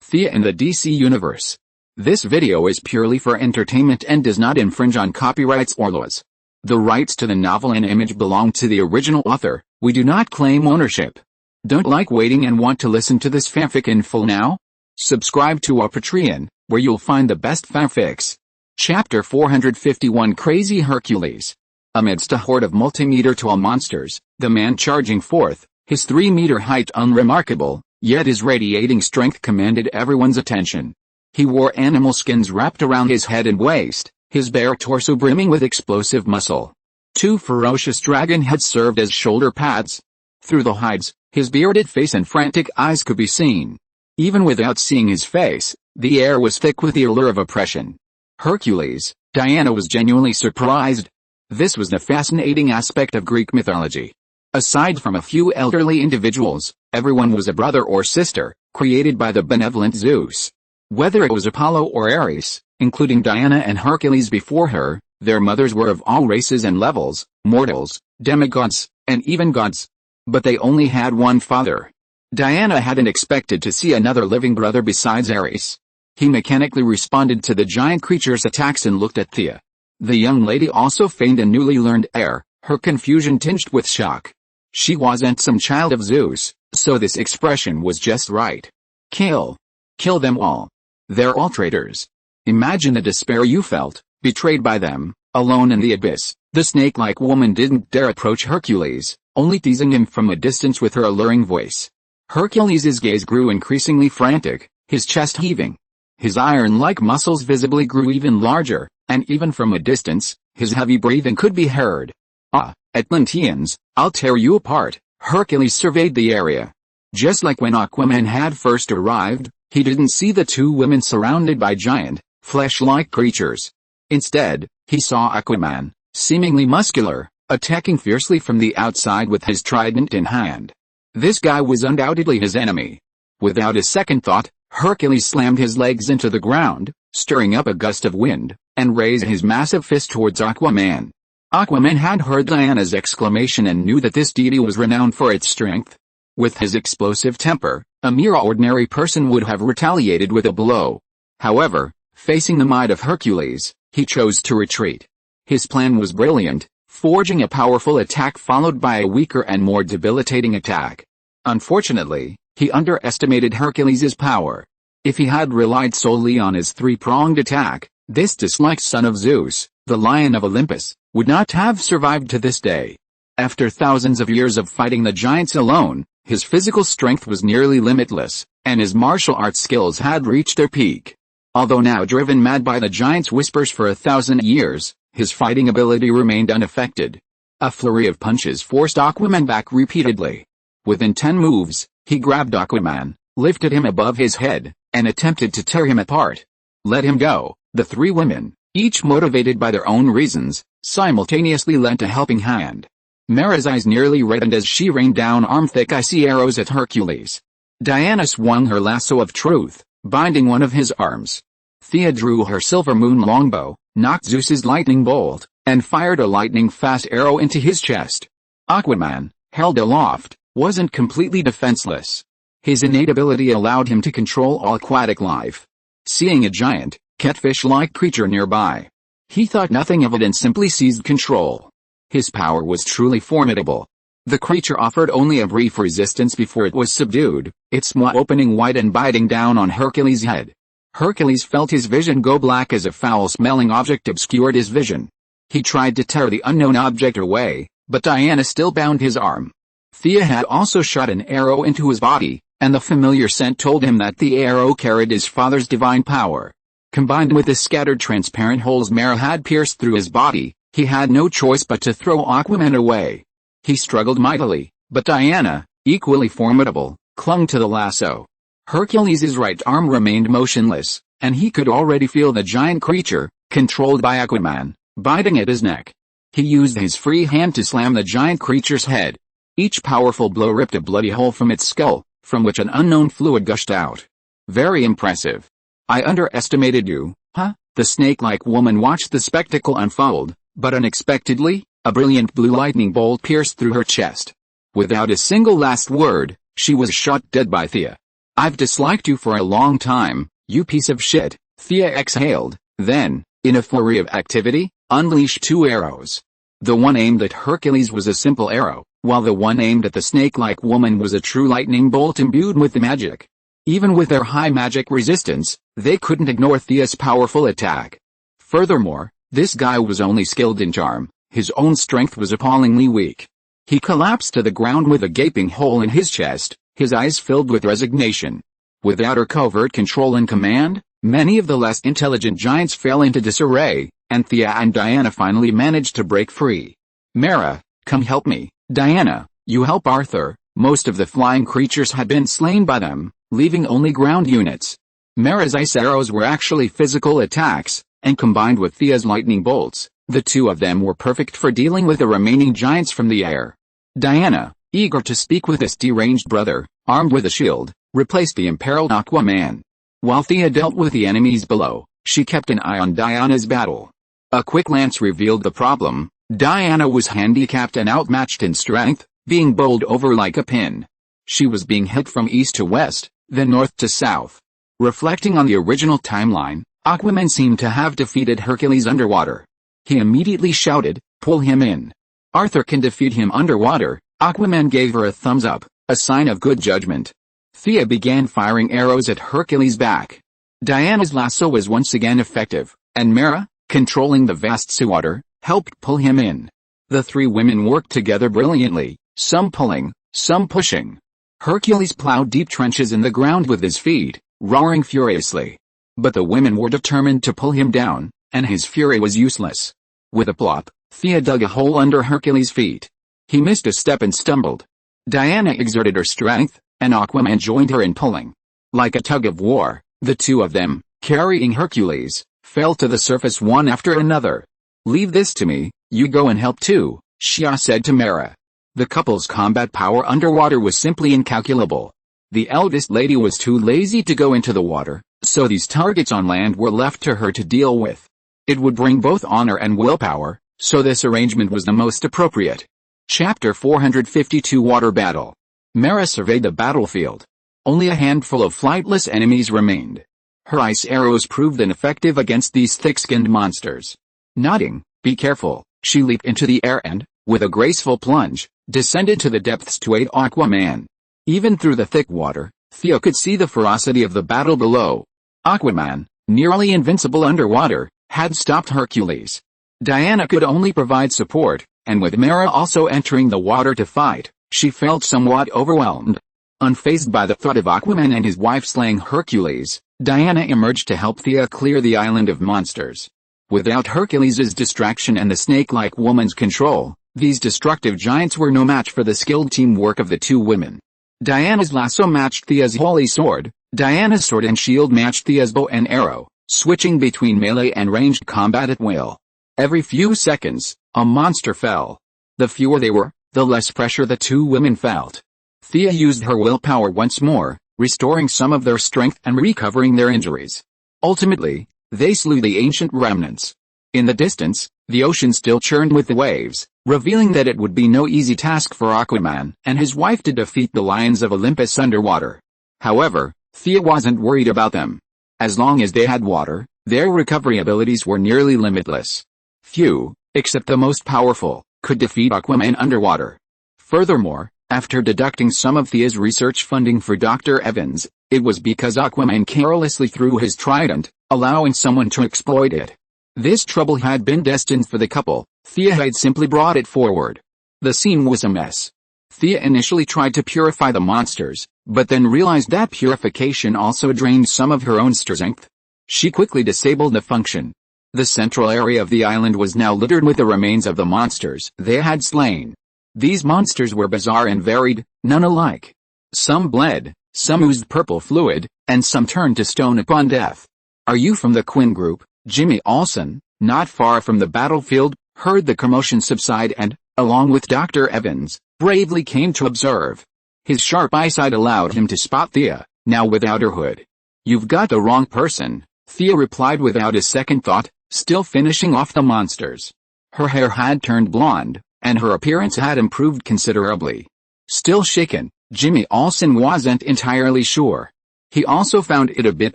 Thea in the DC Universe. This video is purely for entertainment and does not infringe on copyrights or laws. The rights to the novel and image belong to the original author. We do not claim ownership. Don't like waiting and want to listen to this fanfic in full now? Subscribe to our Patreon, where you'll find the best fanfics. Chapter 451 Crazy Hercules. Amidst a horde of multimeter tall monsters, the man charging forth, his 3-meter height unremarkable, yet his radiating strength commanded everyone's attention. He wore animal skins wrapped around his head and waist, his bare torso brimming with explosive muscle. 2 ferocious dragon heads served as shoulder pads. Through the hides, his bearded face and frantic eyes could be seen. Even without seeing his face, the air was thick with the allure of oppression. Hercules, Diana was genuinely surprised. This was the fascinating aspect of Greek mythology. Aside from a few elderly individuals, everyone was a brother or sister, created by the benevolent Zeus. Whether it was Apollo or Ares, including Diana and Hercules before her, their mothers were of all races and levels, mortals, demigods, and even gods. But they only had one father. Diana hadn't expected to see another living brother besides Ares. He mechanically responded to the giant creature's attacks and looked at Thea. The young lady also feigned a newly learned air, her confusion tinged with shock. She wasn't some child of Zeus, so this expression was just right. Kill. Kill them all. They're all traitors. Imagine the despair you felt, betrayed by them, alone in the abyss. The snake-like woman didn't dare approach Hercules, only teasing him from a distance with her alluring voice. Hercules' gaze grew increasingly frantic, his chest heaving. His iron-like muscles visibly grew even larger, and even from a distance, his heavy breathing could be heard. Ah, Atlanteans, I'll tear you apart. Hercules surveyed the area. Just like when Aquaman had first arrived, he didn't see the 2 women surrounded by giant, flesh-like creatures. Instead, he saw Aquaman, seemingly muscular, attacking fiercely from the outside with his trident in hand. This guy was undoubtedly his enemy. Without a second thought, Hercules slammed his legs into the ground, stirring up a gust of wind, and raised his massive fist towards Aquaman. Aquaman had heard Diana's exclamation and knew that this deity was renowned for its strength. With his explosive temper, a mere ordinary person would have retaliated with a blow. However, facing the might of Hercules, he chose to retreat. His plan was brilliant, forging a powerful attack followed by a weaker and more debilitating attack. Unfortunately, he underestimated Hercules' power. If he had relied solely on his 3-pronged attack, this disliked son of Zeus, the Lion of Olympus, would not have survived to this day. After thousands of years of fighting the giants alone, his physical strength was nearly limitless, and his martial arts skills had reached their peak. Although now driven mad by the giant's whispers for 1,000 years, his fighting ability remained unaffected. A flurry of punches forced Aquaman back repeatedly. Within 10 moves, he grabbed Aquaman, lifted him above his head, and attempted to tear him apart. Let him go. The 3 women, each motivated by their own reasons, simultaneously lent a helping hand. Mara's eyes nearly reddened as she rained down arm-thick icy arrows at Hercules. Diana swung her lasso of truth, binding one of his arms. Thea drew her silver moon longbow, knocked Zeus's lightning bolt, and fired a lightning-fast arrow into his chest. Aquaman, held aloft, wasn't completely defenseless. His innate ability allowed him to control all aquatic life. Seeing a giant, catfish-like creature nearby, he thought nothing of it and simply seized control. His power was truly formidable. The creature offered only a brief resistance before it was subdued, its maw opening wide and biting down on Hercules' head. Hercules felt his vision go black as a foul-smelling object obscured his vision. He tried to tear the unknown object away, but Diana still bound his arm. Thea had also shot an arrow into his body, and the familiar scent told him that the arrow carried his father's divine power. Combined with the scattered transparent holes Mara had pierced through his body, he had no choice but to throw Aquaman away. He struggled mightily, but Diana, equally formidable, clung to the lasso. Hercules' right arm remained motionless, and he could already feel the giant creature, controlled by Aquaman, biting at his neck. He used his free hand to slam the giant creature's head. Each powerful blow ripped a bloody hole from its skull, from which an unknown fluid gushed out. Very impressive. I underestimated you, huh? The snake-like woman watched the spectacle unfold, but unexpectedly, a brilliant blue lightning bolt pierced through her chest. Without a single last word, she was shot dead by Thea. I've disliked you for a long time, you piece of shit, Thea exhaled, then, in a flurry of activity, unleashed 2 arrows. The one aimed at Hercules was a simple arrow, while the one aimed at the snake-like woman was a true lightning bolt imbued with magic. Even with their high magic resistance, they couldn't ignore Thea's powerful attack. Furthermore, this guy was only skilled in charm, his own strength was appallingly weak. He collapsed to the ground with a gaping hole in his chest, his eyes filled with resignation. Without her covert control and command, many of the less intelligent giants fell into disarray, and Thea and Diana finally managed to break free. Mara, come help me. Diana, you help Arthur. Most of the flying creatures had been slain by them, leaving only ground units. Mara's ice arrows were actually physical attacks, and combined with Thea's lightning bolts, the two of them were perfect for dealing with the remaining giants from the air. Diana, eager to speak with this deranged brother, armed with a shield, replaced the imperiled Aquaman. While Thea dealt with the enemies below, she kept an eye on Diana's battle. A quick glance revealed the problem. Diana was handicapped and outmatched in strength, being bowled over like a pin. She was being hit from east to west, then north to south. Reflecting on the original timeline, Aquaman seemed to have defeated Hercules underwater. He immediately shouted, "Pull him in." Arthur can defeat him underwater. Aquaman gave her a thumbs up, a sign of good judgment. Thea began firing arrows at Hercules' back. Diana's lasso was once again effective, and Mara, controlling the vast seawater, helped pull him in. The 3 women worked together brilliantly, some pulling, some pushing. Hercules plowed deep trenches in the ground with his feet, roaring furiously. But the women were determined to pull him down, and his fury was useless. With a plop, Thea dug a hole under Hercules' feet. He missed a step and stumbled. Diana exerted her strength, and Aquaman joined her in pulling. Like a tug of war, the two of them, carrying Hercules, fell to the surface one after another. "Leave this to me, you go and help too," Shia said to Mara. The couple's combat power underwater was simply incalculable. The eldest lady was too lazy to go into the water, so these targets on land were left to her to deal with. It would bring both honor and willpower, so this arrangement was the most appropriate. Chapter 452 Water Battle. Mara surveyed the battlefield. Only a handful of flightless enemies remained. Her ice arrows proved ineffective against these thick-skinned monsters. Nodding, "Be careful," she leaped into the air and, with a graceful plunge, descended to the depths to aid Aquaman. Even through the thick water, Thea could see the ferocity of the battle below. Aquaman, nearly invincible underwater, had stopped Hercules. Diana could only provide support, and with Mara also entering the water to fight, she felt somewhat overwhelmed. Unfazed by the thought of Aquaman and his wife slaying Hercules, Diana emerged to help Thea clear the island of monsters. Without Hercules' distraction and the snake-like woman's control, these destructive giants were no match for the skilled teamwork of the 2 women. Diana's lasso matched Thea's holy sword, Diana's sword and shield matched Thea's bow and arrow, switching between melee and ranged combat at will. Every few seconds, a monster fell. The fewer they were, the less pressure the 2 women felt. Thea used her willpower once more, restoring some of their strength and recovering their injuries. Ultimately, they slew the ancient remnants. In the distance, the ocean still churned with the waves, revealing that it would be no easy task for Aquaman and his wife to defeat the lions of Olympus underwater. However, Thea wasn't worried about them. As long as they had water, their recovery abilities were nearly limitless. Few, except the most powerful, could defeat Aquaman underwater. Furthermore, after deducting some of Thea's research funding for Dr. Evans, it was because Aquaman carelessly threw his trident, allowing someone to exploit it. This trouble had been destined for the couple. Thea had simply brought it forward. The scene was a mess. Thea initially tried to purify the monsters, but then realized that purification also drained some of her own strength. She quickly disabled the function. The central area of the island was now littered with the remains of the monsters they had slain. These monsters were bizarre and varied, none alike. Some bled, some oozed purple fluid, and some turned to stone upon death. "Are you from the Quinn group?" Jimmy Olsen, not far from the battlefield, heard the commotion subside and, along with Dr. Evans, bravely came to observe. His sharp eyesight allowed him to spot Thea, now without her hood. "You've got the wrong person," Thea replied without a second thought, still finishing off the monsters. Her hair had turned blonde, and her appearance had improved considerably. Still shaken, Jimmy Olsen wasn't entirely sure. He also found it a bit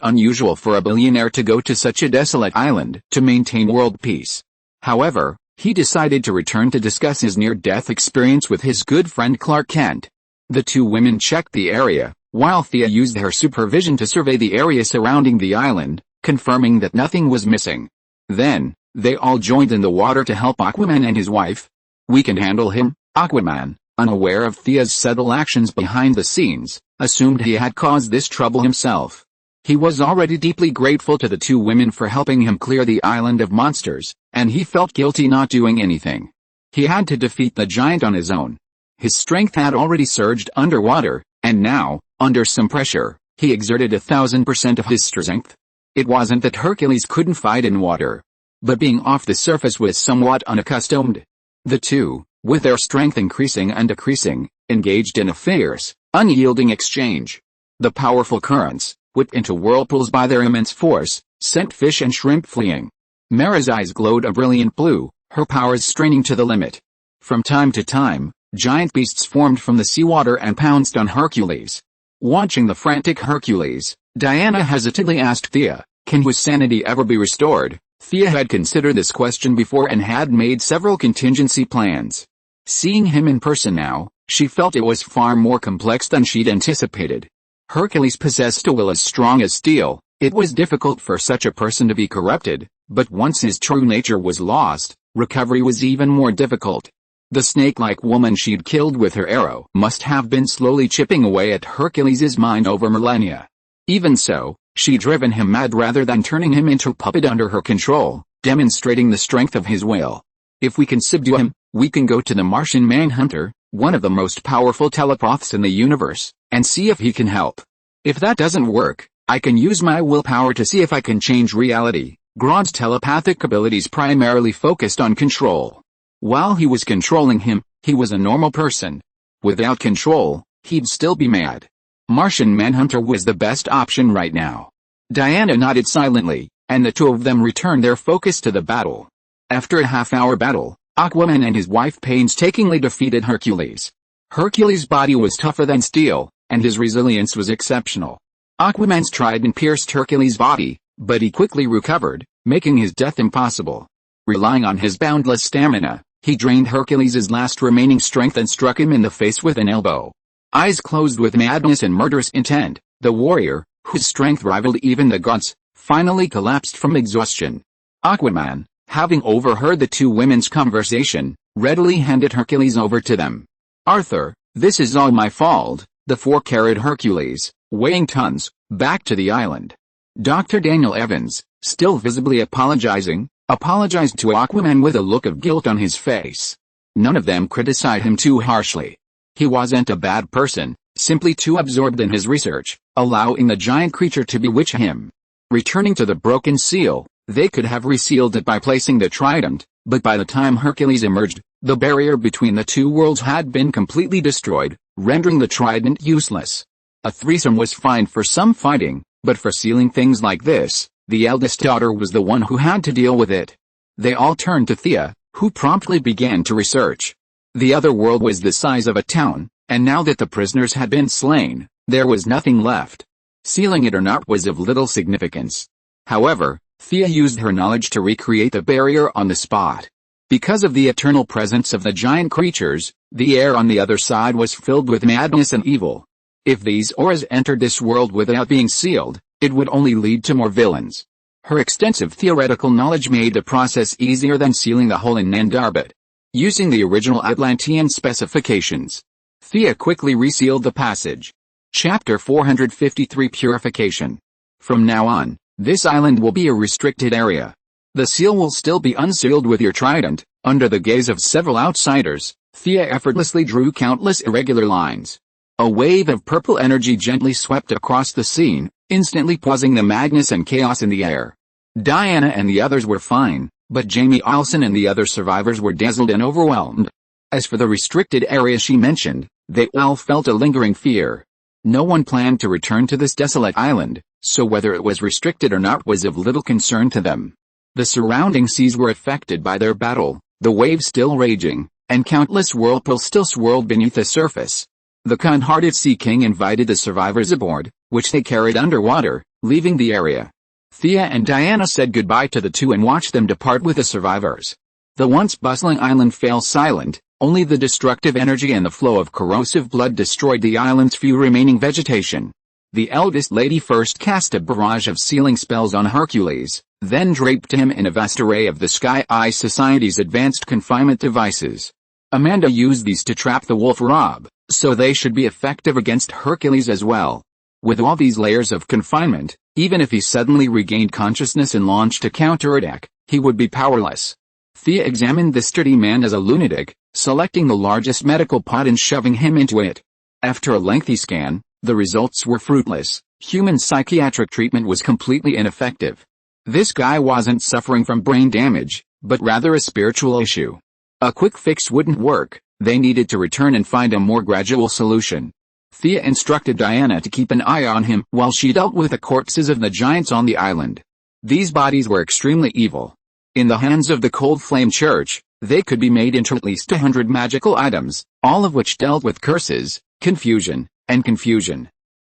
unusual for a billionaire to go to such a desolate island to maintain world peace. However, he decided to return to discuss his near-death experience with his good friend Clark Kent. The two women checked the area, while Thea used her supervision to survey the area surrounding the island, confirming that nothing was missing. Then, they all joined in the water to help Aquaman and his wife. "We can handle him," Aquaman, unaware of Thea's subtle actions behind the scenes, assumed he had caused this trouble himself. He was already deeply grateful to the two women for helping him clear the island of monsters, and he felt guilty not doing anything. He had to defeat the giant on his own. His strength had already surged underwater, and now, under some pressure, he exerted 1,000% of his strength. It wasn't that Hercules couldn't fight in water, but being off the surface was somewhat unaccustomed. The two, with their strength increasing and decreasing, engaged in a fierce, unyielding exchange. The powerful currents, whipped into whirlpools by their immense force, sent fish and shrimp fleeing. Mara's eyes glowed a brilliant blue, her powers straining to the limit. From time to time, giant beasts formed from the seawater and pounced on Hercules. Watching the frantic Hercules, Diana hesitantly asked Thea, "Can his sanity ever be restored?" Thea had considered this question before and had made several contingency plans. Seeing him in person now, she felt it was far more complex than she'd anticipated. Hercules possessed a will as strong as steel. It was difficult for such a person to be corrupted, but once his true nature was lost, recovery was even more difficult. The snake-like woman she'd killed with her arrow must have been slowly chipping away at Hercules' mind over millennia. Even so, she'd driven him mad rather than turning him into a puppet under her control, demonstrating the strength of his will. "If we can subdue him, we can go to the Martian Manhunter, one of the most powerful telepaths in the universe, and see if he can help. If that doesn't work, I can use my willpower to see if I can change reality." Grodd's telepathic abilities primarily focused on control. While he was controlling him, he was a normal person. Without control, he'd still be mad. Martian Manhunter was the best option right now. Diana nodded silently, and the two of them returned their focus to the battle. After a half-hour battle, Aquaman and his wife painstakingly defeated Hercules. Hercules' body was tougher than steel, and his resilience was exceptional. Aquaman's trident pierced Hercules' body, but he quickly recovered, making his death impossible. Relying on his boundless stamina, he drained Hercules' last remaining strength and struck him in the face with an elbow. Eyes closed with madness and murderous intent, the warrior, whose strength rivaled even the gods, finally collapsed from exhaustion. Aquaman, having overheard the two women's conversation, readily handed Hercules over to them. "Arthur, this is all my fault," the four carried Hercules, weighing tons, back to the island. Dr. Daniel Evans, still visibly apologized to Aquaman with a look of guilt on his face. None of them criticized him too harshly. He wasn't a bad person, simply too absorbed in his research, allowing the giant creature to bewitch him. Returning to the broken seal, they could have resealed it by placing the trident, but by the time Hercules emerged, the barrier between the two worlds had been completely destroyed, rendering the trident useless. A threesome was fine for some fighting, but for sealing things like this, the eldest daughter was the one who had to deal with it. They all turned to Thea, who promptly began to research. The other world was the size of a town, and now that the prisoners had been slain, there was nothing left. Sealing it or not was of little significance. However, Thea used her knowledge to recreate the barrier on the spot. Because of the eternal presence of the giant creatures, the air on the other side was filled with madness and evil. If these auras entered this world without being sealed, it would only lead to more villains. Her extensive theoretical knowledge made the process easier than sealing the hole in Nandarbut. Using the original Atlantean specifications, Thea quickly resealed the passage. Chapter 453 Purification. From now on, this island will be a restricted area. The seal will still be unsealed with your trident. Under the gaze of several outsiders, Thea effortlessly drew countless irregular lines. A wave of purple energy gently swept across the scene, instantly pausing the madness and chaos in the air. Diana and the others were fine, but Jamie Olsen and the other survivors were dazzled and overwhelmed. As for the restricted area she mentioned, they all felt a lingering fear. No one planned to return to this desolate island, so whether it was restricted or not was of little concern to them. The surrounding seas were affected by their battle, the waves still raging, and countless whirlpools still swirled beneath the surface. The kind-hearted Sea King invited the survivors aboard, which they carried underwater, leaving the area. Thea and Diana said goodbye to the two and watched them depart with the survivors. The once bustling island fell silent, only the destructive energy and the flow of corrosive blood destroyed the island's few remaining vegetation. The eldest lady first cast a barrage of sealing spells on Hercules, then draped him in a vast array of the Sky Eye Society's advanced confinement devices. Amanda used these to trap the wolf Rob, so they should be effective against Hercules as well. With all these layers of confinement, even if he suddenly regained consciousness and launched a counterattack, he would be powerless. Thea examined the sturdy man as a lunatic, selecting the largest medical pot and shoving him into it. After a lengthy scan, the results were fruitless. Human psychiatric treatment was completely ineffective. This guy wasn't suffering from brain damage, but rather a spiritual issue. A quick fix wouldn't work, they needed to return and find a more gradual solution. Thea instructed Diana to keep an eye on him while she dealt with the corpses of the giants on the island. These bodies were extremely evil. In the hands of the Cold Flame Church, they could be made into at least 100 magical items, all of which dealt with curses, confusion.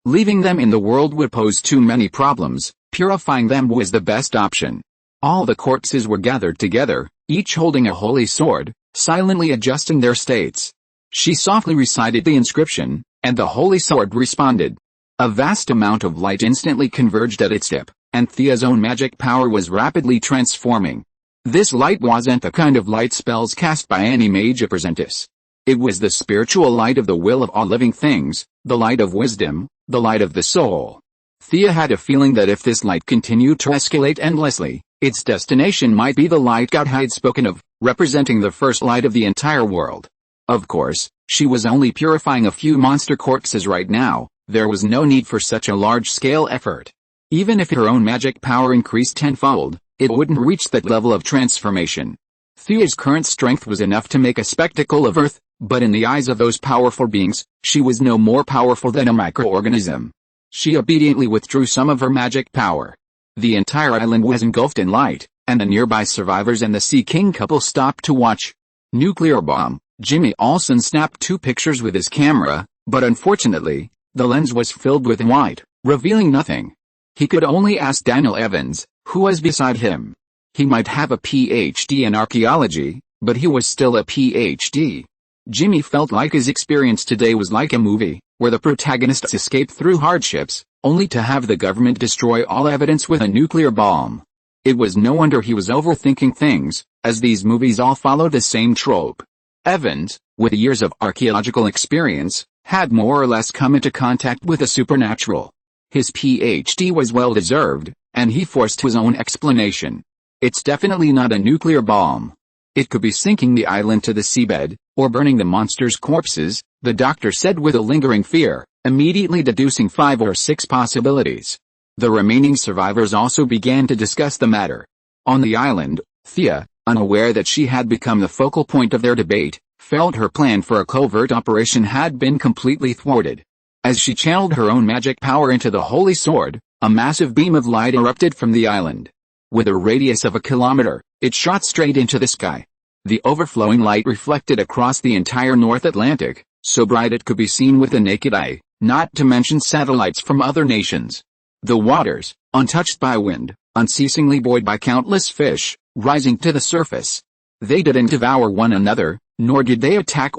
Leaving them in the world would pose too many problems. Purifying them was the best option. All the corpses were gathered together, each holding a holy sword, silently adjusting their states. She softly recited the inscription, and the holy sword responded. A vast amount of light instantly converged at its tip, and Thea's own magic power was rapidly transforming. This light wasn't the kind of light spells cast by any mage apprentice. It was the spiritual light of the will of all living things, the light of wisdom, the light of the soul. Thea had a feeling that if this light continued to escalate endlessly, its destination might be the light God had spoken of, representing the first light of the entire world. Of course, she was only purifying a few monster corpses right now. There was no need for such a large-scale effort. Even if her own magic power increased tenfold, it wouldn't reach that level of transformation. Thea's current strength was enough to make a spectacle of Earth, but in the eyes of those powerful beings, she was no more powerful than a microorganism. She obediently withdrew some of her magic power. The entire island was engulfed in light, and the nearby survivors and the Sea King couple stopped to watch. Nuclear bomb. Jimmy Olsen snapped 2 pictures with his camera, but unfortunately, the lens was filled with white, revealing nothing. He could only ask Daniel Evans, who was beside him. He might have a PhD in archaeology, but he was still a PhD. Jimmy felt like his experience today was like a movie, where the protagonists escape through hardships, only to have the government destroy all evidence with a nuclear bomb. It was no wonder he was overthinking things, as these movies all follow the same trope. Evans, with years of archaeological experience, had more or less come into contact with the supernatural. His PhD was well-deserved, and he forced his own explanation. It's definitely not a nuclear bomb. It could be sinking the island to the seabed, or burning the monster's corpses, the doctor said with a lingering fear, immediately deducing 5 or 6 possibilities. The remaining survivors also began to discuss the matter. On the island, Thea, unaware that she had become the focal point of their debate, felt her plan for a covert operation had been completely thwarted. As she channeled her own magic power into the holy sword, a massive beam of light erupted from the island. With a radius of 1 kilometer, it shot straight into the sky. The overflowing light reflected across the entire North Atlantic, so bright it could be seen with the naked eye, not to mention satellites from other nations. The waters, untouched by wind, unceasingly buoyed by countless fish, rising to the surface. They didn't devour one another, nor did they attack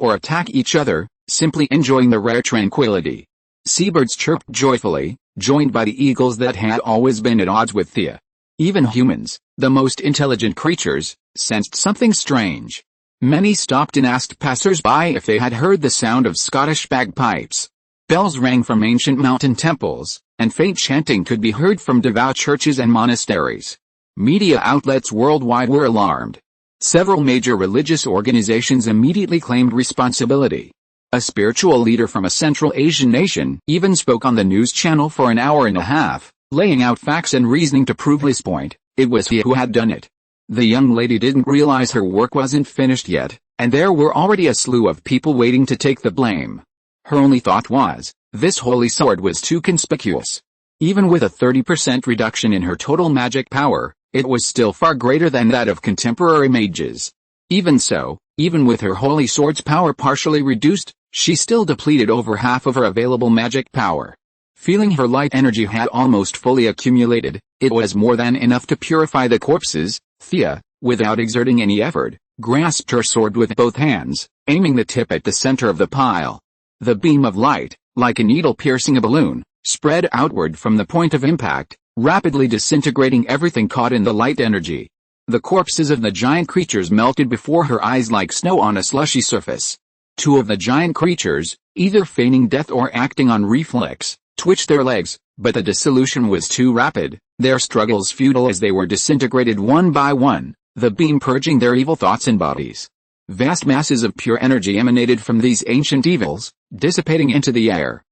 each other, simply enjoying the rare tranquility. Seabirds chirped joyfully, joined by the eagles that had always been at odds with Thea. Even humans, the most intelligent creatures, sensed something strange. Many stopped and asked passers-by if they had heard the sound of Scottish bagpipes. Bells rang from ancient mountain temples, and faint chanting could be heard from devout churches and monasteries. Media outlets worldwide were alarmed. Several major religious organizations immediately claimed responsibility. A spiritual leader from a Central Asian nation even spoke on the news channel for an hour and a half, laying out facts and reasoning to prove his point. It was he who had done it. The young lady didn't realize her work wasn't finished yet, and there were already a slew of people waiting to take the blame. Her only thought was, this holy sword was too conspicuous. Even with a 30% reduction in her total magic power, it was still far greater than that of contemporary mages. Even so, even with her holy sword's power partially reduced, She still depleted over half of her available magic power. Feeling her light energy had almost fully accumulated, it was more than enough to purify the corpses. Thea, without exerting any effort, grasped her sword with both hands, aiming the tip at the center of the pile. The beam of light, like a needle piercing a balloon, spread outward from the point of impact, rapidly disintegrating everything caught in the light energy. The corpses of the giant creatures melted before her eyes like snow on a slushy surface. Two of the giant creatures, either feigning death or acting on reflex, twitched their legs, but the dissolution was too rapid, their struggles futile as they were disintegrated one by one, the beam purging their evil thoughts and bodies. Vast masses of pure energy emanated from these ancient evils, dissipating into the air.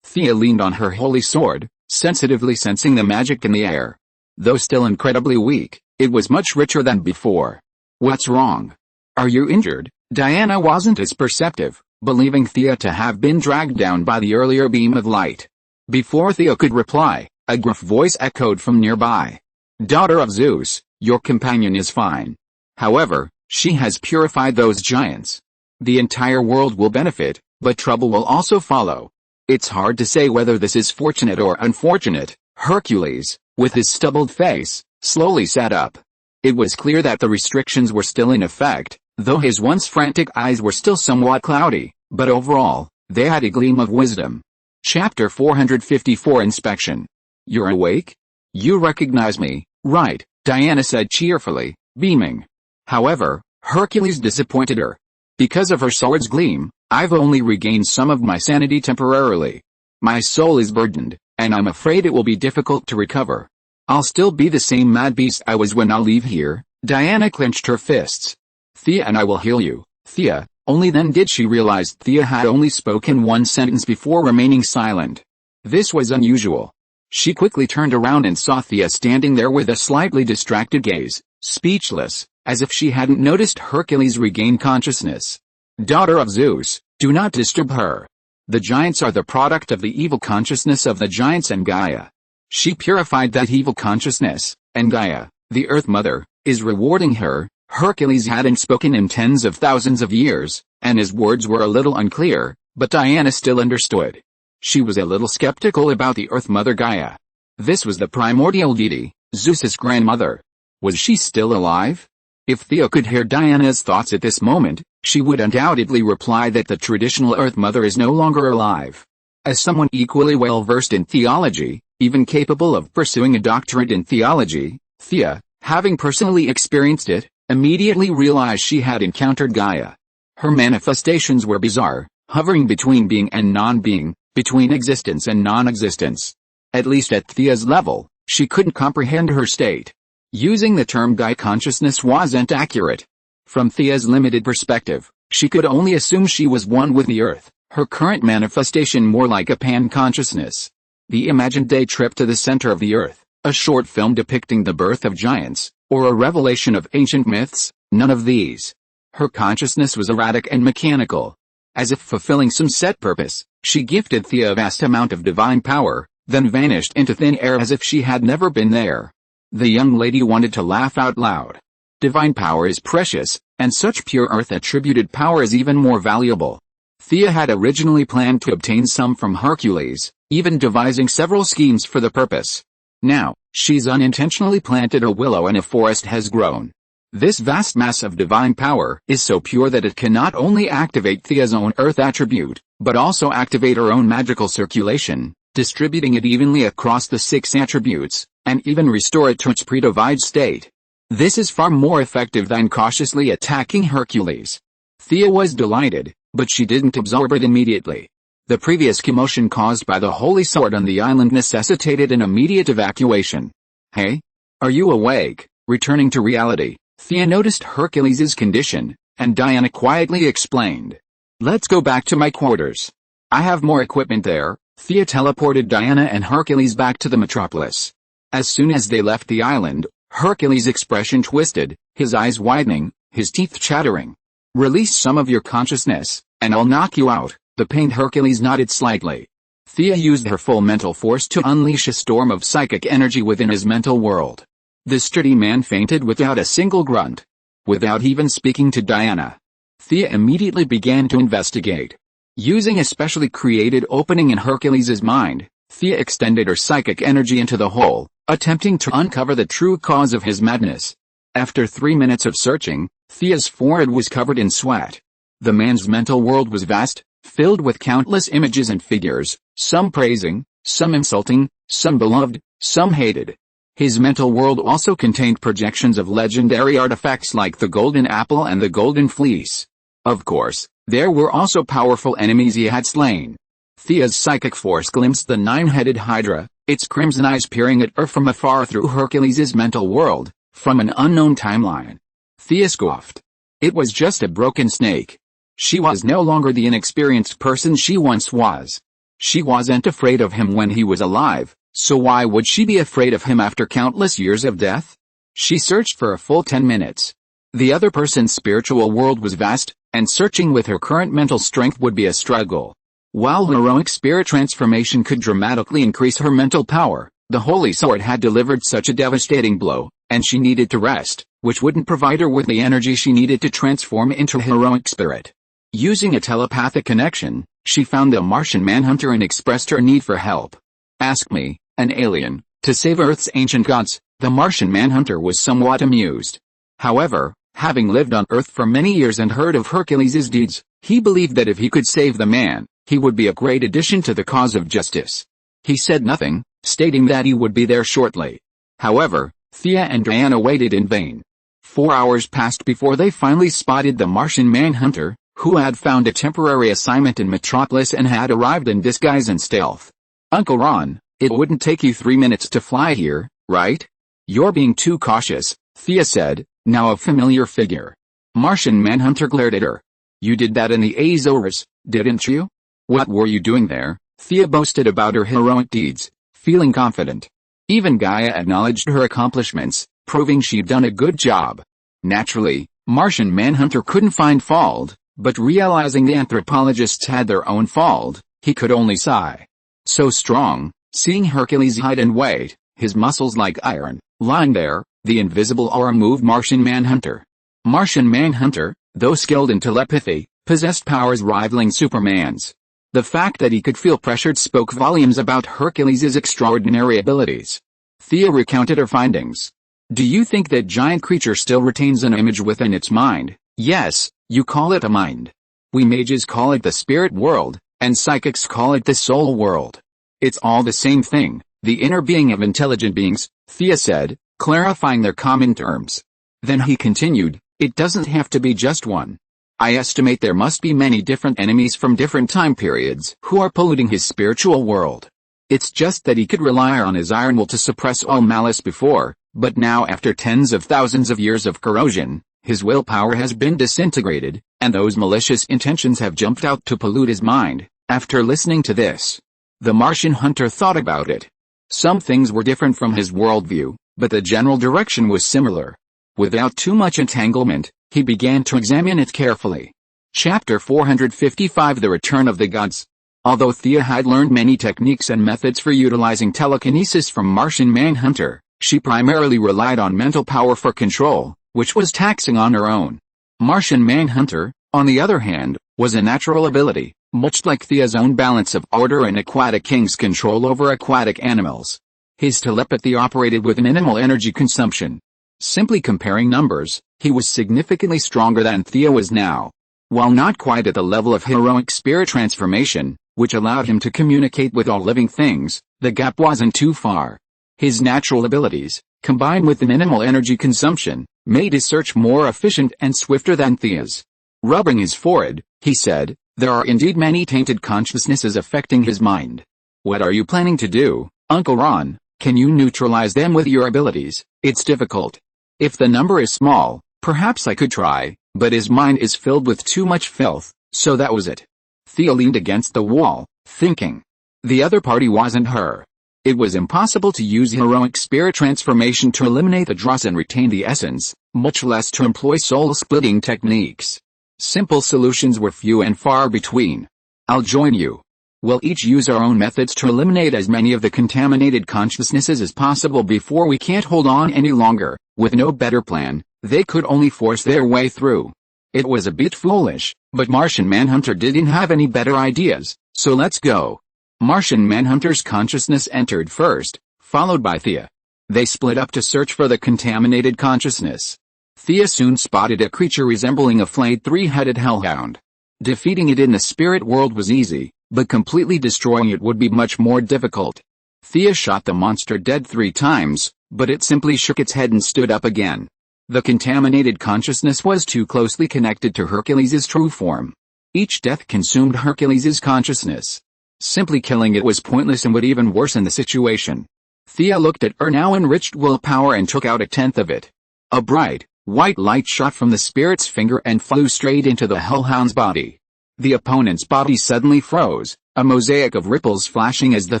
Thea leaned on her holy sword, sensitively sensing the magic in the air. Though still incredibly weak, it was much richer than before. What's wrong? Are you injured? Diana wasn't as perceptive, believing Thea to have been dragged down by the earlier beam of light. Before Thea could reply, a gruff voice echoed from nearby. Daughter of Zeus, your companion is fine. However, she has purified those giants. The entire world will benefit, but trouble will also follow. It's hard to say whether this is fortunate or unfortunate. Hercules, with his stubbled face, slowly sat up. It was clear that the restrictions were still in effect, though his once frantic eyes were still somewhat cloudy, but overall, they had a gleam of wisdom. Chapter 454 Inspection. You're awake? You recognize me, right? Diana said cheerfully, beaming. However, Hercules disappointed her. Because of her sword's gleam, I've only regained some of my sanity temporarily. My soul is burdened, and I'm afraid it will be difficult to recover. I'll still be the same mad beast I was when I leave here. Diana clenched her fists. Thea and I will heal you, Thea. Only then did she realize Thea had only spoken one sentence before remaining silent. This was unusual. She quickly turned around and saw Thea standing there with a slightly distracted gaze, speechless, as if she hadn't noticed Hercules regain consciousness. Daughter of Zeus, do not disturb her. The giants are the product of the evil consciousness of the giants and Gaia. She purified that evil consciousness, and Gaia, the Earth Mother, is rewarding her. Hercules hadn't spoken in tens of thousands of years, and his words were a little unclear, but Diana still understood. She was a little skeptical about the Earth Mother Gaia. This was the primordial deity, Zeus's grandmother. Was she still alive? If Thea could hear Diana's thoughts at this moment, she would undoubtedly reply that the traditional Earth Mother is no longer alive. As someone equally well versed in theology, even capable of pursuing a doctorate in theology, Thea, having personally experienced it, immediately realized she had encountered Gaia. Her manifestations were bizarre, hovering between being and non-being, between existence and non-existence. At least at Thea's level, she couldn't comprehend her state. Using the term Gaia consciousness wasn't accurate. From Thea's limited perspective, she could only assume she was one with the Earth, her current manifestation more like a pan-consciousness. The imagined day trip to the center of the Earth, a short film depicting the birth of giants, or a revelation of ancient myths, none of these. Her consciousness was erratic and mechanical. As if fulfilling some set purpose, she gifted Thea a vast amount of divine power, then vanished into thin air as if she had never been there. The young lady wanted to laugh out loud. Divine power is precious, and such pure earth-attributed power is even more valuable. Thea had originally planned to obtain some from Hercules, even devising several schemes for the purpose. Now, she's unintentionally planted a willow and a forest has grown. This vast mass of divine power is so pure that it can not only activate Thea's own earth attribute, but also activate her own magical circulation, distributing it evenly across the 6 attributes, and even restore it to its pre-divine state. This is far more effective than cautiously attacking Hercules. Thea was delighted, but she didn't absorb it immediately. The previous commotion caused by the holy sword on the island necessitated an immediate evacuation. Hey? Are you awake? Returning to reality, Thea noticed Hercules' condition, and Diana quietly explained. Let's go back to my quarters. I have more equipment there. Thea teleported Diana and Hercules back to the metropolis. As soon as they left the island, Hercules' expression twisted, his eyes widening, his teeth chattering. Release some of your consciousness, and I'll knock you out. The pained Hercules nodded slightly. Thea used her full mental force to unleash a storm of psychic energy within his mental world. The sturdy man fainted without a single grunt. Without even speaking to Diana, Thea immediately began to investigate. Using a specially created opening in Hercules' mind, Thea extended her psychic energy into the hole, attempting to uncover the true cause of his madness. After 3 minutes of searching, Thea's forehead was covered in sweat. The man's mental world was vast, filled with countless images and figures, some praising, some insulting, some beloved, some hated. His mental world also contained projections of legendary artifacts like the Golden Apple and the Golden Fleece. Of course, there were also powerful enemies he had slain. Thea's psychic force glimpsed the 9-headed Hydra, its crimson eyes peering at her from afar through Hercules' mental world, from an unknown timeline. Thea scoffed. It was just a broken snake. She was no longer the inexperienced person she once was. She wasn't afraid of him when he was alive, so why would she be afraid of him after countless years of death? She searched for a full 10 minutes. The other person's spiritual world was vast, and searching with her current mental strength would be a struggle. While heroic spirit transformation could dramatically increase her mental power, the Holy Sword had delivered such a devastating blow, and she needed to rest, which wouldn't provide her with the energy she needed to transform into heroic spirit. Using a telepathic connection, she found the Martian Manhunter and expressed her need for help. "Ask me, an alien, to save Earth's ancient gods." The Martian Manhunter was somewhat amused. However, having lived on Earth for many years and heard of Hercules' deeds, he believed that if he could save the man, he would be a great addition to the cause of justice. He said nothing, stating that he would be there shortly. However, Thea and Diana waited in vain. 4 hours passed before they finally spotted the Martian Manhunter, who had found a temporary assignment in Metropolis and had arrived in disguise and stealth. "Uncle Ron, it wouldn't take you 3 minutes to fly here, right? You're being too cautious," Thea said, now a familiar figure. Martian Manhunter glared at her. "You did that in the Azores, didn't you?" "What were you doing there?" Thea boasted about her heroic deeds, feeling confident. Even Gaia acknowledged her accomplishments, proving she'd done a good job. Naturally, Martian Manhunter couldn't find fault, but realizing the anthropologists had their own fault, he could only sigh. So strong, seeing Hercules' height and weight, his muscles like iron, lying there, the invisible aura moved Martian Manhunter. Martian Manhunter, though skilled in telepathy, possessed powers rivaling Superman's. The fact that he could feel pressured spoke volumes about Hercules' extraordinary abilities. Thea recounted her findings. "Do you think that giant creature still retains an image within its mind?" "Yes, you call it a mind. We mages call it the spirit world, and psychics call it the soul world. It's all the same thing, the inner being of intelligent beings," Thea said, clarifying their common terms. Then he continued, "It doesn't have to be just one. I estimate there must be many different enemies from different time periods who are polluting his spiritual world. It's just that he could rely on his iron will to suppress all malice before, but now after tens of thousands of years of corrosion, his willpower has been disintegrated, and those malicious intentions have jumped out to pollute his mind." After listening to this, the Martian hunter thought about it. Some things were different from his worldview, but the general direction was similar. Without too much entanglement, he began to examine it carefully. Chapter 455 The Return of the Gods. Although Thea had learned many techniques and methods for utilizing telekinesis from Martian Manhunter, she primarily relied on mental power for control, which was taxing on her own. Martian Manhunter, on the other hand, was a natural ability, much like Thea's own balance of order and Aquatic King's control over aquatic animals. His telepathy operated with minimal energy consumption. Simply comparing numbers, he was significantly stronger than Thea was now. While not quite at the level of heroic spirit transformation, which allowed him to communicate with all living things, the gap wasn't too far. His natural abilities, combined with the minimal energy consumption, made his search more efficient and swifter than Thea's. Rubbing his forehead, he said, "There are indeed many tainted consciousnesses affecting his mind. What are you planning to do, Uncle Ron? Can you neutralize them with your abilities?" "It's difficult. If the number is small, perhaps I could try, but his mind is filled with too much filth," so that was it. Thea leaned against the wall, thinking. The other party wasn't her. It was impossible to use heroic spirit transformation to eliminate the dross and retain the essence, much less to employ soul-splitting techniques. Simple solutions were few and far between. "I'll join you. We'll each use our own methods to eliminate as many of the contaminated consciousnesses as possible before we can't hold on any longer." With no better plan, they could only force their way through. It was a bit foolish, but Martian Manhunter didn't have any better ideas, so let's go. Martian Manhunter's consciousness entered first, followed by Thea. They split up to search for the contaminated consciousness. Thea soon spotted a creature resembling a flayed three-headed hellhound. Defeating it in the spirit world was easy, but completely destroying it would be much more difficult. Thea shot the monster dead 3 times, but it simply shook its head and stood up again. The contaminated consciousness was too closely connected to Hercules' true form. Each death consumed Hercules' consciousness. Simply killing it was pointless and would even worsen the situation. Thea looked at her now enriched willpower and took out 1/10 of it. A bright, white light shot from the spirit's finger and flew straight into the hellhound's body. The opponent's body suddenly froze, a mosaic of ripples flashing as the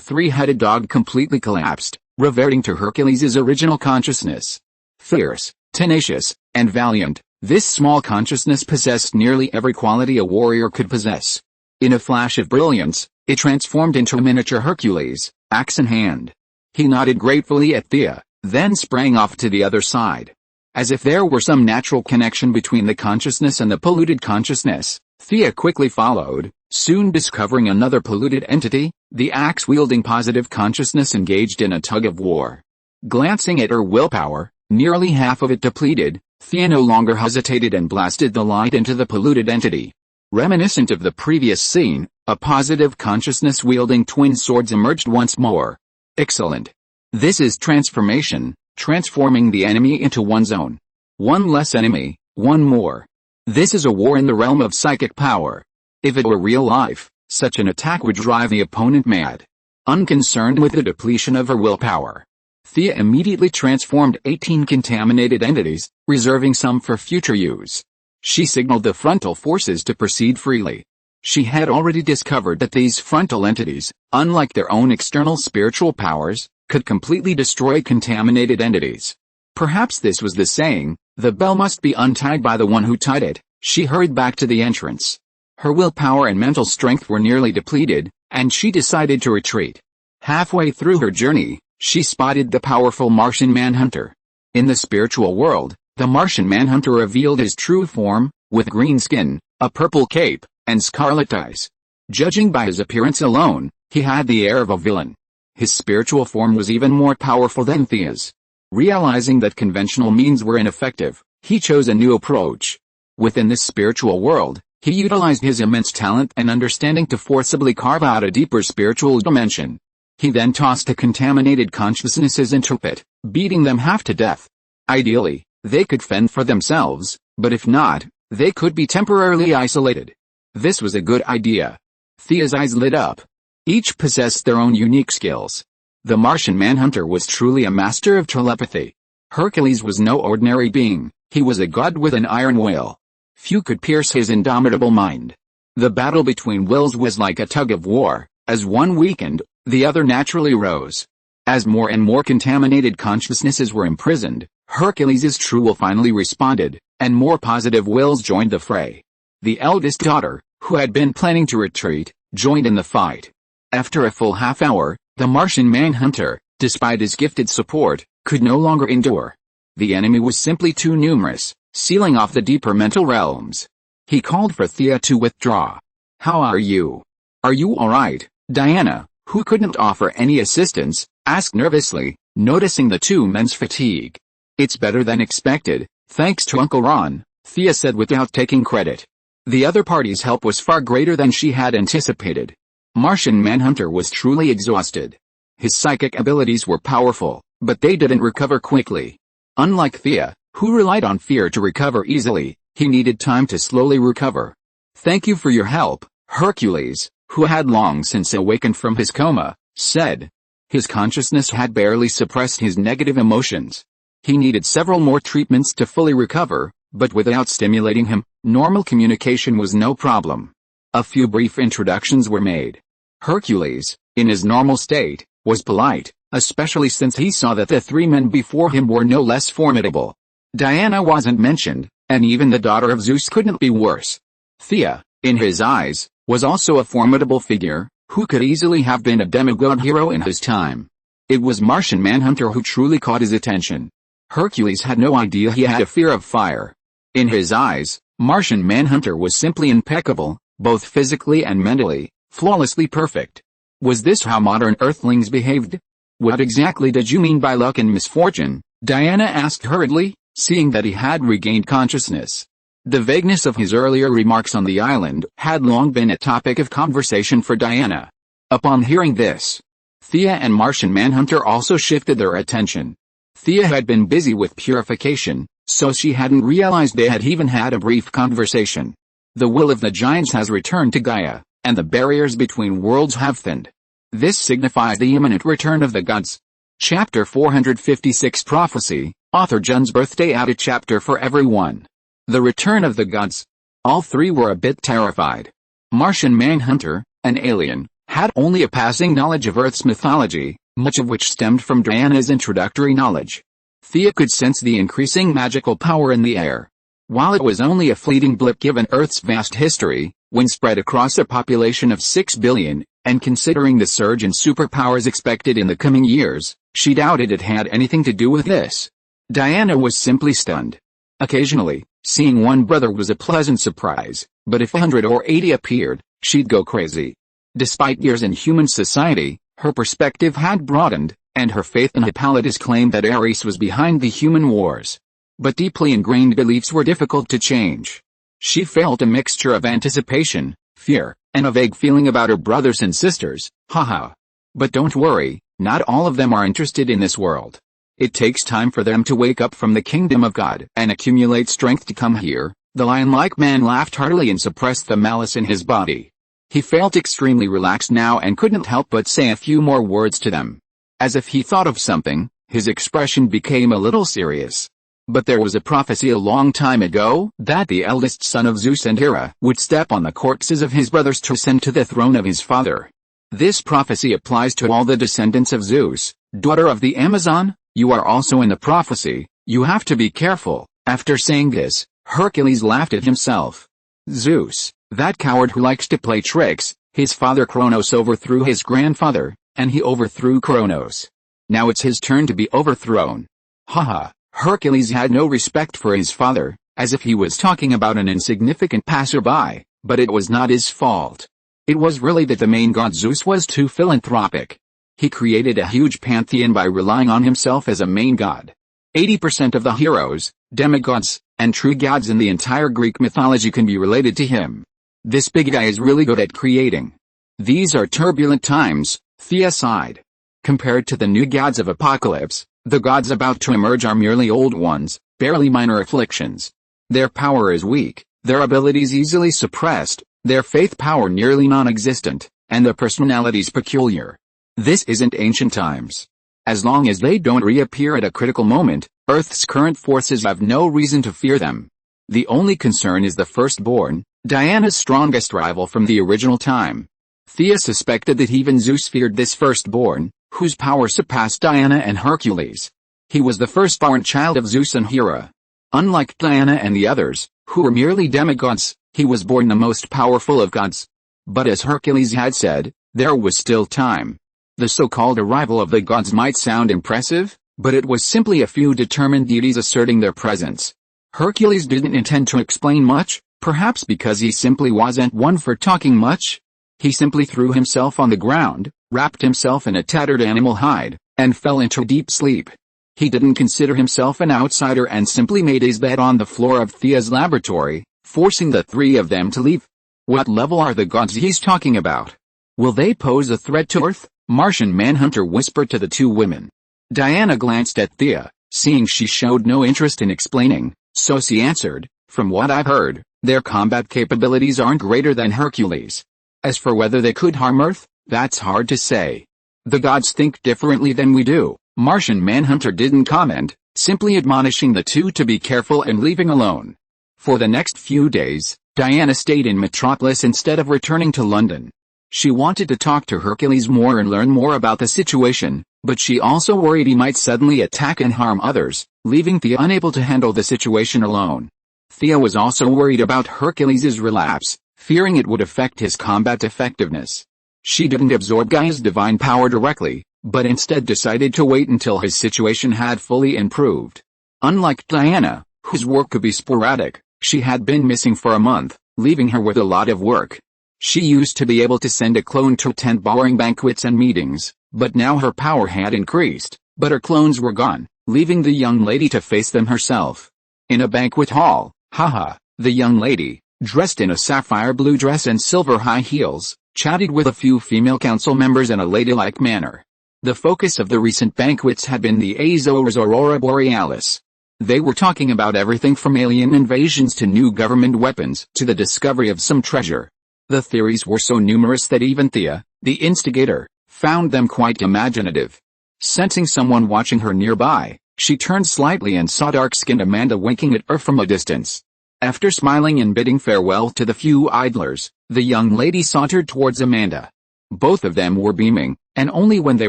3-headed dog completely collapsed, reverting to Hercules' original consciousness. Fierce, tenacious, and valiant, this small consciousness possessed nearly every quality a warrior could possess. In a flash of brilliance, it transformed into a miniature Hercules, axe in hand. He nodded gratefully at Thea, then sprang off to the other side. As if there were some natural connection between the consciousness and the polluted consciousness, Thea quickly followed, soon discovering another polluted entity, the axe-wielding positive consciousness engaged in a tug-of-war. Glancing at her willpower, nearly half of it depleted, Thea no longer hesitated and blasted the light into the polluted entity. Reminiscent of the previous scene, a positive consciousness wielding twin swords emerged once more. Excellent. This is transformation, transforming the enemy into one's own. One less enemy, one more. This is a war in the realm of psychic power. If it were real life, such an attack would drive the opponent mad. Unconcerned with the depletion of her willpower, Thea immediately transformed 18 contaminated entities, reserving some for future use. She signaled the frontal forces to proceed freely. She had already discovered that these frontal entities, unlike their own external spiritual powers, could completely destroy contaminated entities. Perhaps this was the saying, the bell must be untied by the one who tied it. She hurried back to the entrance. Her willpower and mental strength were nearly depleted, and she decided to retreat. Halfway through her journey, she spotted the powerful Martian Manhunter. In the spiritual world, the Martian Manhunter revealed his true form, with green skin, a purple cape, and scarlet eyes. Judging by his appearance alone, he had the air of a villain. His spiritual form was even more powerful than Thea's. Realizing that conventional means were ineffective, he chose a new approach. Within this spiritual world, he utilized his immense talent and understanding to forcibly carve out a deeper spiritual dimension. He then tossed the contaminated consciousnesses into it, beating them half to death. Ideally, they could fend for themselves, but if not, they could be temporarily isolated. This was a good idea. Thea's eyes lit up. Each possessed their own unique skills. The Martian Manhunter was truly a master of telepathy. Hercules was no ordinary being, he was a god with an iron will. Few could pierce his indomitable mind. The battle between wills was like a tug-of-war. As one weakened, the other naturally rose. As more and more contaminated consciousnesses were imprisoned, Hercules' true will finally responded, and more positive wills joined the fray. The eldest daughter, who had been planning to retreat, joined in the fight. After a full half hour, the Martian Manhunter, despite his gifted support, could no longer endure. The enemy was simply too numerous, sealing off the deeper mental realms. He called for Thea to withdraw. "How are you? Are you alright?" Diana, who couldn't offer any assistance, asked nervously, noticing the two men's fatigue. "It's better than expected, thanks to Uncle Ron," Thea said without taking credit. The other party's help was far greater than she had anticipated. Martian Manhunter was truly exhausted. His psychic abilities were powerful, but they didn't recover quickly. Unlike Thea, who relied on fear to recover easily, he needed time to slowly recover. "Thank you for your help," Hercules, who had long since awakened from his coma, said. His consciousness had barely suppressed his negative emotions. He needed several more treatments to fully recover, but without stimulating him, normal communication was no problem. A few brief introductions were made. Hercules, in his normal state, was polite, especially since he saw that the 3 men before him were no less formidable. Diana wasn't mentioned, and even the daughter of Zeus couldn't be worse. Thea, in his eyes, was also a formidable figure, who could easily have been a demigod hero in his time. It was Martian Manhunter who truly caught his attention. Hercules had no idea he had a fear of fire. In his eyes, Martian Manhunter was simply impeccable, both physically and mentally, flawlessly perfect. Was this how modern Earthlings behaved? What exactly did you mean by luck and misfortune? Diana asked hurriedly, seeing that he had regained consciousness. The vagueness of his earlier remarks on the island had long been a topic of conversation for Diana. Upon hearing this, Thea and Martian Manhunter also shifted their attention. Thea had been busy with purification, so she hadn't realized they had even had a brief conversation. The will of the giants has returned to Gaia, and the barriers between worlds have thinned. This signifies the imminent return of the gods. Chapter 456 Prophecy, author Jun's birthday added chapter for everyone. The return of the gods. All three were a bit terrified. Martian Manhunter, an alien, had only a passing knowledge of Earth's mythology, much of which stemmed from Diana's introductory knowledge. Thea could sense the increasing magical power in the air. While it was only a fleeting blip given Earth's vast history, when spread across a population of 6 billion, and considering the surge in superpowers expected in the coming years, she doubted it had anything to do with this. Diana was simply stunned. Occasionally, seeing one brother was a pleasant surprise, but if 100 or 80 appeared, she'd go crazy. Despite years in human society, her perspective had broadened, and her faith in Hippolytus claimed that Ares was behind the human wars. But deeply ingrained beliefs were difficult to change. She felt a mixture of anticipation, fear, and a vague feeling about her brothers and sisters. Haha. But don't worry, not all of them are interested in this world. It takes time for them to wake up from the kingdom of God and accumulate strength to come here. The lion-like man laughed heartily and suppressed the malice in his body. He felt extremely relaxed now and couldn't help but say a few more words to them. As if he thought of something, his expression became a little serious. But there was a prophecy a long time ago that the eldest son of Zeus and Hera would step on the corpses of his brothers to ascend to the throne of his father. This prophecy applies to all the descendants of Zeus, daughter of the Amazon. You are also in the prophecy. You have to be careful. After saying this, Hercules laughed at himself. Zeus, that coward who likes to play tricks, his father Kronos overthrew his grandfather, and he overthrew Kronos. Now it's his turn to be overthrown. Haha. Hercules had no respect for his father, as if he was talking about an insignificant passerby, but it was not his fault. It was really that the main god Zeus was too philanthropic. He created a huge pantheon by relying on himself as a main god. 80% of the heroes, demigods, and true gods in the entire Greek mythology can be related to him. This big guy is really good at creating. These are turbulent times, Thea sighed. Compared to the new gods of Apocalypse, the gods about to emerge are merely old ones, barely minor afflictions. Their power is weak, their abilities easily suppressed, their faith power nearly non-existent, and their personalities peculiar. This isn't ancient times. As long as they don't reappear at a critical moment, Earth's current forces have no reason to fear them. The only concern is the firstborn, Diana's strongest rival from the original time. Thea suspected that even Zeus feared this firstborn, whose power surpassed Diana and Hercules. He was the firstborn child of Zeus and Hera. Unlike Diana and the others, who were merely demigods, he was born the most powerful of gods. But as Hercules had said, there was still time. The so-called arrival of the gods might sound impressive, but it was simply a few determined deities asserting their presence. Hercules didn't intend to explain much, perhaps because he simply wasn't one for talking much. He simply threw himself on the ground, wrapped himself in a tattered animal hide, and fell into deep sleep. He didn't consider himself an outsider and simply made his bed on the floor of Thea's laboratory, forcing the three of them to leave. What level are the gods he's talking about? Will they pose a threat to Earth? Martian Manhunter whispered to the two women. Diana glanced at Thea, seeing she showed no interest in explaining, so she answered, from what I've heard, their combat capabilities aren't greater than Hercules. As for whether they could harm Earth, that's hard to say. The gods think differently than we do. Martian Manhunter didn't comment, simply admonishing the two to be careful and leaving alone. For the next few days, Diana stayed in Metropolis instead of returning to London. She wanted to talk to Hercules more and learn more about the situation, but she also worried he might suddenly attack and harm others, leaving Thea unable to handle the situation alone. Thea was also worried about Hercules' relapse, fearing it would affect his combat effectiveness. She didn't absorb Gaia's divine power directly, but instead decided to wait until his situation had fully improved. Unlike Diana, whose work could be sporadic, She had been missing for a month, leaving her with a lot of work. She used to be able to send a clone to attend boring banquets and meetings, but now her power had increased, but her clones were gone, leaving the young lady to face them herself. In a banquet hall, the young lady, dressed in a sapphire blue dress and silver high heels, chatted with a few female council members in a ladylike manner. The focus of the recent banquets had been the Azores Aurora Borealis. They were talking about everything from alien invasions to new government weapons to the discovery of some treasure. The theories were so numerous that even Thea, the instigator, found them quite imaginative. Sensing someone watching her nearby, she turned slightly and saw dark-skinned Amanda winking at her from a distance. After smiling and bidding farewell to the few idlers, the young lady sauntered towards Amanda. Both of them were beaming, and only when they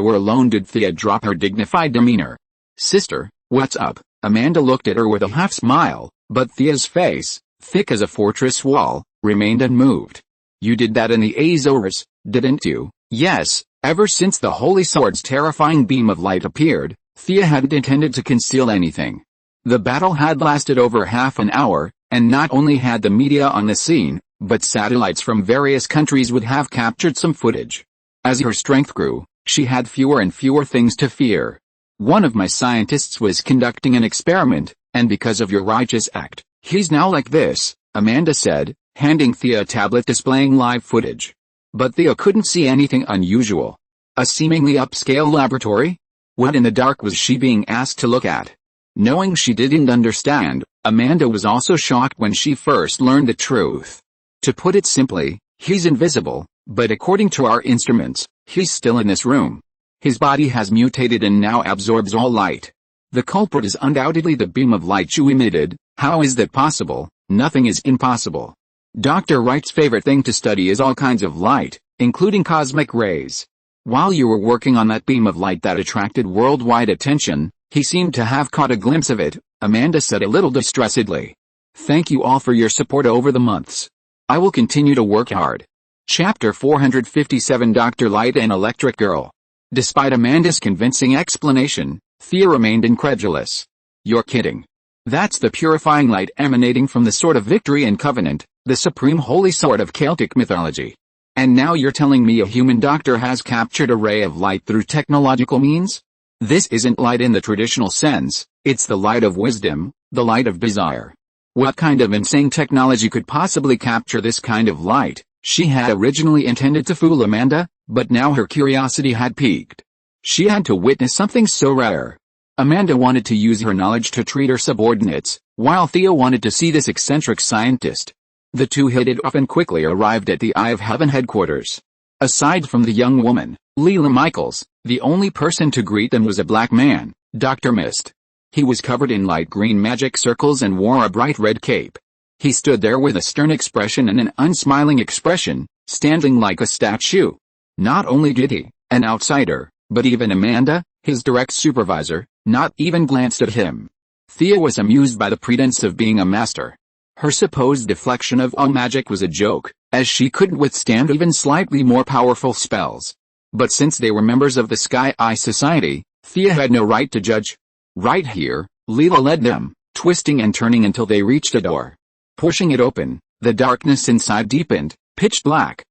were alone did Thea drop her dignified demeanor. "Sister, what's up?" Amanda looked at her with a half-smile, but Thea's face, thick as a fortress wall, remained unmoved. "You did that in the Azores, didn't you?" Yes, ever since the Holy Sword's terrifying beam of light appeared, Thea hadn't intended to conceal anything. The battle had lasted over half an hour, and not only had the media on the scene, but satellites from various countries would have captured some footage. As her strength grew, she had fewer and fewer things to fear. "One of my scientists was conducting an experiment, and because of your righteous act, he's now like this," Amanda said, handing Thea a tablet displaying live footage. But Thea couldn't see anything unusual. A seemingly upscale laboratory? What in the dark was she being asked to look at? Knowing she didn't understand, Amanda was also shocked when she first learned the truth. To put it simply, he's invisible, but according to our instruments, he's still in this room. His body has mutated and now absorbs all light. The culprit is undoubtedly the beam of light you emitted. How is that possible? Nothing is impossible. Dr. Wright's favorite thing to study is all kinds of light, including cosmic rays. While you were working on that beam of light that attracted worldwide attention, he seemed to have caught a glimpse of it, Amanda said a little distressedly. "Thank you all for your support over the months. I will continue to work hard." Chapter 457 Dr. Light and Electric Girl. Despite Amanda's convincing explanation, Thea remained incredulous. "You're kidding. That's the purifying light emanating from the Sword of Victory and Covenant, the supreme holy sword of Celtic mythology. And now you're telling me a human doctor has captured a ray of light through technological means? This isn't light in the traditional sense, it's the light of wisdom, the light of desire. What kind of insane technology could possibly capture this kind of light?" She had originally intended to fool Amanda, but now her curiosity had piqued. She had to witness something so rare. Amanda wanted to use her knowledge to treat her subordinates, while Thea wanted to see this eccentric scientist. The two hit it off and quickly arrived at the Eye of Heaven headquarters. Aside from the young woman, Leela Michaels, the only person to greet them was a black man, Dr. Mist. He was covered in light green magic circles and wore a bright red cape. He stood there with a stern expression and an unsmiling expression, standing like a statue. Not only did he, an outsider, but even Amanda, his direct supervisor, not even glanced at him. Thea was amused by the pretense of being a master. Her supposed deflection of all magic was a joke, as she couldn't withstand even slightly more powerful spells. But since they were members of the Sky Eye Society, Thea had no right to judge. Right here, Leela led them, twisting and turning until they reached a door. Pushing it open, the darkness inside deepened, pitch black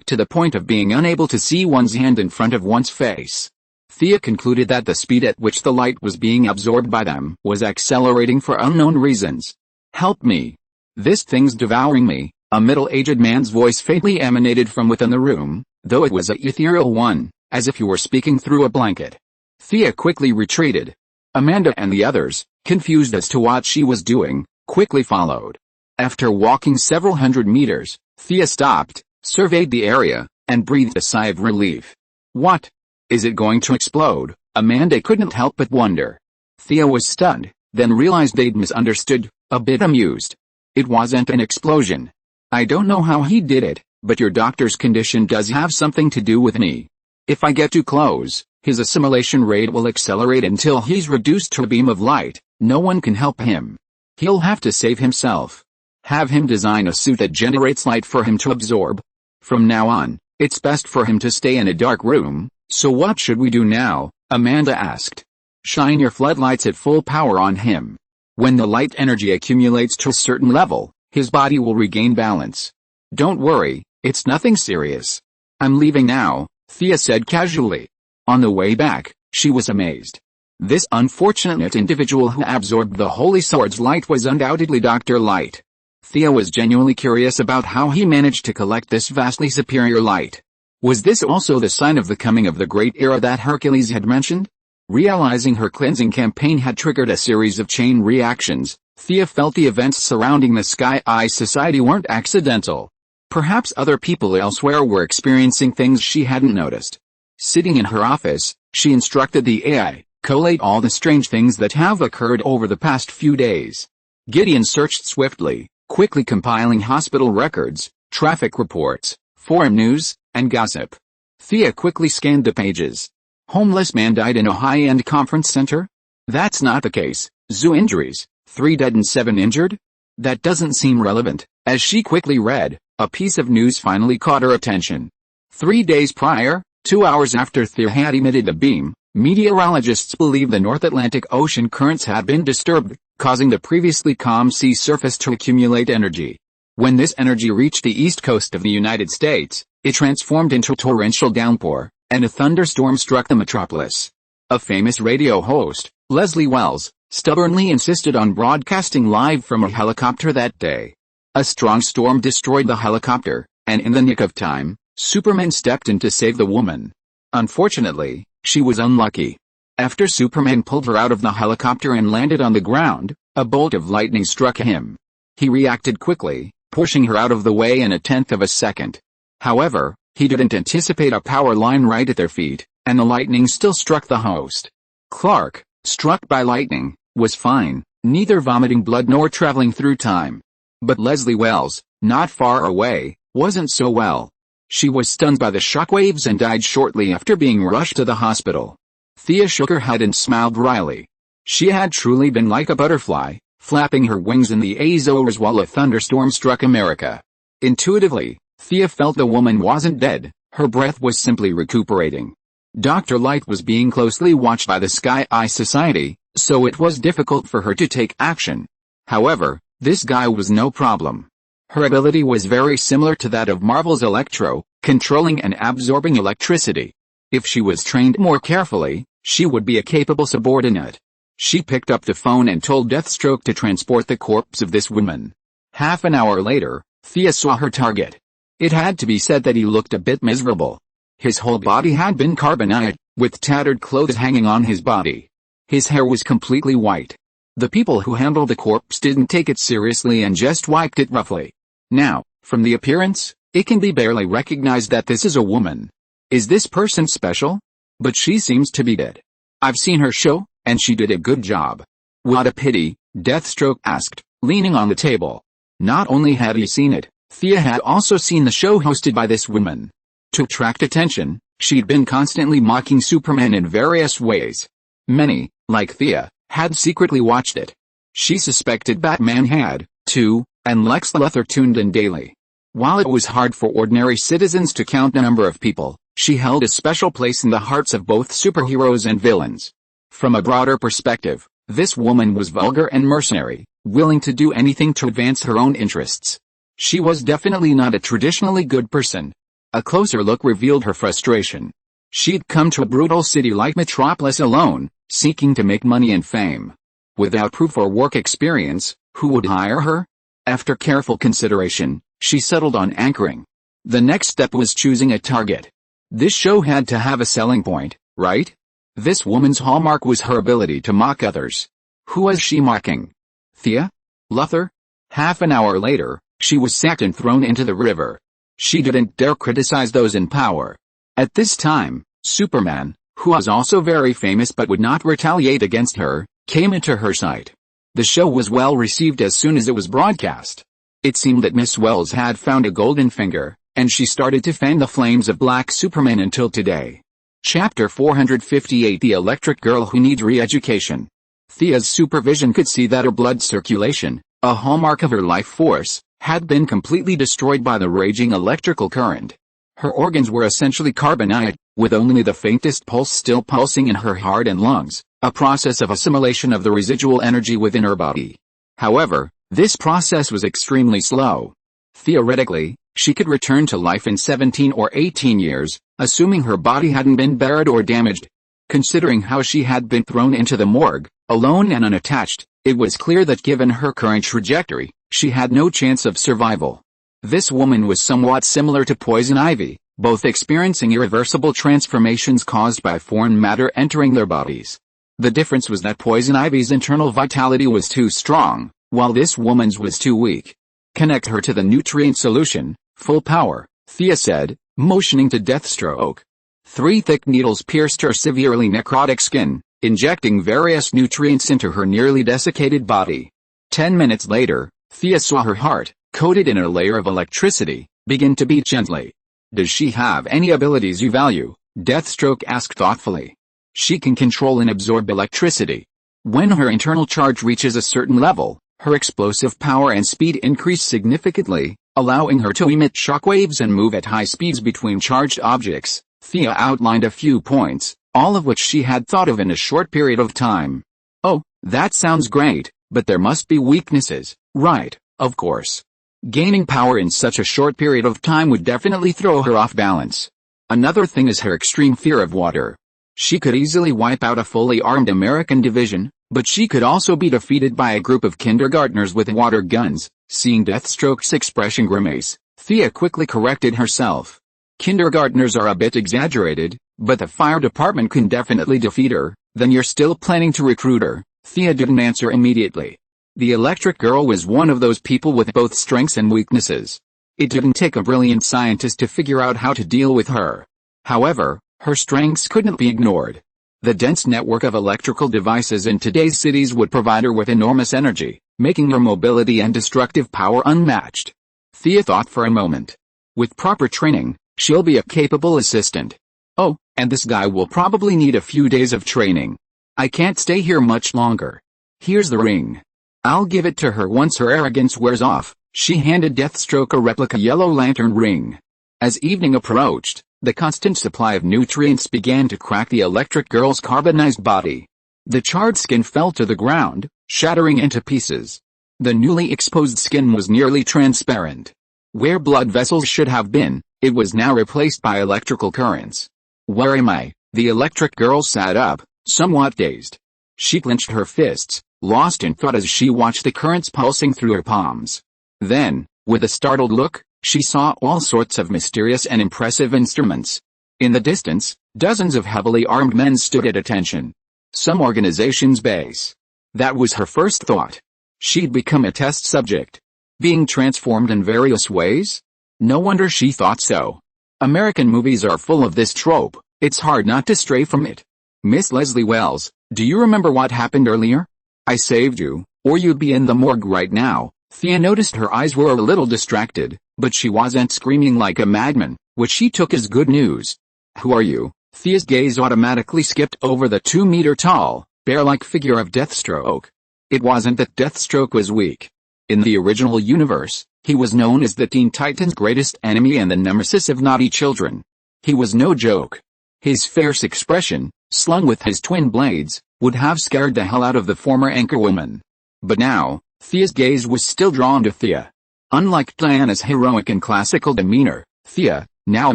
to the point of being unable to see one's hand in front of one's face. Thea concluded that the speed at which the light was being absorbed by them was accelerating for unknown reasons. "Help me. This thing's devouring me," a middle-aged man's voice faintly emanated from within the room, though it was an ethereal one, as if he were speaking through a blanket. Thea quickly retreated. Amanda and the others, confused as to what she was doing, quickly followed. After walking several hundred meters, Thea stopped, surveyed the area, and breathed a sigh of relief. "What? Is it going to explode?" Amanda couldn't help but wonder. Thea was stunned, then realized they'd misunderstood, a bit amused. "It wasn't an explosion. I don't know how he did it, but your doctor's condition does have something to do with me. If I get too close, his assimilation rate will accelerate until he's reduced to a beam of light. No one can help him. He'll have to save himself. Have him design a suit that generates light for him to absorb. From now on, it's best for him to stay in a dark room." "So what should we do now?" Amanda asked. "Shine your floodlights at full power on him. When the light energy accumulates to a certain level, his body will regain balance. Don't worry, it's nothing serious. I'm leaving now, Thea said casually. On the way back, she was amazed. This unfortunate individual who absorbed the Holy Sword's light was undoubtedly Dr. Light. Thea was genuinely curious about how he managed to collect this vastly superior light. Was this also the sign of the coming of the great era that Hercules had mentioned? Realizing her cleansing campaign had triggered a series of chain reactions, Thea felt the events surrounding the Sky Eye Society weren't accidental. Perhaps other people elsewhere were experiencing things she hadn't noticed. Sitting in her office, she instructed the AI, collate all the strange things that have occurred over the past few days. Gideon searched swiftly, quickly compiling hospital records, traffic reports, forum news, and gossip. Thea quickly scanned the pages. Homeless man died in a high-end conference center? That's not the case. Zoo injuries, 3 dead and 7 injured? That doesn't seem relevant. As she quickly read, a piece of news finally caught her attention. 3 days prior, 2 hours after Thea had emitted the beam, meteorologists believe the North Atlantic Ocean currents had been disturbed, causing the previously calm sea surface to accumulate energy. When this energy reached the east coast of the United States, it transformed into a torrential downpour, and a thunderstorm struck the metropolis. A famous radio host, Leslie Wells, stubbornly insisted on broadcasting live from a helicopter that day. A strong storm destroyed the helicopter, and in the nick of time, Superman stepped in to save the woman. Unfortunately, she was unlucky. After Superman pulled her out of the helicopter and landed on the ground, a bolt of lightning struck him. He reacted quickly, pushing her out of the way in a tenth of a second. However, he didn't anticipate a power line right at their feet, and the lightning still struck the host. Clark, struck by lightning, was fine, neither vomiting blood nor traveling through time. But Leslie Wells, not far away, wasn't so well. She was stunned by the shockwaves and died shortly after being rushed to the hospital. Thea shook her head and smiled wryly. She had truly been like a butterfly, flapping her wings in the Azores while a thunderstorm struck America. Intuitively, Thea felt the woman wasn't dead, her breath was simply recuperating. Dr. Light was being closely watched by the Sky Eye Society, so it was difficult for her to take action. However, this guy was no problem. Her ability was very similar to that of Marvel's Electro, controlling and absorbing electricity. If she was trained more carefully, she would be a capable subordinate. She picked up the phone and told Deathstroke to transport the corpse of this woman. Half an hour later, Thea saw her target. It had to be said that he looked a bit miserable. His whole body had been carbonite, with tattered clothes hanging on his body. His hair was completely white. The people who handled the corpse didn't take it seriously and just wiped it roughly. Now, from the appearance, it can be barely recognized that this is a woman. Is this person special? But she seems to be dead. I've seen her show, and she did a good job. What a pity, Deathstroke asked, leaning on the table. Not only had he seen it, Thea had also seen the show hosted by this woman. To attract attention, she'd been constantly mocking Superman in various ways. Many, like Thea, had secretly watched it. She suspected Batman had, too, and Lex Luthor tuned in daily. While it was hard for ordinary citizens to count the number of people, she held a special place in the hearts of both superheroes and villains. From a broader perspective, this woman was vulgar and mercenary, willing to do anything to advance her own interests. She was definitely not a traditionally good person. A closer look revealed her frustration. She'd come to a brutal city like Metropolis alone, seeking to make money and fame. Without proof or work experience, who would hire her? After careful consideration, she settled on anchoring. The next step was choosing a target. This show had to have a selling point, right? This woman's hallmark was her ability to mock others. Who was she mocking? Thea? Luthor? Half an hour later, she was sacked and thrown into the river. She didn't dare criticize those in power. At this time, Superman, who was also very famous but would not retaliate against her, came into her sight. The show was well received as soon as it was broadcast. It seemed that Miss Wells had found a golden finger, and she started to fan the flames of Black Superman until today. Chapter 458: The Electric Girl Who Needs Re-Education. Thea's supervision could see that her blood circulation, a hallmark of her life force, had been completely destroyed by the raging electrical current. Her organs were essentially carbonite, with only the faintest pulse still pulsing in her heart and lungs, a process of assimilation of the residual energy within her body. However, this process was extremely slow. Theoretically, she could return to life in 17 or 18 years, assuming her body hadn't been buried or damaged. Considering how she had been thrown into the morgue, alone and unattached, it was clear that given her current trajectory, she had no chance of survival. This woman was somewhat similar to poison ivy, both experiencing irreversible transformations caused by foreign matter entering their bodies. The difference was that poison ivy's internal vitality was too strong, while this woman's was too weak. Connect her to the nutrient solution, full power, Thea said, motioning to Deathstroke. 3 thick needles pierced her severely necrotic skin, injecting various nutrients into her nearly desiccated body. 10 minutes later, Thea saw her heart, coated in a layer of electricity, begin to beat gently. Does she have any abilities you value? Deathstroke asked thoughtfully. She can control and absorb electricity. When her internal charge reaches a certain level, her explosive power and speed increase significantly, allowing her to emit shockwaves and move at high speeds between charged objects. Thea outlined a few points, all of which she had thought of in a short period of time. Oh, that sounds great, but there must be weaknesses, right? Of course. Gaining power in such a short period of time would definitely throw her off balance. Another thing is her extreme fear of water. She could easily wipe out a fully armed American division, but she could also be defeated by a group of kindergartners with water guns. Seeing Deathstroke's expression grimace, Thea quickly corrected herself. Kindergartners are a bit exaggerated, but the fire department can definitely defeat her. Then you're still planning to recruit her? Thea didn't answer immediately. The electric girl was one of those people with both strengths and weaknesses. It didn't take a brilliant scientist to figure out how to deal with her. However, her strengths couldn't be ignored. The dense network of electrical devices in today's cities would provide her with enormous energy, making her mobility and destructive power unmatched. Thea thought for a moment. With proper training, she'll be a capable assistant. Oh, and this guy will probably need a few days of training. I can't stay here much longer. Here's the ring. I'll give it to her once her arrogance wears off. She handed Deathstroke a replica yellow lantern ring. As evening approached, the constant supply of nutrients began to crack the electric girl's carbonized body. The charred skin fell to the ground, shattering into pieces. The newly exposed skin was nearly transparent. Where blood vessels should have been, it was now replaced by electrical currents. Where am I? The electric girl sat up, somewhat dazed. She clenched her fists, lost in thought as she watched the currents pulsing through her palms. Then, with a startled look, she saw all sorts of mysterious and impressive instruments. In the distance, dozens of heavily armed men stood at attention. Some organization's base. That was her first thought. She'd become a test subject. Being transformed in various ways? No wonder she thought so. American movies are full of this trope. It's hard not to stray from it. Miss Leslie Wells, do you remember what happened earlier? I saved you, or you'd be in the morgue right now. Thea noticed her eyes were a little distracted, but she wasn't screaming like a madman, which she took as good news. Who are you? Thea's gaze automatically skipped over the 2-meter-tall, bear-like figure of Deathstroke. It wasn't that Deathstroke was weak. In the original universe, he was known as the Teen Titans' greatest enemy and the nemesis of naughty children. He was no joke. His fierce expression, slung with his twin blades, would have scared the hell out of the former anchorwoman. But now, Thea's gaze was still drawn to Thea. Unlike Diana's heroic and classical demeanor, Thea, now a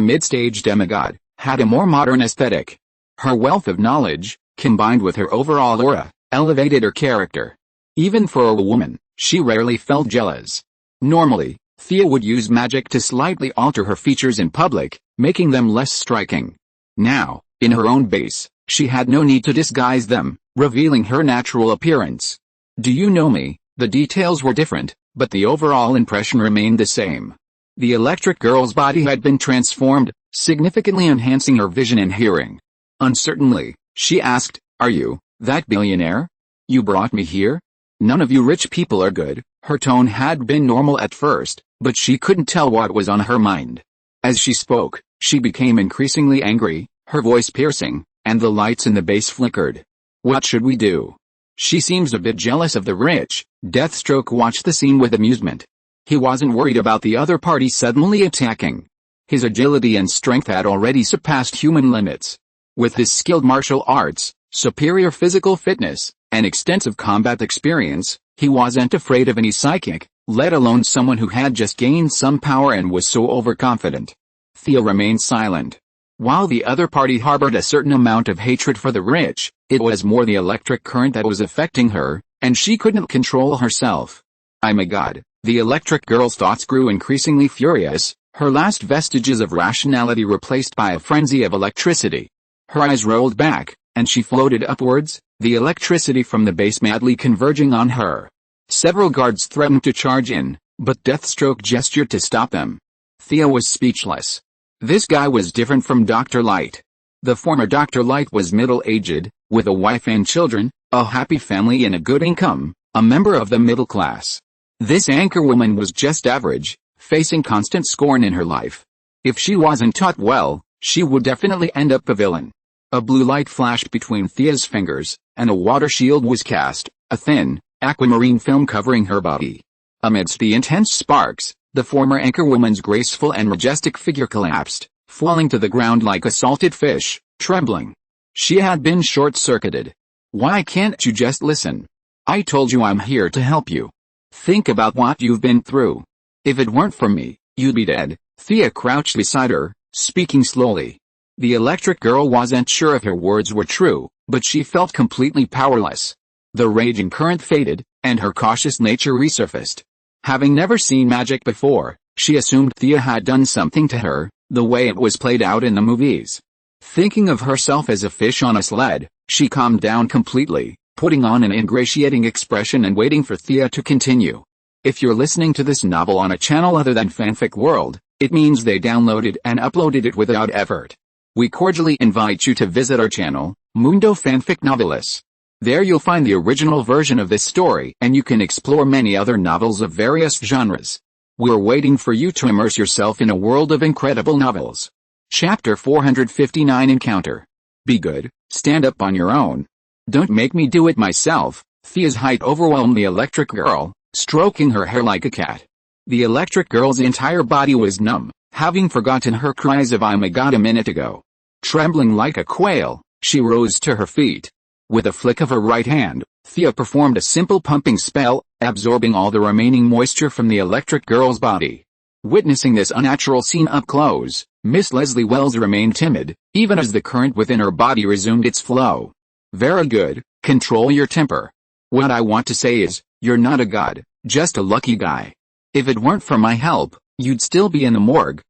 mid-stage demigod, had a more modern aesthetic. Her wealth of knowledge, combined with her overall aura, elevated her character. Even for a woman, she rarely felt jealous. Normally, Thea would use magic to slightly alter her features in public, making them less striking. Now, in her own base, she had no need to disguise them, revealing her natural appearance. Do you know me? The details were different, but the overall impression remained the same. The electric girl's body had been transformed, significantly enhancing her vision and hearing. Uncertainly, she asked, "Are you that billionaire? You brought me here? None of you rich people are good." Her tone had been normal at first, but she couldn't tell what was on her mind. As she spoke, she became increasingly angry, her voice piercing, and the lights in the base flickered. "What should we do? She seems a bit jealous of the rich." Deathstroke watched the scene with amusement. He wasn't worried about the other party suddenly attacking. His agility and strength had already surpassed human limits. With his skilled martial arts, superior physical fitness, and extensive combat experience, he wasn't afraid of any psychic, let alone someone who had just gained some power and was so overconfident. Thea remained silent. While the other party harbored a certain amount of hatred for the rich, it was more the electric current that was affecting her, and she couldn't control herself. "I'm a god." The electric girl's thoughts grew increasingly furious, her last vestiges of rationality replaced by a frenzy of electricity. Her eyes rolled back, and she floated upwards, the electricity from the base madly converging on her. Several guards threatened to charge in, but Deathstroke gestured to stop them. Thea was speechless. This guy was different from Dr. Light. The former Dr. Light was middle-aged, with a wife and children, a happy family and a good income, a member of the middle class. This anchorwoman was just average, facing constant scorn in her life. If she wasn't taught well, she would definitely end up a villain. A blue light flashed between Thea's fingers, and a water shield was cast, a thin, aquamarine film covering her body. Amidst the intense sparks, the former anchorwoman's graceful and majestic figure collapsed, falling to the ground like a salted fish, trembling. She had been short-circuited. "Why can't you just listen? I told you I'm here to help you. Think about what you've been through. If it weren't for me, you'd be dead." Thea crouched beside her, speaking slowly. The electric girl wasn't sure if her words were true, but she felt completely powerless. The raging current faded, and her cautious nature resurfaced. Having never seen magic before, she assumed Thea had done something to her, the way it was played out in the movies. Thinking of herself as a fish on a sled, she calmed down completely, putting on an ingratiating expression and waiting for Thea to continue. If you're listening to this novel on a channel other than Fanfic World, it means they downloaded and uploaded it without effort. We cordially invite you to visit our channel, Mundo Fanfic Novelis. There you'll find the original version of this story and you can explore many other novels of various genres. We're waiting for you to immerse yourself in a world of incredible novels. Chapter 459 Encounter. Be good, stand up on your own. Don't make me do it myself. Thea's height overwhelmed the electric girl, stroking her hair like a cat. The electric girl's entire body was numb, having forgotten her cries of "I'm a god" a minute ago. Trembling like a quail, she rose to her feet. With a flick of her right hand, Thea performed a simple pumping spell, absorbing all the remaining moisture from the electric girl's body. Witnessing this unnatural scene up close, Miss Leslie Wells remained timid, even as the current within her body resumed its flow. "Very good, control your temper. What I want to say is, you're not a god, just a lucky guy. If it weren't for my help, you'd still be in the morgue."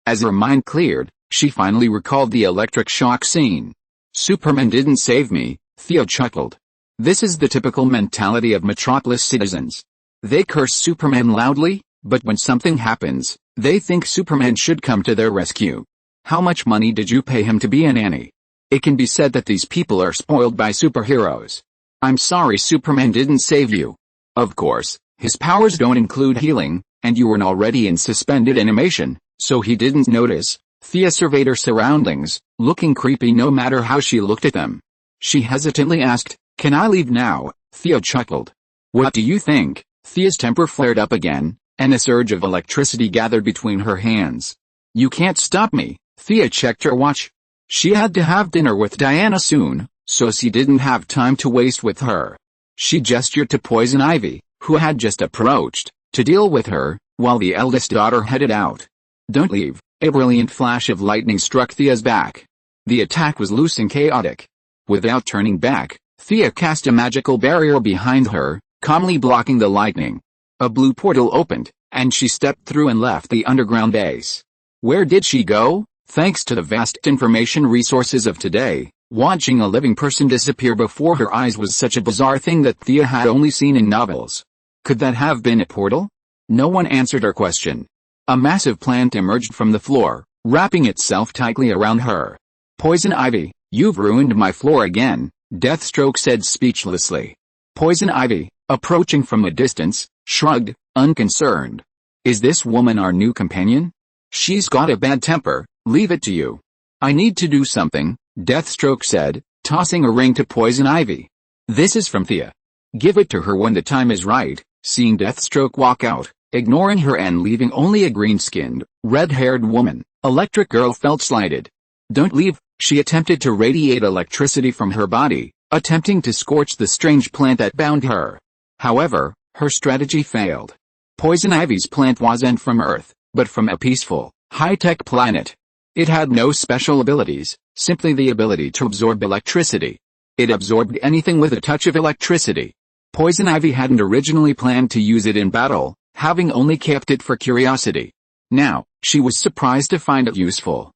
As her mind cleared, she finally recalled the electric shock scene. "Superman didn't save me," Thea chuckled. This is the typical mentality of Metropolis citizens. They curse Superman loudly, but when something happens, they think Superman should come to their rescue. How much money did you pay him to be a nanny? It can be said that these people are spoiled by superheroes. "I'm sorry Superman didn't save you. Of course, his powers don't include healing, and you were already in suspended animation, so he didn't notice." Thea surveyed her surroundings, looking creepy no matter how she looked at them. She hesitantly asked, "Can I leave now?" Thea chuckled. "What do you think?" Thea's temper flared up again, and a surge of electricity gathered between her hands. "You can't stop me." Thea checked her watch. She had to have dinner with Diana soon, so she didn't have time to waste with her. She gestured to Poison Ivy, who had just approached, to deal with her, while the eldest daughter headed out. "Don't leave." A brilliant flash of lightning struck Thea's back. The attack was loose and chaotic. Without turning back, Thea cast a magical barrier behind her, calmly blocking the lightning. A blue portal opened, and she stepped through and left the underground base. Where did she go? Thanks to the vast information resources of today, watching a living person disappear before her eyes was such a bizarre thing that Thea had only seen in novels. Could that have been a portal? No one answered her question. A massive plant emerged from the floor, wrapping itself tightly around her. "Poison Ivy, you've ruined my floor again," Deathstroke said speechlessly. Poison Ivy, approaching from a distance, shrugged, unconcerned. "Is this woman our new companion? She's got a bad temper, leave it to you." "I need to do something," Deathstroke said, tossing a ring to Poison Ivy. "This is from Thea. Give it to her when the time is right." Seeing Deathstroke walk out, ignoring her and leaving only a green-skinned, red-haired woman, Electric Girl felt slighted. "Don't leave," she attempted to radiate electricity from her body, attempting to scorch the strange plant that bound her. However, her strategy failed. Poison Ivy's plant wasn't from Earth, but from a peaceful, high-tech planet. It had no special abilities, simply the ability to absorb electricity. It absorbed anything with a touch of electricity. Poison Ivy hadn't originally planned to use it in battle, having only kept it for curiosity. Now, she was surprised to find it useful.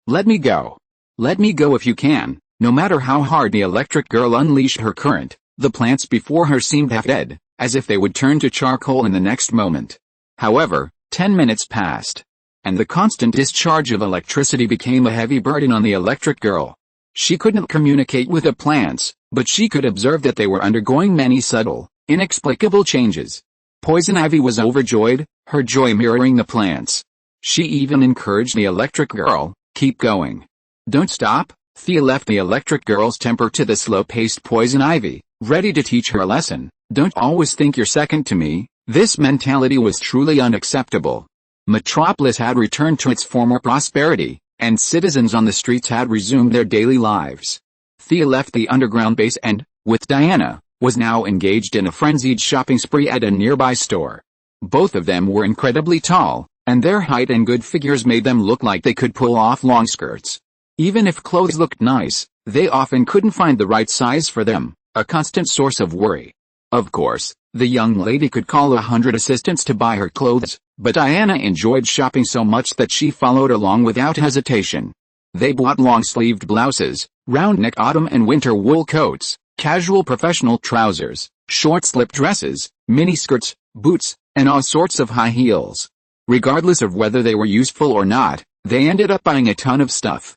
Let me go. Let me go if you can." No matter how hard the Electric Girl unleashed her current, the plants before her seemed half dead, as if they would turn to charcoal in the next moment. However, 10 minutes passed, and the constant discharge of electricity became a heavy burden on the Electric Girl. She couldn't communicate with the plants, but she could observe that they were undergoing many subtle, inexplicable changes. Poison Ivy was overjoyed, her joy mirroring the plants. She even encouraged the Electric Girl, "Keep going. Don't stop." Thea left the Electric Girl's temper to the slow-paced Poison Ivy, ready to teach her a lesson. "Don't always think you're second to me." This mentality was truly unacceptable. Metropolis had returned to its former prosperity, and citizens on the streets had resumed their daily lives. Thea left the underground base and, with Diana, was now engaged in a frenzied shopping spree at a nearby store. Both of them were incredibly tall, and their height and good figures made them look like they could pull off long skirts. Even if clothes looked nice, they often couldn't find the right size for them, a constant source of worry. Of course, the young lady could call 100 assistants to buy her clothes, but Diana enjoyed shopping so much that she followed along without hesitation. They bought long-sleeved blouses, round-neck autumn and winter wool coats, casual professional trousers, short-slip dresses, miniskirts, boots, and all sorts of high heels. Regardless of whether they were useful or not, they ended up buying a ton of stuff.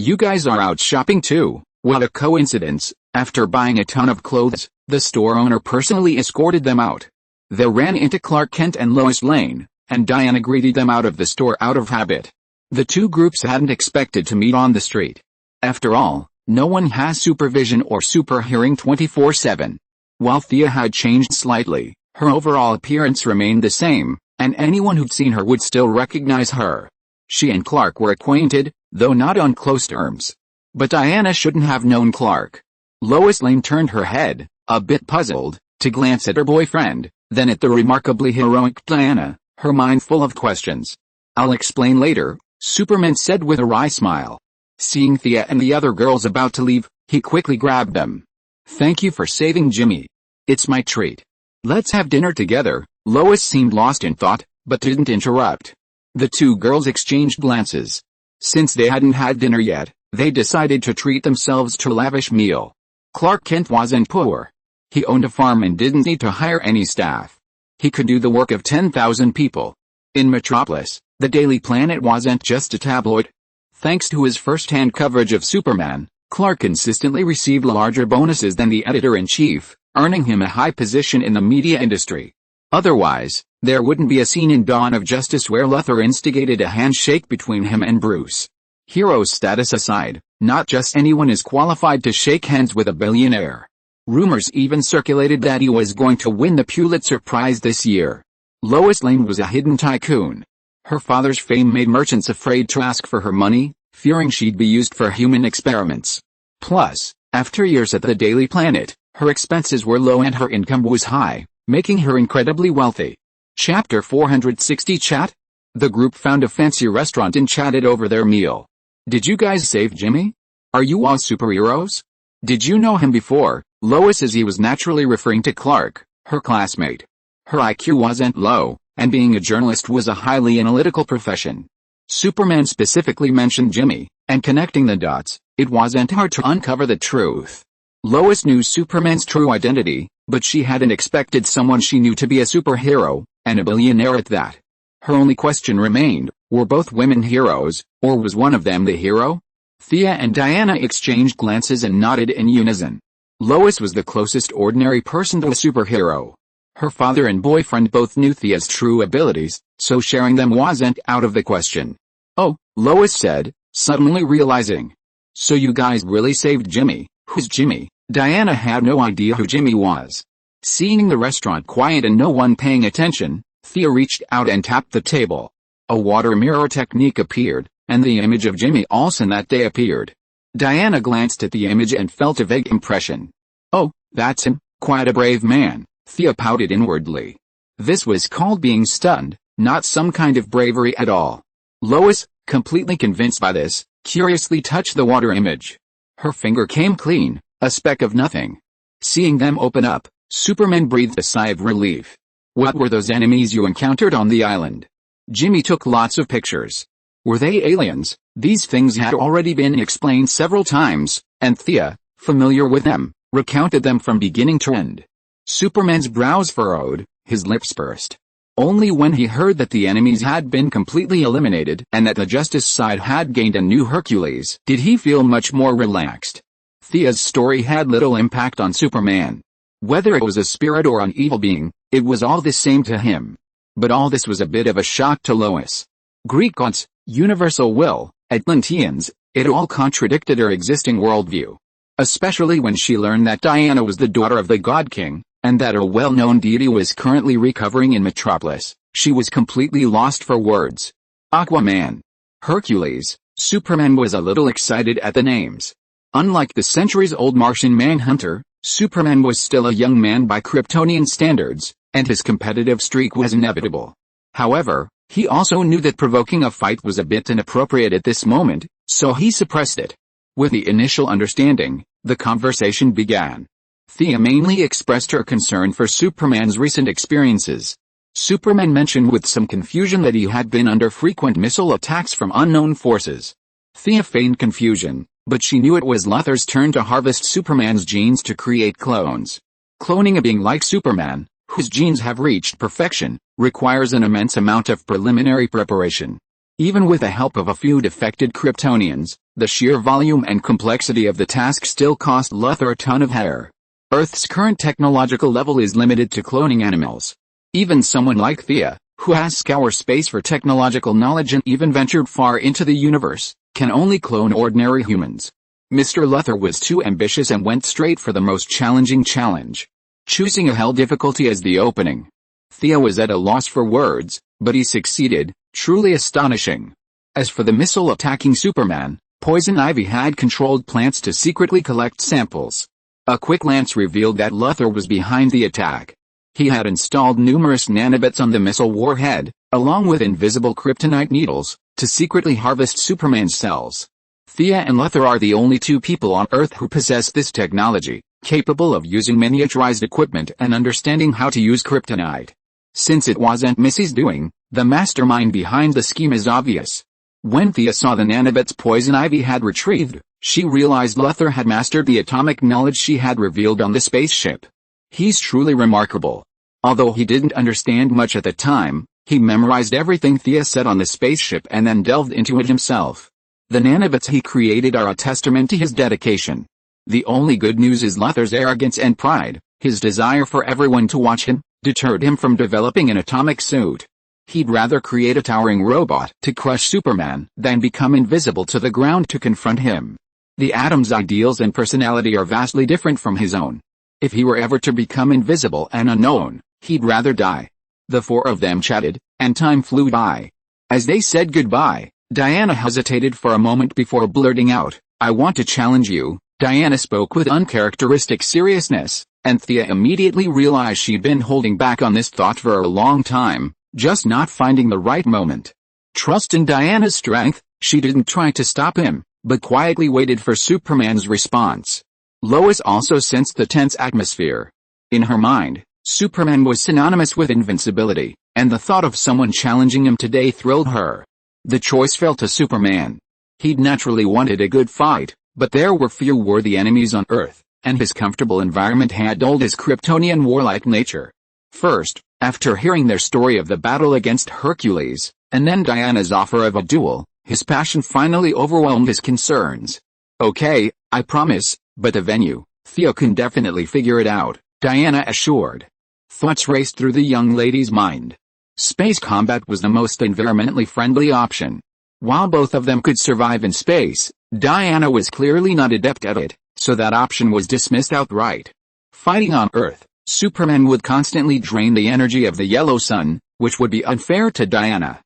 You guys are out shopping too? What a coincidence. After buying a ton of clothes, the store owner personally escorted them out. They ran into Clark Kent and Lois Lane, and Diana greeted them out of the store out of habit. The two groups hadn't expected to meet on the street. After all, no one has supervision or super hearing 24/7. While Thea had changed slightly, her overall appearance remained the same, and anyone who'd seen her would still recognize her. She and Clark were acquainted, though not on close terms. But Diana shouldn't have known Clark. Lois Lane turned her head, a bit puzzled, to glance at her boyfriend, then at the remarkably heroic Diana, her mind full of questions. "I'll explain later," Superman said with a wry smile. Seeing Thea and the other girls about to leave, he quickly grabbed them. "Thank you for saving Jimmy. It's my treat. Let's have dinner together." Lois seemed lost in thought, but didn't interrupt. The two girls exchanged glances. Since they hadn't had dinner yet, they decided to treat themselves to a lavish meal. Clark Kent wasn't poor. He owned a farm and didn't need to hire any staff. He could do the work of 10,000 people. In Metropolis, the Daily Planet wasn't just a tabloid. Thanks to his first-hand coverage of Superman, Clark consistently received larger bonuses than the editor-in-chief, earning him a high position in the media industry. Otherwise, there wouldn't be a scene in Dawn of Justice where Luthor instigated a handshake between him and Bruce. Hero status aside, not just anyone is qualified to shake hands with a billionaire. Rumors even circulated that he was going to win the Pulitzer Prize this year. Lois Lane was a hidden tycoon. Her father's fame made merchants afraid to ask for her money, fearing she'd be used for human experiments. Plus, after years at the Daily Planet, her expenses were low and her income was high, making her incredibly wealthy. Chapter 460 Chat? The group found a fancy restaurant and chatted over their meal. "Did you guys save Jimmy? Are you all superheroes? Did you know him before?" Lois, as he was naturally referring to Clark, her classmate. Her IQ wasn't low, and being a journalist was a highly analytical profession. Superman specifically mentioned Jimmy, and connecting the dots, it wasn't hard to uncover the truth. Lois knew Superman's true identity, but she hadn't expected someone she knew to be a superhero, and a billionaire at that. Her only question remained, were both women heroes, or was one of them the hero? Thea and Diana exchanged glances and nodded in unison. Lois was the closest ordinary person to a superhero. Her father and boyfriend both knew Thea's true abilities, so sharing them wasn't out of the question. "Oh," Lois said, suddenly realizing. "So you guys really saved Jimmy." "Who's Jimmy?" Diana had no idea who Jimmy was. Seeing the restaurant quiet and no one paying attention, Thea reached out and tapped the table. A water mirror technique appeared, and the image of Jimmy Olsen that day appeared. Diana glanced at the image and felt a vague impression. "Oh, that's him, quite a brave man," Thea pouted inwardly. This was called being stunned, not some kind of bravery at all. Lois, completely convinced by this, curiously touched the water image. Her finger came clean, a speck of nothing. Seeing them open up, Superman breathed a sigh of relief. "What were those enemies you encountered on the island?" Jimmy took lots of pictures. Were they aliens? These things had already been explained several times, and Thea, familiar with them, recounted them from beginning to end. Superman's brows furrowed, his lips pursed. Only when he heard that the enemies had been completely eliminated and that the Justice side had gained a new Hercules did he feel much more relaxed. Thea's story had little impact on Superman. Whether it was a spirit or an evil being, it was all the same to him. But all this was a bit of a shock to Lois. Greek gods, universal will, Atlanteans, it all contradicted her existing worldview. Especially when she learned that Diana was the daughter of the God King, and that a well-known deity was currently recovering in Metropolis. She was completely lost for words. Aquaman, Hercules, Superman was a little excited at the names. Unlike the centuries-old Martian Manhunter, Superman was still a young man by Kryptonian standards, and his competitive streak was inevitable. However, he also knew that provoking a fight was a bit inappropriate at this moment, so he suppressed it. With the initial understanding, the conversation began. Thea mainly expressed her concern for Superman's recent experiences. Superman mentioned with some confusion that he had been under frequent missile attacks from unknown forces. Thea feigned confusion, but she knew it was Luthor's turn to harvest Superman's genes to create clones. Cloning a being like Superman, whose genes have reached perfection, requires an immense amount of preliminary preparation. Even with the help of a few defected Kryptonians, the sheer volume and complexity of the task still cost Luthor a ton of hair. Earth's current technological level is limited to cloning animals. Even someone like Thea, who has scoured space for technological knowledge and even ventured far into the universe, can only clone ordinary humans. Mr. Luthor was too ambitious and went straight for the most challenging challenge, choosing a hell difficulty as the opening. Thea was at a loss for words, but he succeeded, truly astonishing. As for the missile-attacking Superman, Poison Ivy had controlled plants to secretly collect samples. A quick glance revealed that Luthor was behind the attack. He had installed numerous nanobots on the missile warhead, along with invisible kryptonite needles, to secretly harvest Superman's cells. Thea and Luthor are the only two people on Earth who possess this technology, capable of using miniaturized equipment and understanding how to use kryptonite. Since it wasn't Missy's doing, the mastermind behind the scheme is obvious. When Thea saw the nanobots Poison Ivy had retrieved, she realized Luthor had mastered the atomic knowledge she had revealed on the spaceship. He's truly remarkable. Although he didn't understand much at the time, he memorized everything Thea said on the spaceship and then delved into it himself. The nanobots he created are a testament to his dedication. The only good news is Luthor's arrogance and pride, his desire for everyone to watch him, deterred him from developing an atomic suit. He'd rather create a towering robot to crush Superman than become invisible to the ground to confront him. The Atom's ideals and personality are vastly different from his own. If he were ever to become invisible and unknown, he'd rather die. The four of them chatted, and time flew by. As they said goodbye, Diana hesitated for a moment before blurting out, "I want to challenge you." Diana spoke with uncharacteristic seriousness, and Thea immediately realized she'd been holding back on this thought for a long time, just not finding the right moment. Trust in Diana's strength, she didn't try to stop him, but quietly waited for Superman's response. Lois also sensed the tense atmosphere. In her mind, Superman was synonymous with invincibility, and the thought of someone challenging him today thrilled her. The choice fell to Superman. He'd naturally wanted a good fight, but there were few worthy enemies on Earth, and his comfortable environment had dulled his Kryptonian warlike nature. First, after hearing their story of the battle against Hercules, and then Diana's offer of a duel, his passion finally overwhelmed his concerns. "Okay, I promise, but the venue, Thea can definitely figure it out," Diana assured. Thoughts raced through the young lady's mind. Space combat was the most environmentally friendly option. While both of them could survive in space, Diana was clearly not adept at it, so that option was dismissed outright. Fighting on Earth, Superman would constantly drain the energy of the yellow sun, which would be unfair to Diana.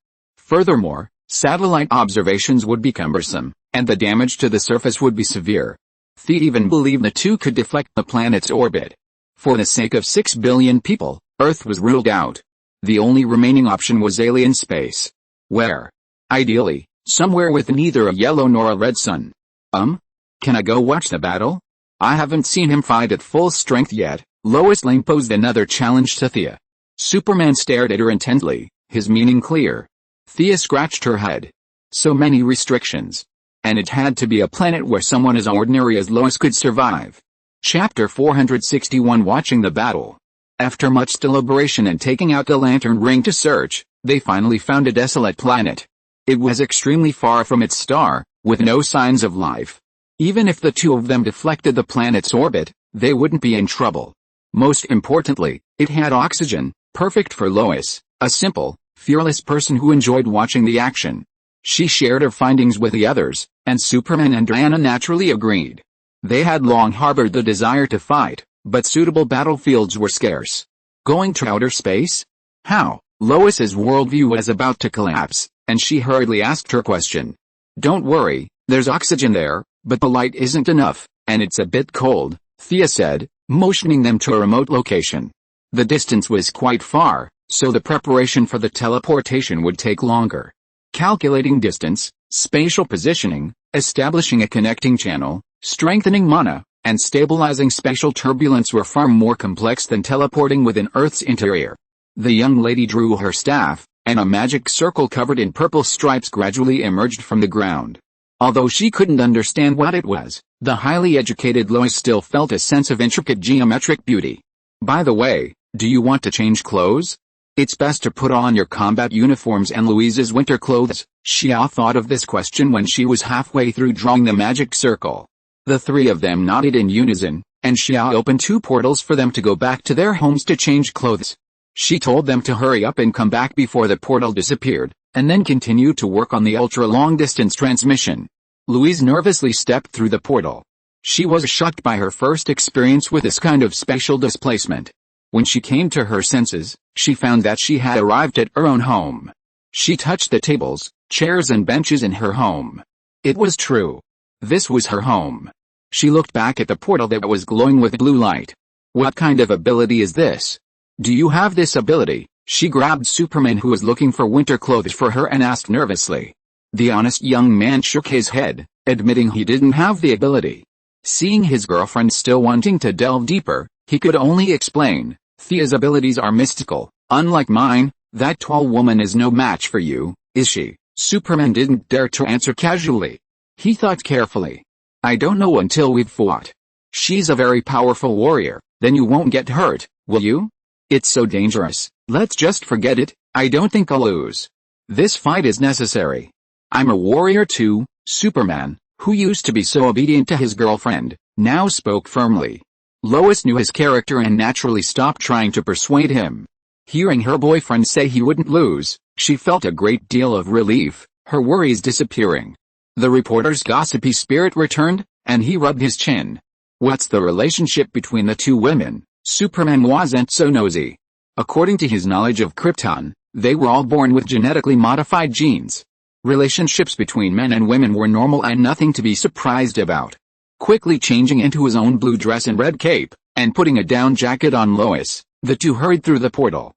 Furthermore, satellite observations would be cumbersome, and the damage to the surface would be severe. Thea even believed the two could deflect the planet's orbit. For the sake of 6 billion people, Earth was ruled out. The only remaining option was alien space. Where? Ideally, somewhere with neither a yellow nor a red sun. Can I go watch the battle? I haven't seen him fight at full strength yet. Lois Lane posed another challenge to Thea. Superman stared at her intently, his meaning clear. Thea scratched her head. So many restrictions. And it had to be a planet where someone as ordinary as Lois could survive. Chapter 461 Watching the Battle. After much deliberation and taking out the lantern ring to search, they finally found a desolate planet. It was extremely far from its star, with no signs of life. Even if the two of them deflected the planet's orbit, they wouldn't be in trouble. Most importantly, it had oxygen, perfect for Lois, a simple, fearless person who enjoyed watching the action. She shared her findings with the others, and Superman and Diana naturally agreed. They had long harbored the desire to fight, but suitable battlefields were scarce. Going to outer space? How? Lois's worldview was about to collapse, and she hurriedly asked her question. Don't worry, there's oxygen there, but the light isn't enough, and it's a bit cold, Thea said, motioning them to a remote location. The distance was quite far, so the preparation for the teleportation would take longer. Calculating distance, spatial positioning, establishing a connecting channel, strengthening mana, and stabilizing spatial turbulence were far more complex than teleporting within Earth's interior. The young lady drew her staff, and a magic circle covered in purple stripes gradually emerged from the ground. Although she couldn't understand what it was, the highly educated Lois still felt a sense of intricate geometric beauty. By the way, do you want to change clothes? It's best to put on your combat uniforms and Louise's winter clothes. Xia thought of this question when she was halfway through drawing the magic circle. The three of them nodded in unison, and Xia opened 2 portals for them to go back to their homes to change clothes. She told them to hurry up and come back before the portal disappeared, and then continue to work on the ultra-long-distance transmission. Louise nervously stepped through the portal. She was shocked by her first experience with this kind of spatial displacement. When she came to her senses, she found that she had arrived at her own home. She touched the tables, chairs and benches in her home. It was true. This was her home. She looked back at the portal that was glowing with blue light. What kind of ability is this? Do you have this ability? She grabbed Superman, who was looking for winter clothes for her, and asked nervously. The honest young man shook his head, admitting he didn't have the ability. Seeing his girlfriend still wanting to delve deeper, he could only explain, Thea's abilities are mystical. Unlike mine, that tall woman is no match for you, is she? Superman didn't dare to answer casually. He thought carefully. I don't know until we've fought. She's a very powerful warrior, then you won't get hurt, will you? It's so dangerous, let's just forget it. I don't think I'll lose. This fight is necessary. I'm a warrior too. Superman, who used to be so obedient to his girlfriend, now spoke firmly. Lois knew his character and naturally stopped trying to persuade him. Hearing her boyfriend say he wouldn't lose, she felt a great deal of relief, her worries disappearing. The reporter's gossipy spirit returned, and he rubbed his chin. What's the relationship between the two women? Superman wasn't so nosy. According to his knowledge of Krypton, they were all born with genetically modified genes. Relationships between men and women were normal and nothing to be surprised about. Quickly changing into his own blue dress and red cape, and putting a down jacket on Lois, the two hurried through the portal.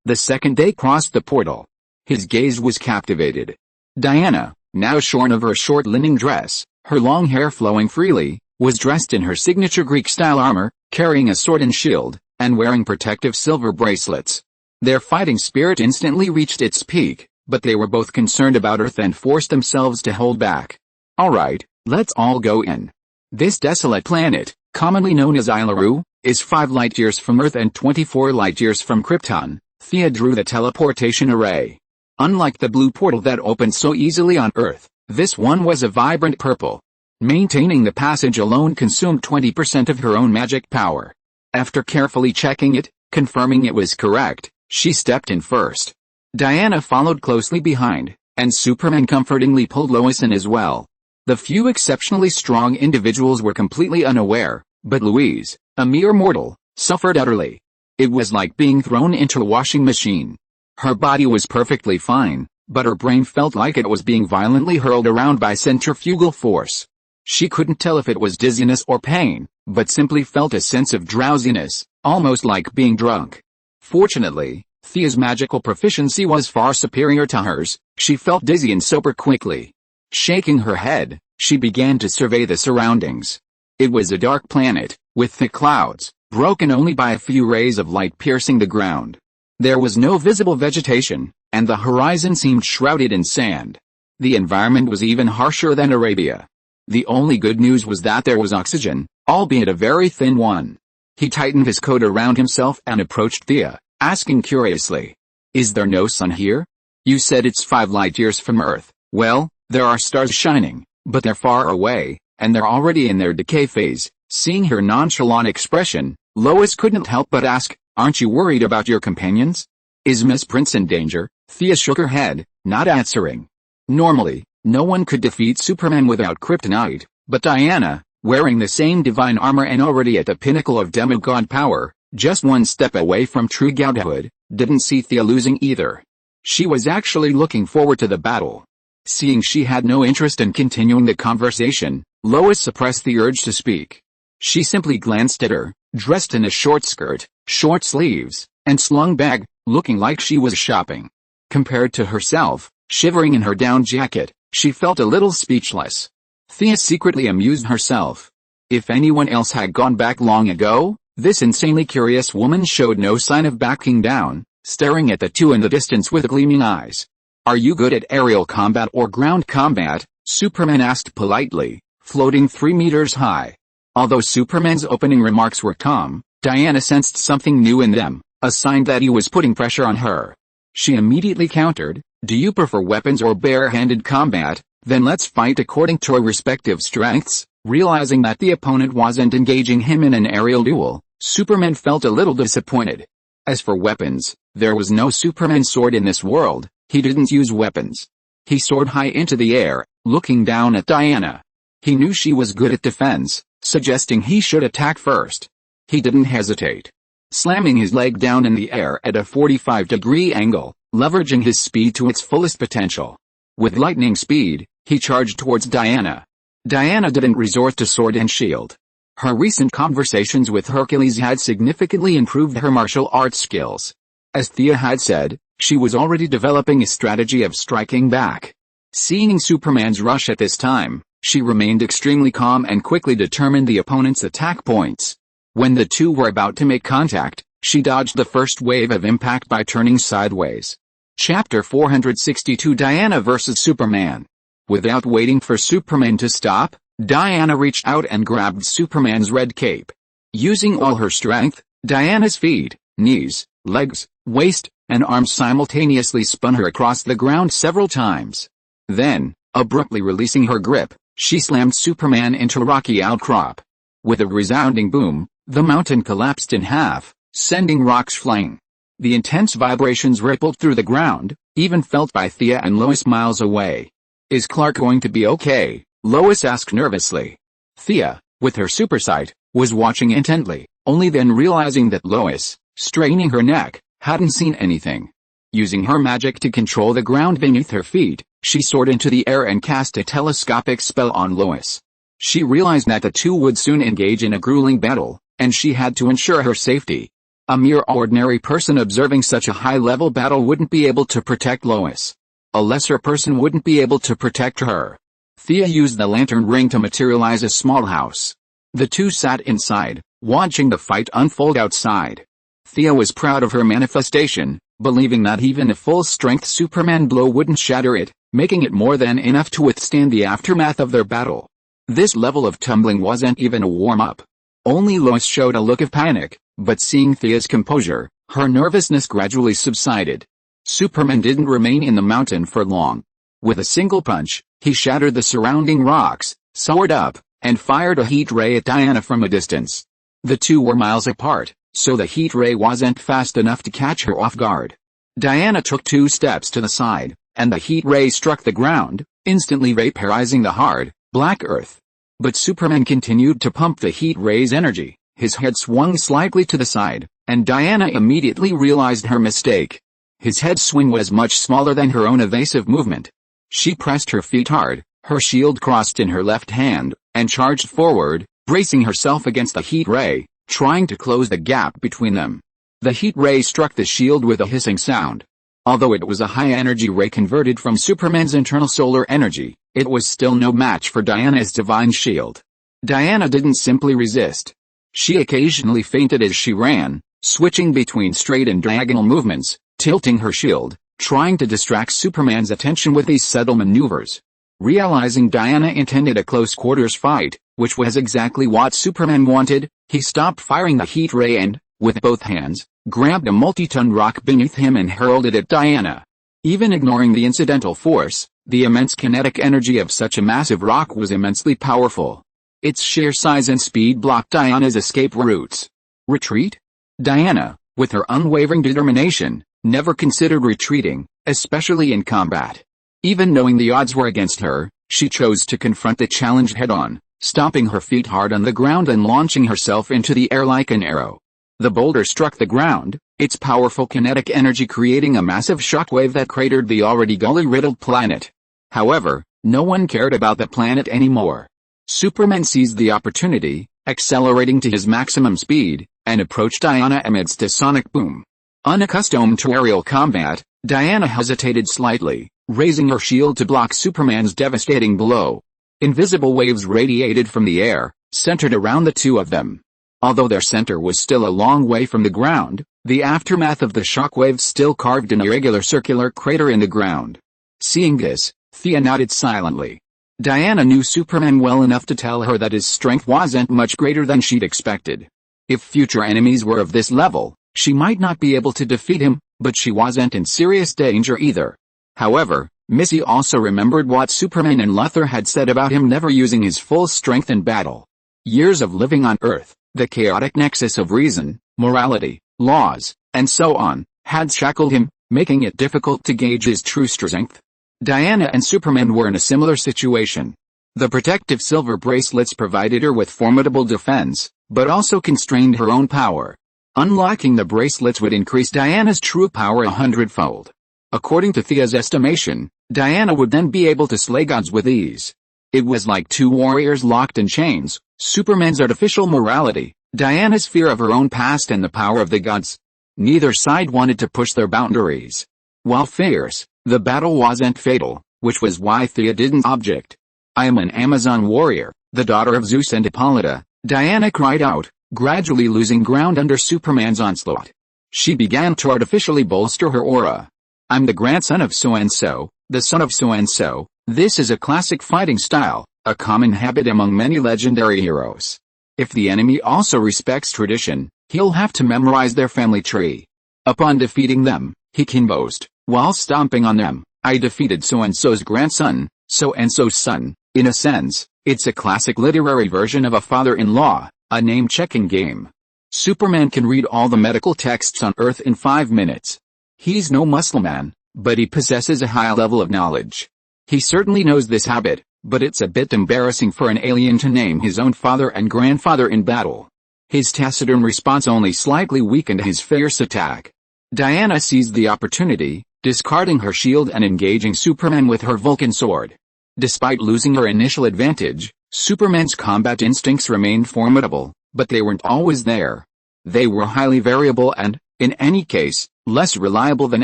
The second they crossed the portal, his gaze was captivated. Diana, now shorn of her short linen dress, her long hair flowing freely, was dressed in her signature Greek-style armor, carrying a sword and shield, and wearing protective silver bracelets. Their fighting spirit instantly reached its peak, but they were both concerned about Earth and forced themselves to hold back. Alright, let's all go in. This desolate planet, commonly known as Ilaru, is 5 light-years from Earth and 24 light-years from Krypton. Thea drew the teleportation array. Unlike the blue portal that opened so easily on Earth, this one was a vibrant purple. Maintaining the passage alone consumed 20% of her own magic power. After carefully checking it, confirming it was correct, she stepped in first. Diana followed closely behind, and Superman comfortingly pulled Lois in as well. The few exceptionally strong individuals were completely unaware, but Louise, a mere mortal, suffered utterly. It was like being thrown into a washing machine. Her body was perfectly fine, but her brain felt like it was being violently hurled around by centrifugal force. She couldn't tell if it was dizziness or pain, but simply felt a sense of drowsiness, almost like being drunk. Fortunately, Thea's magical proficiency was far superior to hers. She felt dizzy and sober quickly. Shaking her head, she began to survey the surroundings. It was a dark planet, with thick clouds, broken only by a few rays of light piercing the ground. There was no visible vegetation, and the horizon seemed shrouded in sand. The environment was even harsher than Arabia. The only good news was that there was oxygen, albeit a very thin one. He tightened his coat around himself and approached Thea, asking curiously, "Is there no sun here? You said it's 5 light years from Earth." "Well, there are stars shining, but they're far away, and they're already in their decay phase." Seeing her nonchalant expression, Lois couldn't help but ask, "Aren't you worried about your companions? Is Miss Prince in danger?" Thea shook her head, not answering. Normally, no one could defeat Superman without kryptonite, but Diana, wearing the same divine armor and already at the pinnacle of demigod power, just one step away from true godhood, didn't see Thea losing either. She was actually looking forward to the battle. Seeing she had no interest in continuing the conversation, Lois suppressed the urge to speak. She simply glanced at her, dressed in a short skirt, short sleeves, and slung bag, looking like she was shopping. Compared to herself, shivering in her down jacket, she felt a little speechless. Thea secretly amused herself. If anyone else had gone back long ago, this insanely curious woman showed no sign of backing down, staring at the two in the distance with gleaming eyes. "Are you good at aerial combat or ground combat?" Superman asked politely, floating 3 meters high. Although Superman's opening remarks were calm, Diana sensed something new in them, a sign that he was putting pressure on her. She immediately countered, "Do you prefer weapons or bare-handed combat? Then let's fight according to our respective strengths." Realizing that the opponent wasn't engaging him in an aerial duel, Superman felt a little disappointed. As for weapons, there was no Superman sword in this world. He didn't use weapons. He soared high into the air, looking down at Diana. He knew she was good at defense, suggesting he should attack first. He didn't hesitate. Slamming his leg down in the air at a 45-degree angle, leveraging his speed to its fullest potential. With lightning speed, he charged towards Diana. Diana didn't resort to sword and shield. Her recent conversations with Hercules had significantly improved her martial arts skills. As Thea had said, she was already developing a strategy of striking back. Seeing Superman's rush at this time, she remained extremely calm and quickly determined the opponent's attack points. When the two were about to make contact, she dodged the first wave of impact by turning sideways. Chapter 462 Diana vs. Superman. Without waiting for Superman to stop, Diana reached out and grabbed Superman's red cape. Using all her strength, Diana's feet, knees, legs, waist, and arms simultaneously spun her across the ground several times. Then, abruptly releasing her grip, she slammed Superman into a rocky outcrop. With a resounding boom, the mountain collapsed in half, sending rocks flying. The intense vibrations rippled through the ground, even felt by Thea and Lois miles away. "Is Clark going to be okay?" Lois asked nervously. Thea, with her supersight, was watching intently, only then realizing that Lois, straining her neck, hadn't seen anything. Using her magic to control the ground beneath her feet, she soared into the air and cast a telescopic spell on Lois. She realized that the two would soon engage in a grueling battle, and she had to ensure her safety. A mere ordinary person observing such a high-level battle wouldn't be able to protect Lois. A lesser person wouldn't be able to protect her. Thea used the lantern ring to materialize a small house. The two sat inside, watching the fight unfold outside. Thea was proud of her manifestation, believing that even a full-strength Superman blow wouldn't shatter it, making it more than enough to withstand the aftermath of their battle. This level of tumbling wasn't even a warm-up. Only Lois showed a look of panic, but seeing Thea's composure, her nervousness gradually subsided. Superman didn't remain in the mountain for long. With a single punch, he shattered the surrounding rocks, soared up, and fired a heat ray at Diana from a distance. The two were miles apart, so the heat ray wasn't fast enough to catch her off guard. Diana took 2 steps to the side, and the heat ray struck the ground, instantly vaporizing the hard, black earth. But Superman continued to pump the heat ray's energy. His head swung slightly to the side, and Diana immediately realized her mistake. His head swing was much smaller than her own evasive movement. She pressed her feet hard, her shield crossed in her left hand, and charged forward, bracing herself against the heat ray, trying to close the gap between them. The heat ray struck the shield with a hissing sound. Although it was a high-energy ray converted from Superman's internal solar energy, it was still no match for Diana's divine shield. Diana didn't simply resist. She occasionally feinted as she ran, switching between straight and diagonal movements, tilting her shield, trying to distract Superman's attention with these subtle maneuvers. Realizing Diana intended a close-quarters fight, which was exactly what Superman wanted, he stopped firing the heat ray and, with both hands, grabbed a multi-ton rock beneath him and hurled it at Diana. Even ignoring the incidental force, the immense kinetic energy of such a massive rock was immensely powerful. Its sheer size and speed blocked Diana's escape routes. Retreat? Diana, with her unwavering determination, never considered retreating, especially in combat. Even knowing the odds were against her, she chose to confront the challenge head-on, stomping her feet hard on the ground and launching herself into the air like an arrow. The boulder struck the ground, its powerful kinetic energy creating a massive shockwave that cratered the already gully-riddled planet. However, no one cared about the planet anymore. Superman seized the opportunity, accelerating to his maximum speed, and approached Diana amidst a sonic boom. Unaccustomed to aerial combat, Diana hesitated slightly, raising her shield to block Superman's devastating blow. Invisible waves radiated from the air, centered around the two of them. Although their center was still a long way from the ground, the aftermath of the shockwave still carved an irregular circular crater in the ground. Seeing this, Thea nodded silently. Diana knew Superman well enough to tell her that his strength wasn't much greater than she'd expected. If future enemies were of this level, she might not be able to defeat him, but she wasn't in serious danger either. However, Missy also remembered what Superman and Luthor had said about him never using his full strength in battle. Years of living on Earth, the chaotic nexus of reason, morality, laws, and so on, had shackled him, making it difficult to gauge his true strength. Diana and Superman were in a similar situation. The protective silver bracelets provided her with formidable defense, but also constrained her own power. Unlocking the bracelets would increase Diana's true power 100-fold. According to Thea's estimation, Diana would then be able to slay gods with ease. It was like two warriors locked in chains, Superman's artificial morality, Diana's fear of her own past and the power of the gods. Neither side wanted to push their boundaries. While fierce, the battle wasn't fatal, which was why Thea didn't object. "I am an Amazon warrior, the daughter of Zeus and Hippolyta," Diana cried out, gradually losing ground under Superman's onslaught. She began to artificially bolster her aura. "I'm the grandson of so-and-so, the son of so-and-so." This is a classic fighting style, a common habit among many legendary heroes. If the enemy also respects tradition, he'll have to memorize their family tree. Upon defeating them, he can boast, while stomping on them, "I defeated so-and-so's grandson, so-and-so's son." In a sense, it's a classic literary version of a father-in-law, a name-checking game. Superman can read all the medical texts on Earth in 5 minutes. He's no muscleman, but he possesses a high level of knowledge. He certainly knows this habit, but it's a bit embarrassing for an alien to name his own father and grandfather in battle. His taciturn response only slightly weakened his fierce attack. Diana seized the opportunity, discarding her shield and engaging Superman with her Vulcan sword. Despite losing her initial advantage, Superman's combat instincts remained formidable, but they weren't always there. They were highly variable and, in any case, less reliable than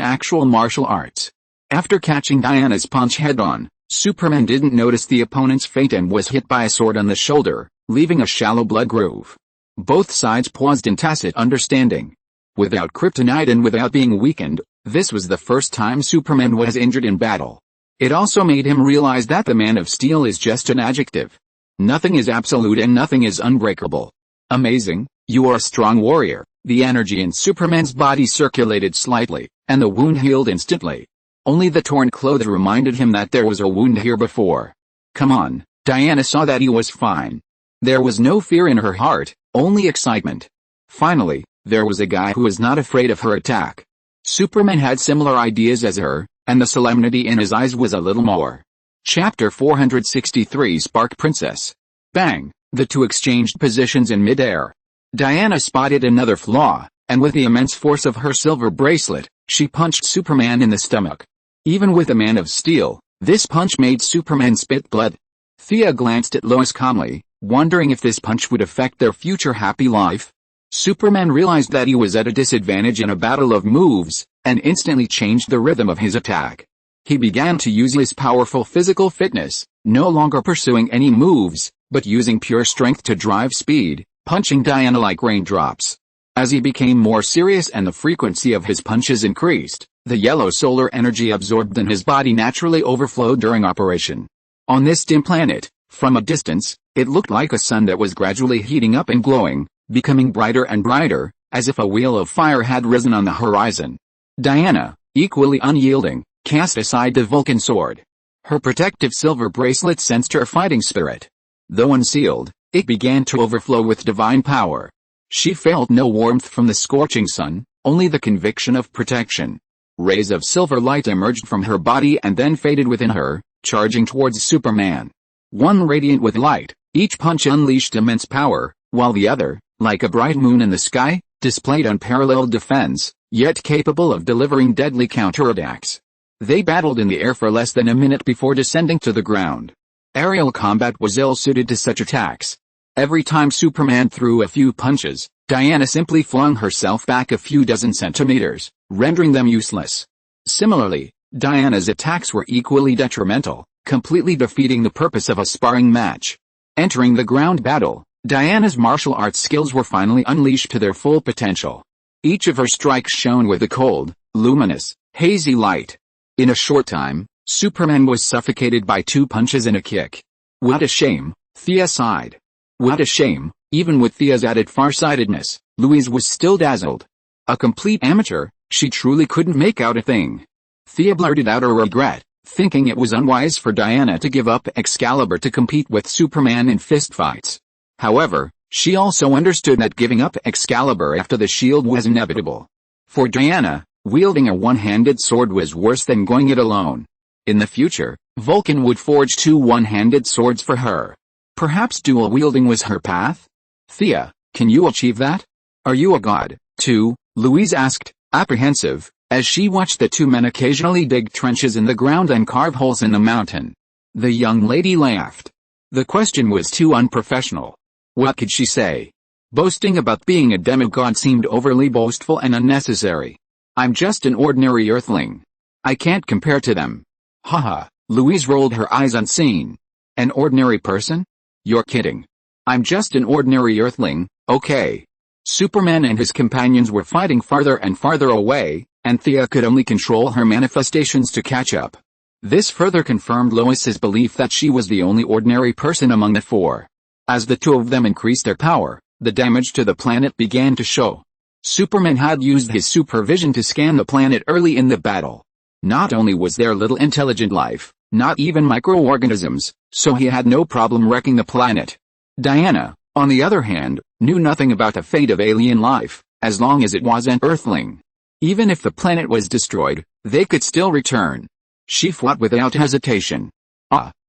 actual martial arts. After catching Diana's punch head-on, Superman didn't notice the opponent's fate and was hit by a sword on the shoulder, leaving a shallow blood groove. Both sides paused in tacit understanding. Without kryptonite and without being weakened, this was the first time Superman was injured in battle. It also made him realize that the Man of Steel is just an adjective. Nothing is absolute and nothing is unbreakable. "Amazing, you are a strong warrior." The energy in Superman's body circulated slightly, and the wound healed instantly. Only the torn clothes reminded him that there was a wound here before. "Come on." Diana saw that he was fine. There was no fear in her heart, only excitement. Finally, there was a guy who was not afraid of her attack. Superman had similar ideas as her, and the solemnity in his eyes was a little more. Chapter 463 Spark Princess. Bang! The two exchanged positions in midair. Diana spotted another flaw, and with the immense force of her silver bracelet, She punched Superman in the stomach. Even with a man of steel, this punch made Superman spit blood. Thea glanced at Lois calmly, wondering if this punch would affect their future happy life. Superman realized that he was at a disadvantage in a battle of moves, and instantly changed the rhythm of his attack. He began to use his powerful physical fitness, no longer pursuing any moves, but using pure strength to drive speed, punching Diana like raindrops. As he became more serious and the frequency of his punches increased, the yellow solar energy absorbed in his body naturally overflowed during operation. On this dim planet, from a distance, it looked like a sun that was gradually heating up and glowing, becoming brighter and brighter, as if a wheel of fire had risen on the horizon. Diana, equally unyielding, cast aside the Vulcan sword. Her protective silver bracelet sensed her fighting spirit. Though unsealed, it began to overflow with divine power. She felt no warmth from the scorching sun, only the conviction of protection. Rays of silver light emerged from her body and then faded within her, charging towards Superman. One radiant with light, each punch unleashed immense power, while the other, like a bright moon in the sky, displayed unparalleled defense, yet capable of delivering deadly counterattacks. They battled in the air for less than a minute before descending to the ground. Aerial combat was ill-suited to such attacks. Every time Superman threw a few punches, Diana simply flung herself back a few dozen centimeters, rendering them useless. Similarly, Diana's attacks were equally detrimental, completely defeating the purpose of a sparring match. Entering the ground battle, Diana's martial arts skills were finally unleashed to their full potential. Each of her strikes shone with a cold, luminous, hazy light. In a short time, Superman was suffocated by 2 punches and a kick. What a shame, Thea sighed. What a shame, even with Thea's added farsightedness, Louise was still dazzled. A complete amateur, she truly couldn't make out a thing. Thea blurted out her regret, thinking it was unwise for Diana to give up Excalibur to compete with Superman in fistfights. However, she also understood that giving up Excalibur after the shield was inevitable. For Diana, wielding a one-handed sword was worse than going it alone. In the future, Vulcan would forge 2 one-handed swords for her. Perhaps dual-wielding was her path? Thea, can you achieve that? Are you a god, too? Louise asked, apprehensive, as she watched the 2 men occasionally dig trenches in the ground and carve holes in the mountain. The young lady laughed. The question was too unprofessional. What could she say? Boasting about being a demigod seemed overly boastful and unnecessary. I'm just an ordinary earthling. I can't compare to them. Haha, Louise rolled her eyes unseen. An ordinary person? You're kidding. I'm just an ordinary earthling, okay. Superman and his companions were fighting farther and farther away, and Thea could only control her manifestations to catch up. This further confirmed Lois's belief that she was the only ordinary person among the 4. As the 2 of them increased their power, the damage to the planet began to show. Superman had used his supervision to scan the planet early in the battle. Not only was there little intelligent life, not even microorganisms, so he had no problem wrecking the planet. Diana, on the other hand, knew nothing about the fate of alien life, as long as it was an earthling. Even if the planet was destroyed, they could still return. She fought without hesitation.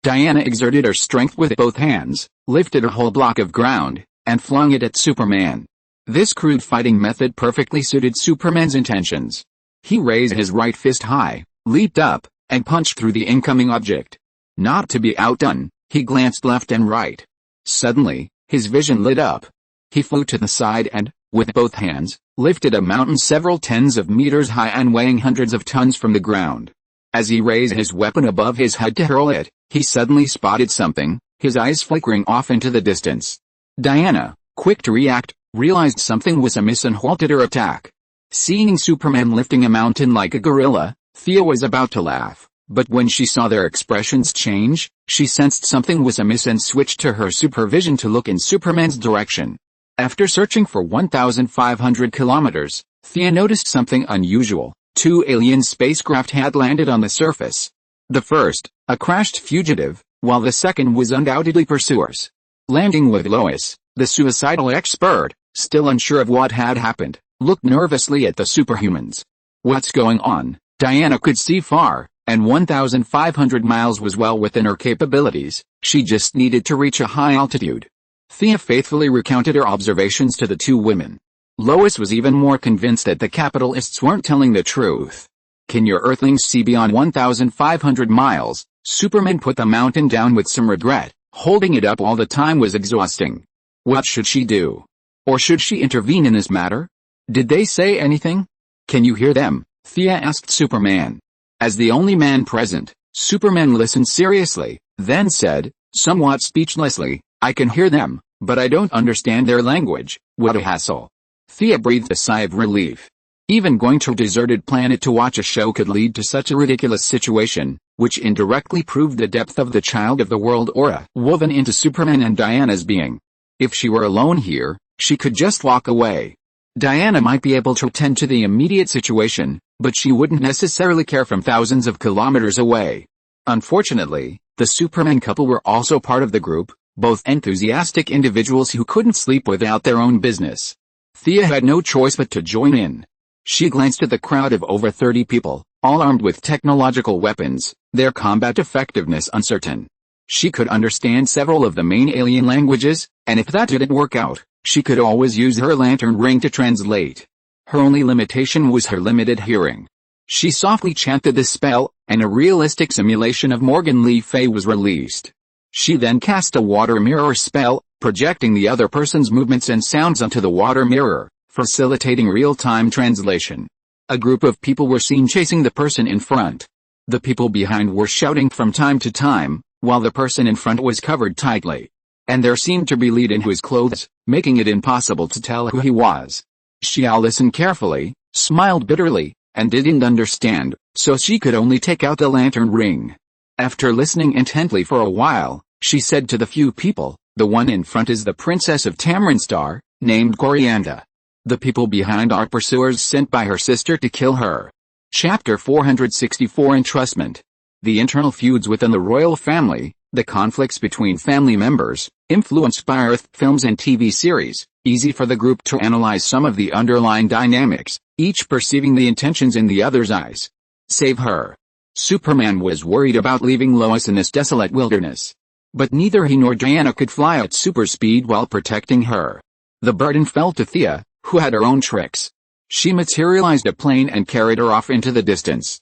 Diana exerted her strength with both hands, lifted a whole block of ground, and flung it at Superman. This crude fighting method perfectly suited Superman's intentions. He raised his right fist high, leaped up, and punched through the incoming object. Not to be outdone, he glanced left and right. Suddenly, his vision lit up. He flew to the side and, with both hands, lifted a mountain several tens of meters high and weighing hundreds of tons from the ground. As he raised his weapon above his head to hurl it, he suddenly spotted something, his eyes flickering off into the distance. Diana, quick to react, realized something was amiss and halted her attack. Seeing Superman lifting a mountain like a gorilla, Thea was about to laugh, but when she saw their expressions change, she sensed something was amiss and switched to her supervision to look in Superman's direction. After searching for 1,500 kilometers, Thea noticed something unusual. 2 alien spacecraft had landed on the surface. The first, a crashed fugitive, while the second was undoubtedly pursuers. Landing with Lois, the suicidal expert, still unsure of what had happened, looked nervously at the superhumans. What's going on? Diana could see far, and 1,500 miles was well within her capabilities. She just needed to reach a high altitude. Thea faithfully recounted her observations to the 2 women. Lois was even more convinced that the capitalists weren't telling the truth. Can your Earthlings see beyond 1,500 miles? Superman put the mountain down with some regret. Holding it up all the time was exhausting. What should she do? Or should she intervene in this matter? Did they say anything? Can you hear them? Thea asked Superman. As the only man present, Superman listened seriously, then said, somewhat speechlessly, I can hear them, but I don't understand their language. What a hassle. Thea breathed a sigh of relief. Even going to a deserted planet to watch a show could lead to such a ridiculous situation, which indirectly proved the depth of the child of the world aura woven into Superman and Diana's being. If she were alone here, she could just walk away. Diana might be able to attend to the immediate situation, but she wouldn't necessarily care from thousands of kilometers away. Unfortunately, the Superman couple were also part of the group, both enthusiastic individuals who couldn't sleep without their own business. Thea had no choice but to join in. She glanced at the crowd of over 30 people, all armed with technological weapons, their combat effectiveness uncertain. She could understand several of the main alien languages, and if that didn't work out, she could always use her lantern ring to translate. Her only limitation was her limited hearing. She softly chanted the spell, and a realistic simulation of Morgan Le Fay was released. She then cast a water mirror spell, projecting the other person's movements and sounds onto the water mirror, facilitating real-time translation. A group of people were seen chasing the person in front. The people behind were shouting from time to time, while the person in front was covered tightly. And there seemed to be lead in his clothes, making it impossible to tell who he was. Xiao listened carefully, smiled bitterly, and didn't understand, so she could only take out the lantern ring. After listening intently for a while, she said to the few people, the one in front is the Princess of Tamarinstar, named Corianda. The people behind are pursuers sent by her sister to kill her. Chapter 464 Entrustment. The internal feuds within the royal family, the conflicts between family members, influenced by Earth films and TV series. Easy for the group to analyze some of the underlying dynamics, each perceiving the intentions in the other's eyes. Save her. Superman was worried about leaving Lois in this desolate wilderness. But neither he nor Diana could fly at super speed while protecting her. The burden fell to Thea, who had her own tricks. She materialized a plane and carried her off into the distance.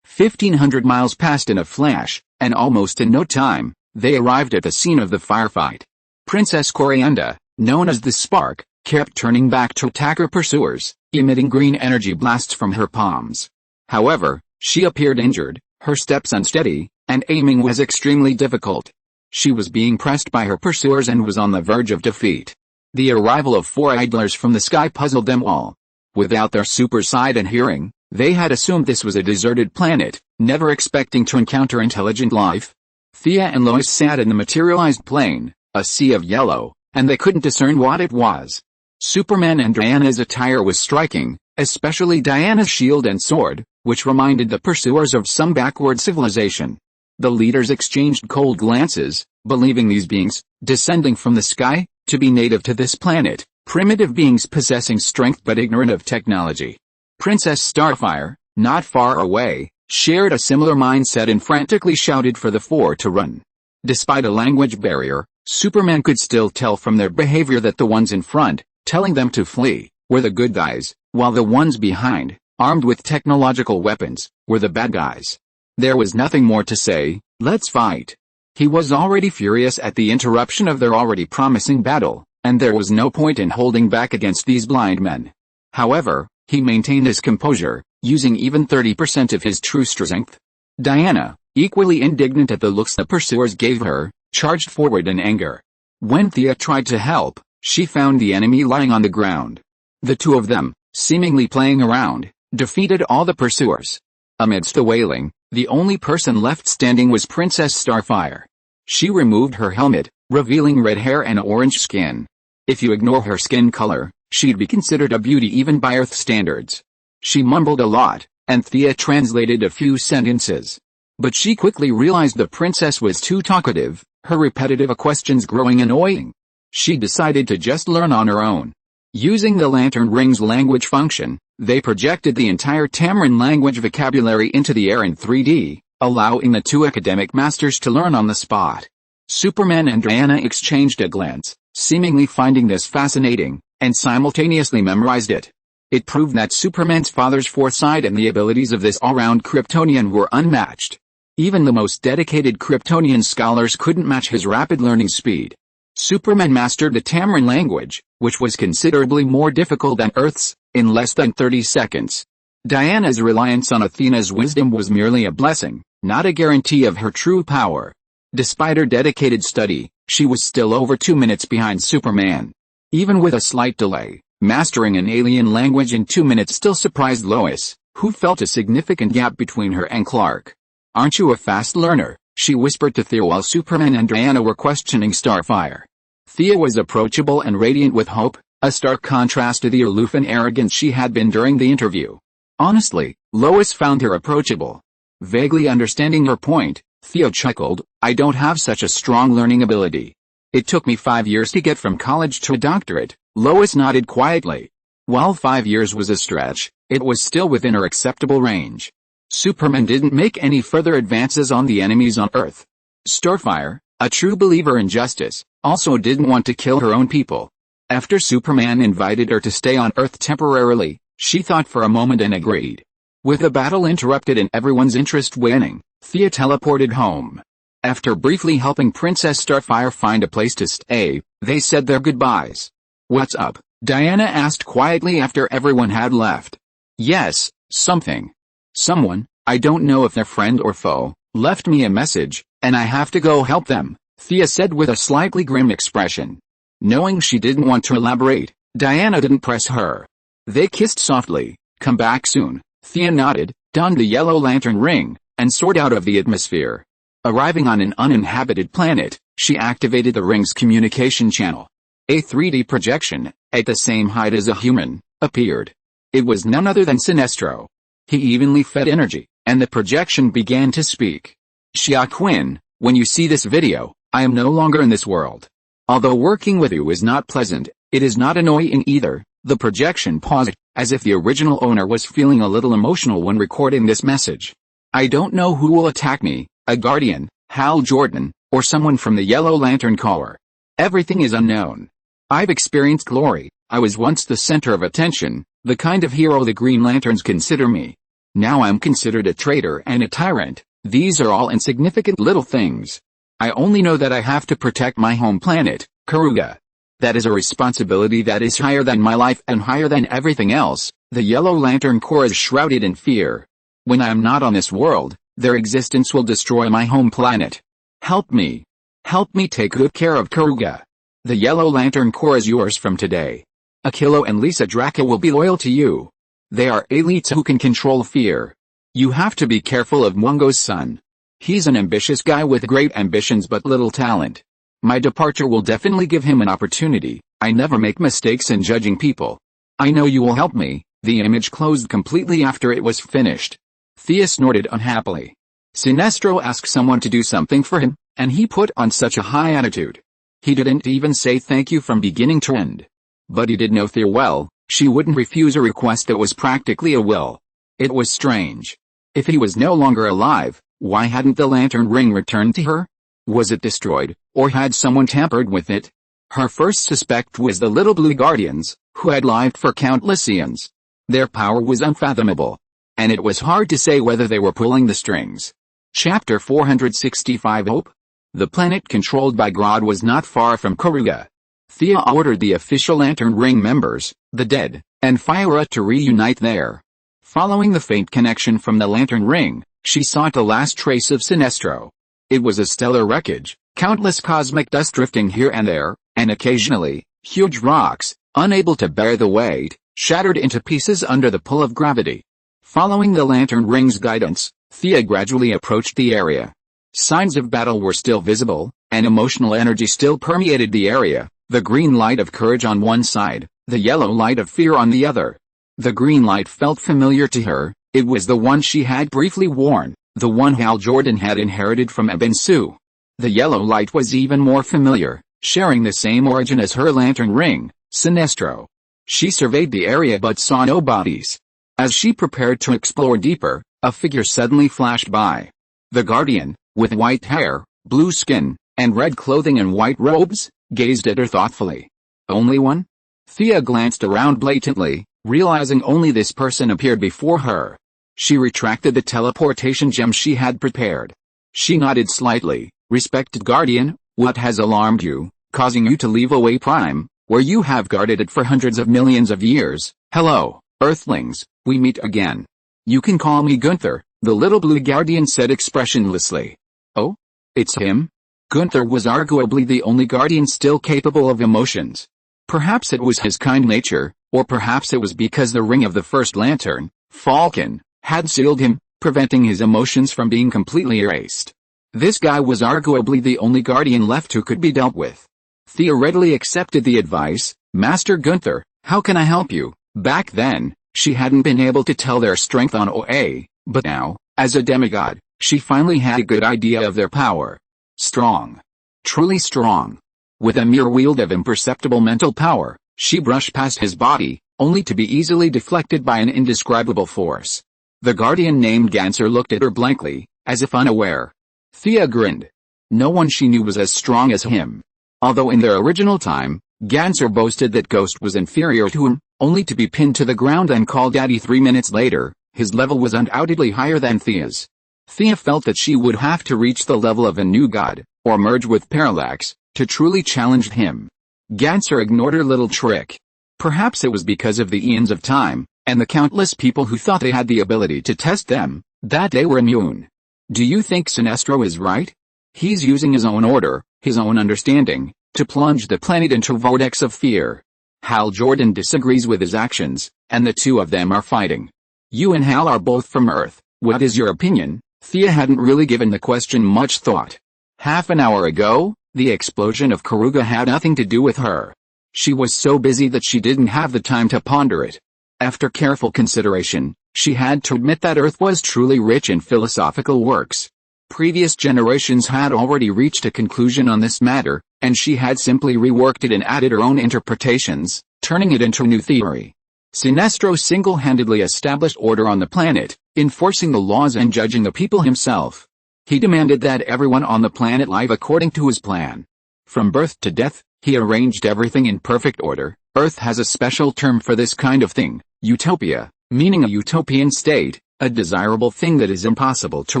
1,500 miles passed in a flash, and almost in no time, they arrived at the scene of the firefight. Princess Corianda, known as the Spark, kept turning back to attack her pursuers, emitting green energy blasts from her palms. However, she appeared injured, her steps unsteady, and aiming was extremely difficult. She was being pressed by her pursuers and was on the verge of defeat. The arrival of 4 idlers from the sky puzzled them all. Without their super sight and hearing, they had assumed this was a deserted planet, never expecting to encounter intelligent life. Thea and Lois sat in the materialized plane, a sea of yellow, and they couldn't discern what it was. Superman and Diana's attire was striking, especially Diana's shield and sword, which reminded the pursuers of some backward civilization. The leaders exchanged cold glances, believing these beings, descending from the sky, to be native to this planet, primitive beings possessing strength but ignorant of technology. Princess Starfire, not far away, shared a similar mindset and frantically shouted for the 4 to run. Despite a language barrier, Superman could still tell from their behavior that the ones in front, telling them to flee, were the good guys, while the ones behind, armed with technological weapons, were the bad guys. There was nothing more to say, let's fight. He was already furious at the interruption of their already promising battle, and there was no point in holding back against these blind men. However, he maintained his composure, using even 30% of his true strength. Diana, equally indignant at the looks the pursuers gave her, charged forward in anger. When Thea tried to help, she found the enemy lying on the ground. The two of them, seemingly playing around, defeated all the pursuers. Amidst the wailing, the only person left standing was Princess Starfire. She removed her helmet, revealing red hair and orange skin. If you ignore her skin color, she'd be considered a beauty even by Earth standards. She mumbled a lot, and Thea translated a few sentences. But she quickly realized the princess was too talkative, her repetitive questions growing annoying. She decided to just learn on her own. Using the lantern ring's language function, they projected the entire Tamarin language vocabulary into the air in 3D, allowing the two academic masters to learn on the spot. Superman and Diana exchanged a glance, seemingly finding this fascinating, and simultaneously memorized it. It proved that Superman's father's foresight and the abilities of this all-round Kryptonian were unmatched. Even the most dedicated Kryptonian scholars couldn't match his rapid learning speed. Superman mastered the Tamaran language, which was considerably more difficult than Earth's, in less than 30 seconds. Diana's reliance on Athena's wisdom was merely a blessing, not a guarantee of her true power. Despite her dedicated study, she was still over 2 minutes behind Superman. Even with a slight delay, mastering an alien language in 2 minutes still surprised Lois, who felt a significant gap between her and Clark. "Aren't you a fast learner?" she whispered to Thea while Superman and Diana were questioning Starfire. Thea was approachable and radiant with hope, a stark contrast to the aloof and arrogant she had been during the interview. Honestly, Lois found her approachable. Vaguely understanding her point, Thea chuckled, "I don't have such a strong learning ability. It took me 5 years to get from college to a doctorate." Lois nodded quietly. While 5 years was a stretch, it was still within her acceptable range. Superman didn't make any further advances on the enemies on Earth. Starfire, a true believer in justice, also didn't want to kill her own people. After Superman invited her to stay on Earth temporarily, she thought for a moment and agreed. With the battle interrupted and everyone's interest waning, Thea teleported home. After briefly helping Princess Starfire find a place to stay, they said their goodbyes. "What's up?" Diana asked quietly after everyone had left. "Yes, something. Someone, I don't know if they're friend or foe, left me a message, and I have to go help them," Thea said with a slightly grim expression. Knowing she didn't want to elaborate, Diana didn't press her. They kissed softly. "Come back soon." Thea nodded, donned the yellow lantern ring, and soared out of the atmosphere. Arriving on an uninhabited planet, she activated the ring's communication channel. A 3D projection, at the same height as a human, appeared. It was none other than Sinestro. He evenly fed energy, and the projection began to speak. "Thea Quinn, when you see this video, I am no longer in this world. Although working with you is not pleasant, it is not annoying either." The projection paused, as if the original owner was feeling a little emotional when recording this message. "I don't know who will attack me, a Guardian, Hal Jordan, or someone from the Yellow Lantern Corps. Everything is unknown. I've experienced glory. I was once the center of attention, the kind of hero the Green Lanterns consider me. Now I'm considered a traitor and a tyrant. These are all insignificant little things. I only know that I have to protect my home planet, Karuga. That is a responsibility that is higher than my life and higher than everything else." The Yellow Lantern Corps is shrouded in fear. "When I am not on this world, their existence will destroy my home planet. Help me. Help me take good care of Karuga. The Yellow Lantern Corps is yours from today. Akilo and Lisa Draka will be loyal to you. They are elites who can control fear. You have to be careful of Mwongo's son. He's an ambitious guy with great ambitions but little talent. My departure will definitely give him an opportunity. I never make mistakes in judging people. I know you will help me." The image closed completely after it was finished. Thea snorted unhappily. Sinestro asked someone to do something for him, and he put on such a high attitude. He didn't even say thank you from beginning to end. But he did know Thea well. She wouldn't refuse a request that was practically a will. It was strange. If he was no longer alive, why hadn't the lantern ring returned to her? Was it destroyed, or had someone tampered with it? Her first suspect was the little blue guardians, who had lived for countless eons. Their power was unfathomable. And it was hard to say whether they were pulling the strings. Chapter 465 Hope? The planet controlled by Grodd was not far from Karuga. Thea ordered the official Lantern Ring members, the dead, and Fyra to reunite there. Following the faint connection from the Lantern Ring, she sought the last trace of Sinestro. It was a stellar wreckage, countless cosmic dust drifting here and there, and occasionally, huge rocks, unable to bear the weight, shattered into pieces under the pull of gravity. Following the Lantern Ring's guidance, Thea gradually approached the area. Signs of battle were still visible, and emotional energy still permeated the area, the green light of courage on one side, the yellow light of fear on the other. The green light felt familiar to her. It was the one she had briefly worn, the one Hal Jordan had inherited from Ebensu. The yellow light was even more familiar, sharing the same origin as her lantern ring, Sinestro. She surveyed the area but saw no bodies. As she prepared to explore deeper, a figure suddenly flashed by. The Guardian, with white hair, blue skin, and red clothing and white robes, gazed at her thoughtfully. Only one? Thea glanced around blatantly, realizing only this person appeared before her. She retracted the teleportation gem she had prepared. She nodded slightly. Respected Guardian, what has alarmed you, causing you to leave Away Prime, where you have guarded it for hundreds of millions of years? Hello, Earthlings, we meet again. You can call me Gunther, the little blue Guardian said expressionlessly. Oh? It's him? Gunther was arguably the only Guardian still capable of emotions. Perhaps it was his kind nature, or perhaps it was because the ring of the first lantern, Falcon, had sealed him, preventing his emotions from being completely erased. This guy was arguably the only Guardian left who could be dealt with. Thea readily accepted the advice. Master Gunther, how can I help you? Back then, she hadn't been able to tell their strength on OA, but now, as a demigod, she finally had a good idea of their power. Strong. Truly strong. With a mere wield of imperceptible mental power, she brushed past his body, only to be easily deflected by an indescribable force. The Guardian named Ganser looked at her blankly, as if unaware. Thea grinned. No one she knew was as strong as him. Although in their original time, Ganser boasted that Ghost was inferior to him, only to be pinned to the ground and called daddy 3 minutes later, his level was undoubtedly higher than Thea's. Thea felt that she would have to reach the level of a new god, or merge with Parallax, to truly challenge him. Ganser ignored her little trick. Perhaps it was because of the eons of time, and the countless people who thought they had the ability to test them, that they were immune. Do you think Sinestro is right? He's using his own order, his own understanding, to plunge the planet into a vortex of fear. Hal Jordan disagrees with his actions, and the two of them are fighting. You and Hal are both from Earth. What is your opinion? Thea hadn't really given the question much thought. Half an hour ago, the explosion of Karuga had nothing to do with her. She was so busy that she didn't have the time to ponder it. After careful consideration, she had to admit that Earth was truly rich in philosophical works. Previous generations had already reached a conclusion on this matter, and she had simply reworked it and added her own interpretations, turning it into a new theory. Sinestro single-handedly established order on the planet, enforcing the laws and judging the people himself. He demanded that everyone on the planet live according to his plan. From birth to death, he arranged everything in perfect order. Earth has a special term for this kind of thing, utopia, meaning a utopian state, a desirable thing that is impossible to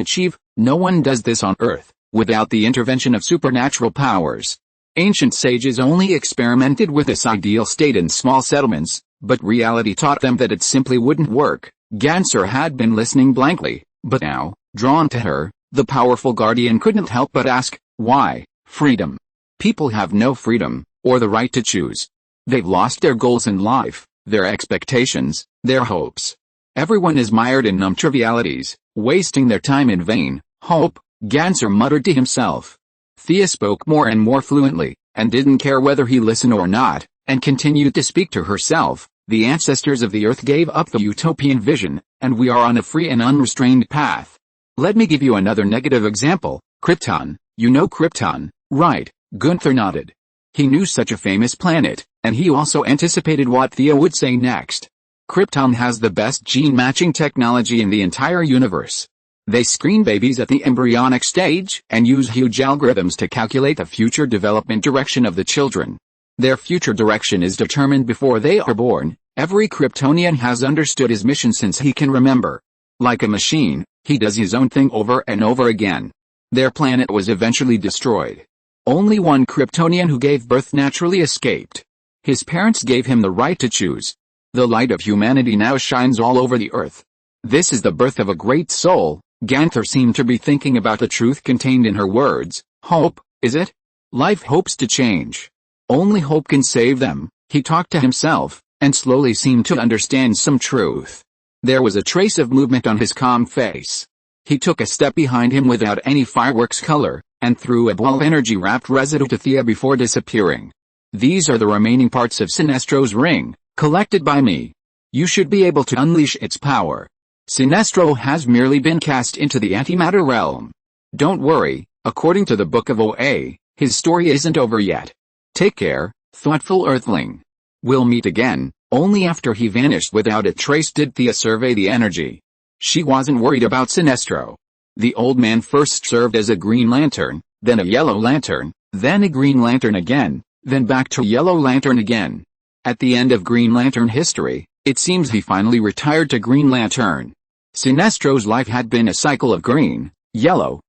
achieve. No one does this on Earth, without the intervention of supernatural powers. Ancient sages only experimented with this ideal state in small settlements, but reality taught them that it simply wouldn't work. Ganser had been listening blankly, but now, drawn to her, the powerful Guardian couldn't help but ask, why? Freedom. People have no freedom, or the right to choose. They've lost their goals in life, their expectations, their hopes. Everyone is mired in numb trivialities, wasting their time in vain. Hope, Ganser muttered to himself. Thea spoke more and more fluently, and didn't care whether he listened or not, and continued to speak to herself. The ancestors of the Earth gave up the utopian vision, and we are on a free and unrestrained path. Let me give you another negative example. Krypton. You know Krypton, right? Gunther nodded. He knew such a famous planet, and he also anticipated what Thea would say next. Krypton has the best gene-matching technology in the entire universe. They screen babies at the embryonic stage and use huge algorithms to calculate the future development direction of the children. Their future direction is determined before they are born. Every Kryptonian has understood his mission since he can remember. Like a machine, he does his own thing over and over again. Their planet was eventually destroyed. Only one Kryptonian who gave birth naturally escaped. His parents gave him the right to choose. The light of humanity now shines all over the Earth. This is the birth of a great soul. Gunther seemed to be thinking about the truth contained in her words. Hope, is it? Life hopes to change. Only hope can save them. He talked to himself, and slowly seemed to understand some truth. There was a trace of movement on his calm face. He took a step behind him without any fireworks color, and threw a ball of energy-wrapped residue to Thea before disappearing. These are the remaining parts of Sinestro's ring, collected by me. You should be able to unleash its power. Sinestro has merely been cast into the antimatter realm. Don't worry, according to the Book of OA, his story isn't over yet. Take care, thoughtful Earthling. We'll meet again. Only after he vanished without a trace did Thea survey the energy. She wasn't worried about Sinestro. The old man first served as a Green Lantern, then a Yellow Lantern, then a Green Lantern again, then back to Yellow Lantern again. At the end of Green Lantern history, it seems he finally retired to Green Lantern. Sinestro's life had been a cycle of green, yellow,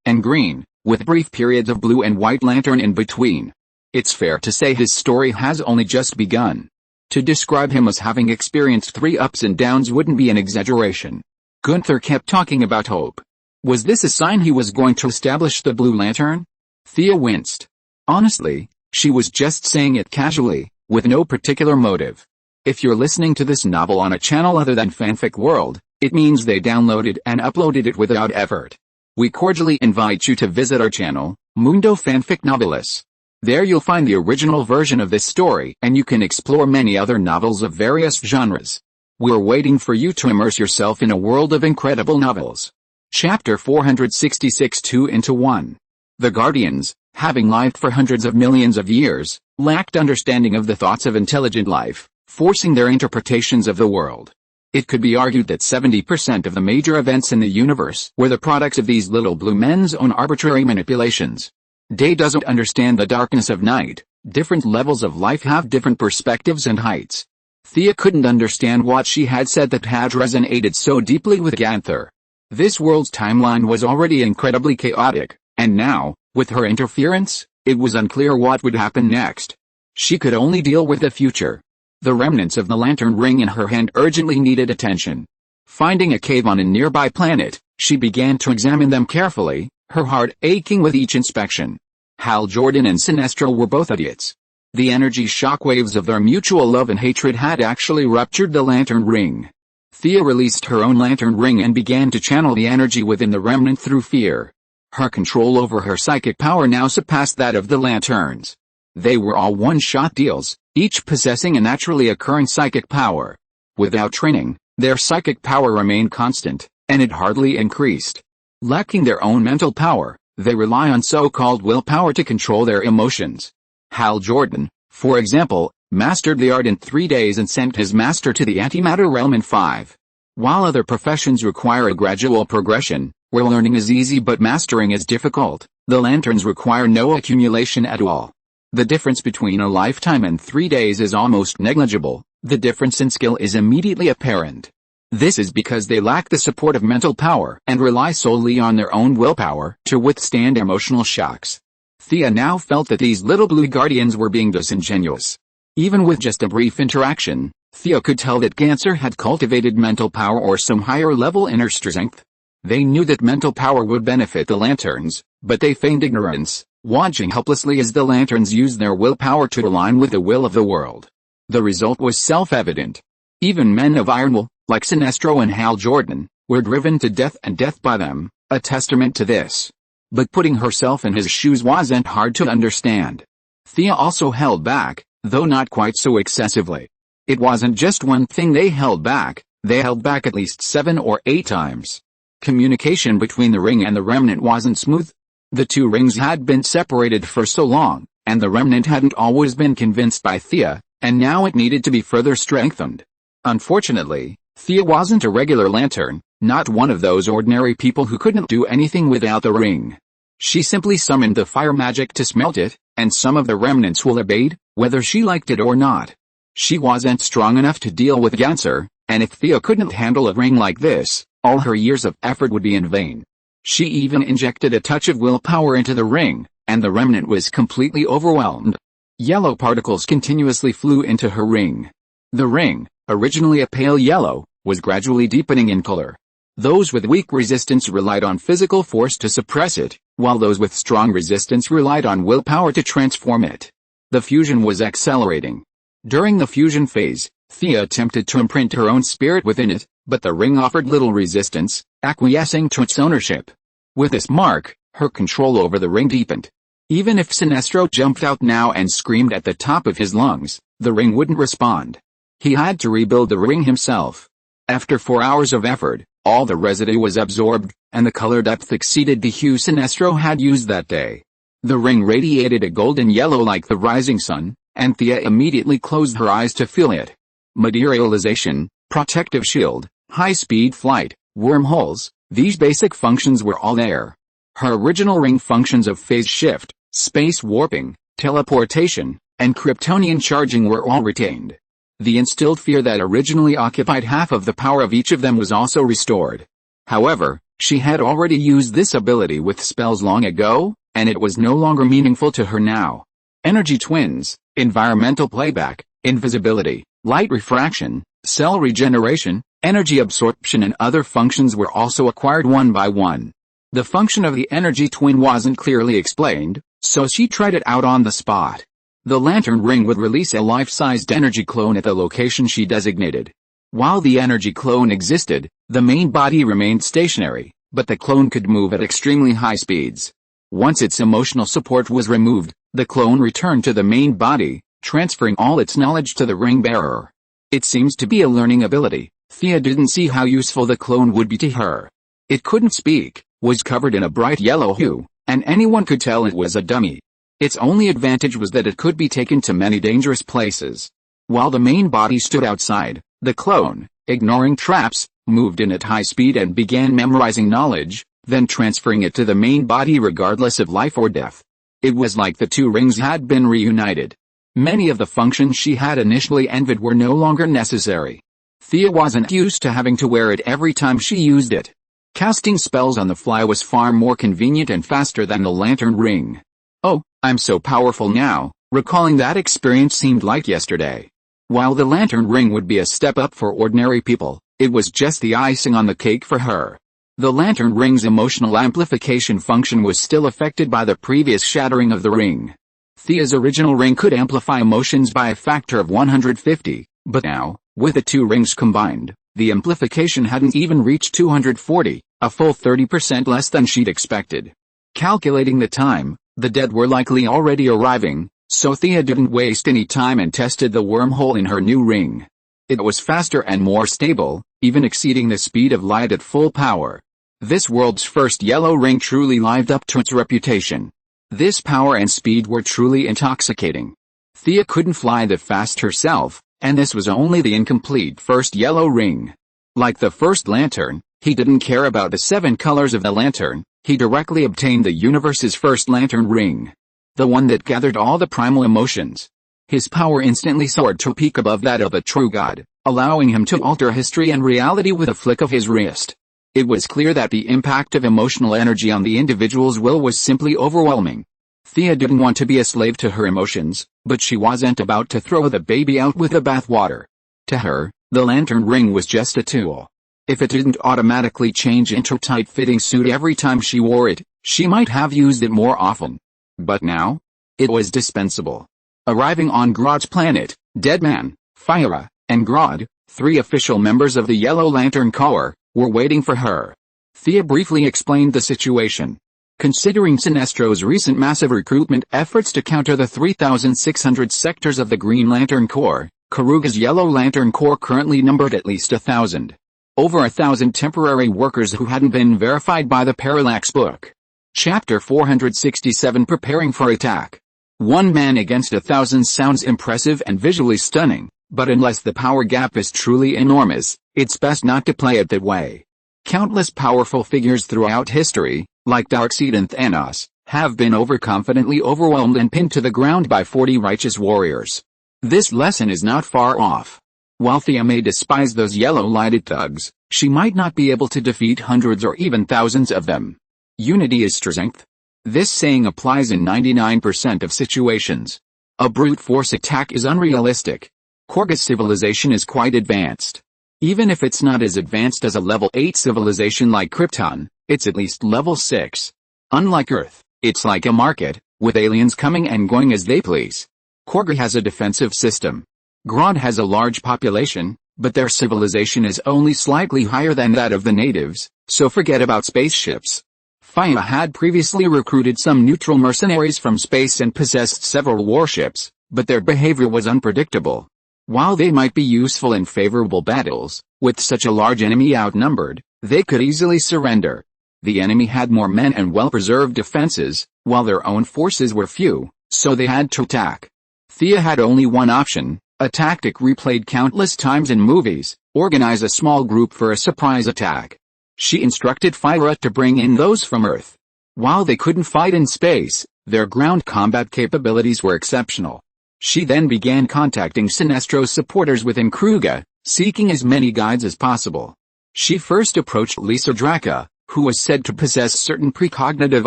and green, with brief periods of blue and white Lantern in between. It's fair to say his story has only just begun. To describe him as having experienced 3 ups and downs wouldn't be an exaggeration. Gunther kept talking about hope. Was this a sign he was going to establish the Blue Lantern? Thea winced. Honestly, she was just saying it casually, with no particular motive. If you're listening to this novel on a channel other than Fanfic World, it means they downloaded and uploaded it without effort. We cordially invite you to visit our channel, Mundo Fanfic Novelis. There you'll find the original version of this story and you can explore many other novels of various genres. We're waiting for you to immerse yourself in a world of incredible novels. Chapter 466 2 into 1. The Guardians, having lived for hundreds of millions of years, lacked understanding of the thoughts of intelligent life, forcing their interpretations of the world. It could be argued that 70% of the major events in the universe were the products of these little blue men's own arbitrary manipulations. Day doesn't understand the darkness of night. Different levels of life have different perspectives and heights. Thea couldn't understand what she had said that had resonated so deeply with Gunther. This world's timeline was already incredibly chaotic, and now, with her interference, it was unclear what would happen next. She could only deal with the future. The remnants of the lantern ring in her hand urgently needed attention. Finding a cave on a nearby planet, she began to examine them carefully, her heart aching with each inspection. Hal Jordan and Sinestro were both idiots. The energy shockwaves of their mutual love and hatred had actually ruptured the lantern ring. Thea released her own lantern ring and began to channel the energy within the remnant through fear. Her control over her psychic power now surpassed that of the lanterns. They were all one-shot deals, each possessing a naturally occurring psychic power. Without training, their psychic power remained constant, and it hardly increased. Lacking their own mental power, they rely on so-called willpower to control their emotions. Hal Jordan, for example, mastered the art in 3 days and sent his master to the antimatter realm in 5. While other professions require a gradual progression, where learning is easy but mastering is difficult, the lanterns require no accumulation at all. The difference between a lifetime and 3 days is almost negligible. The difference in skill is immediately apparent. This is because they lack the support of mental power and rely solely on their own willpower to withstand emotional shocks. Thea now felt that these little blue guardians were being disingenuous. Even with just a brief interaction, Thea could tell that Gunther had cultivated mental power or some higher-level inner strength. They knew that mental power would benefit the lanterns, but they feigned ignorance, watching helplessly as the lanterns used their willpower to align with the will of the world. The result was self-evident. Even men of iron will, like Sinestro and Hal Jordan, were driven to death and death by them, a testament to this. But putting herself in his shoes wasn't hard to understand. Thea also held back, though not quite so excessively. It wasn't just one thing they held back at least 7 or 8 times. Communication between the ring and the remnant wasn't smooth. The two rings had been separated for so long, and the remnant hadn't always been convinced by Thea, and now it needed to be further strengthened. Unfortunately, Thea wasn't a regular lantern, not one of those ordinary people who couldn't do anything without the ring. She simply summoned the fire magic to smelt it, and some of the remnants will obeyed, whether she liked it or not. She wasn't strong enough to deal with Gunther, and if Thea couldn't handle a ring like this, all her years of effort would be in vain. She even injected a touch of willpower into the ring, and the remnant was completely overwhelmed. Yellow particles continuously flew into her ring. The ring, originally a pale yellow, was gradually deepening in color. Those with weak resistance relied on physical force to suppress it, while those with strong resistance relied on willpower to transform it. The fusion was accelerating. During the fusion phase, Thea attempted to imprint her own spirit within it, but the ring offered little resistance, acquiescing to its ownership. With this mark, her control over the ring deepened. Even if Sinestro jumped out now and screamed at the top of his lungs, the ring wouldn't respond. He had to rebuild the ring himself. After 4 hours of effort, all the residue was absorbed, and the color depth exceeded the hue Sinestro had used that day. The ring radiated a golden yellow like the rising sun, and Thea immediately closed her eyes to feel it. Materialization, protective shield, high-speed flight, wormholes, these basic functions were all there. Her original ring functions of phase shift, space warping, teleportation, and Kryptonian charging were all retained. The instilled fear that originally occupied half of the power of each of them was also restored. However, she had already used this ability with spells long ago, and it was no longer meaningful to her now. Energy twins, environmental playback, invisibility, light refraction, cell regeneration, energy absorption and other functions were also acquired one by one. The function of the energy twin wasn't clearly explained, so she tried it out on the spot. The lantern ring would release a life-sized energy clone at the location she designated. While the energy clone existed, the main body remained stationary, but the clone could move at extremely high speeds. Once its emotional support was removed, the clone returned to the main body, transferring all its knowledge to the ring bearer. It seems to be a learning ability. Thea didn't see how useful the clone would be to her. It couldn't speak, was covered in a bright yellow hue, and anyone could tell it was a dummy. Its only advantage was that it could be taken to many dangerous places. While the main body stood outside, the clone, ignoring traps, moved in at high speed and began memorizing knowledge, then transferring it to the main body regardless of life or death. It was like the two rings had been reunited. Many of the functions she had initially envied were no longer necessary. Thea wasn't used to having to wear it every time she used it. Casting spells on the fly was far more convenient and faster than the lantern ring. Oh, I'm so powerful now, recalling that experience seemed like yesterday. While the lantern ring would be a step up for ordinary people, it was just the icing on the cake for her. The lantern ring's emotional amplification function was still affected by the previous shattering of the ring. Thea's original ring could amplify emotions by a factor of 150, but now, with the two rings combined, the amplification hadn't even reached 240, a full 30% less than she'd expected. Calculating the time, the dead were likely already arriving, so Thea didn't waste any time and tested the wormhole in her new ring. It was faster and more stable, even exceeding the speed of light at full power. This world's first yellow ring truly lived up to its reputation. This power and speed were truly intoxicating. Thea couldn't fly that fast herself, and this was only the incomplete first yellow ring. Like the first lantern, he didn't care about the 7 colors of the lantern. He directly obtained the universe's first lantern ring. The one that gathered all the primal emotions. His power instantly soared to a peak above that of a true god, allowing him to alter history and reality with a flick of his wrist. It was clear that the impact of emotional energy on the individual's will was simply overwhelming. Thea didn't want to be a slave to her emotions, but she wasn't about to throw the baby out with the bathwater. To her, the lantern ring was just a tool. If it didn't automatically change into a tight-fitting suit every time she wore it, she might have used it more often. But now? It was dispensable. Arriving on Grodd's planet, Deadman, Fyra, and Grodd, 3 official members of the Yellow Lantern Corps, were waiting for her. Thea briefly explained the situation. Considering Sinestro's recent massive recruitment efforts to counter the 3,600 sectors of the Green Lantern Corps, Karuga's Yellow Lantern Corps currently numbered at least 1,000. Over 1,000 temporary workers who hadn't been verified by the Parallax book. Chapter 467 Preparing for Attack. 1 man against 1,000 sounds impressive and visually stunning, but unless the power gap is truly enormous, it's best not to play it that way. Countless powerful figures throughout history, like Darkseid and Thanos, have been overconfidently overwhelmed and pinned to the ground by 40 righteous warriors. This lesson is not far off. While Thea may despise those yellow-lighted thugs, she might not be able to defeat hundreds or even thousands of them. Unity is strength. This saying applies in 99% of situations. A brute force attack is unrealistic. Korga's civilization is quite advanced. Even if it's not as advanced as a level 8 civilization like Krypton, it's at least level 6. Unlike Earth, it's like a market, with aliens coming and going as they please. Korga has a defensive system. Grodd has a large population, but their civilization is only slightly higher than that of the natives, so forget about spaceships. Fyra had previously recruited some neutral mercenaries from space and possessed several warships, but their behavior was unpredictable. While they might be useful in favorable battles, with such a large enemy outnumbered, they could easily surrender. The enemy had more men and well-preserved defenses, while their own forces were few, so they had to attack. Thea had only one option. A tactic replayed countless times in movies: organize a small group for a surprise attack. She instructed Fyra to bring in those from Earth. While they couldn't fight in space, their ground combat capabilities were exceptional. She then began contacting Sinestro's supporters within Kruga, seeking as many guides as possible. She first approached Lisa Draka, who was said to possess certain precognitive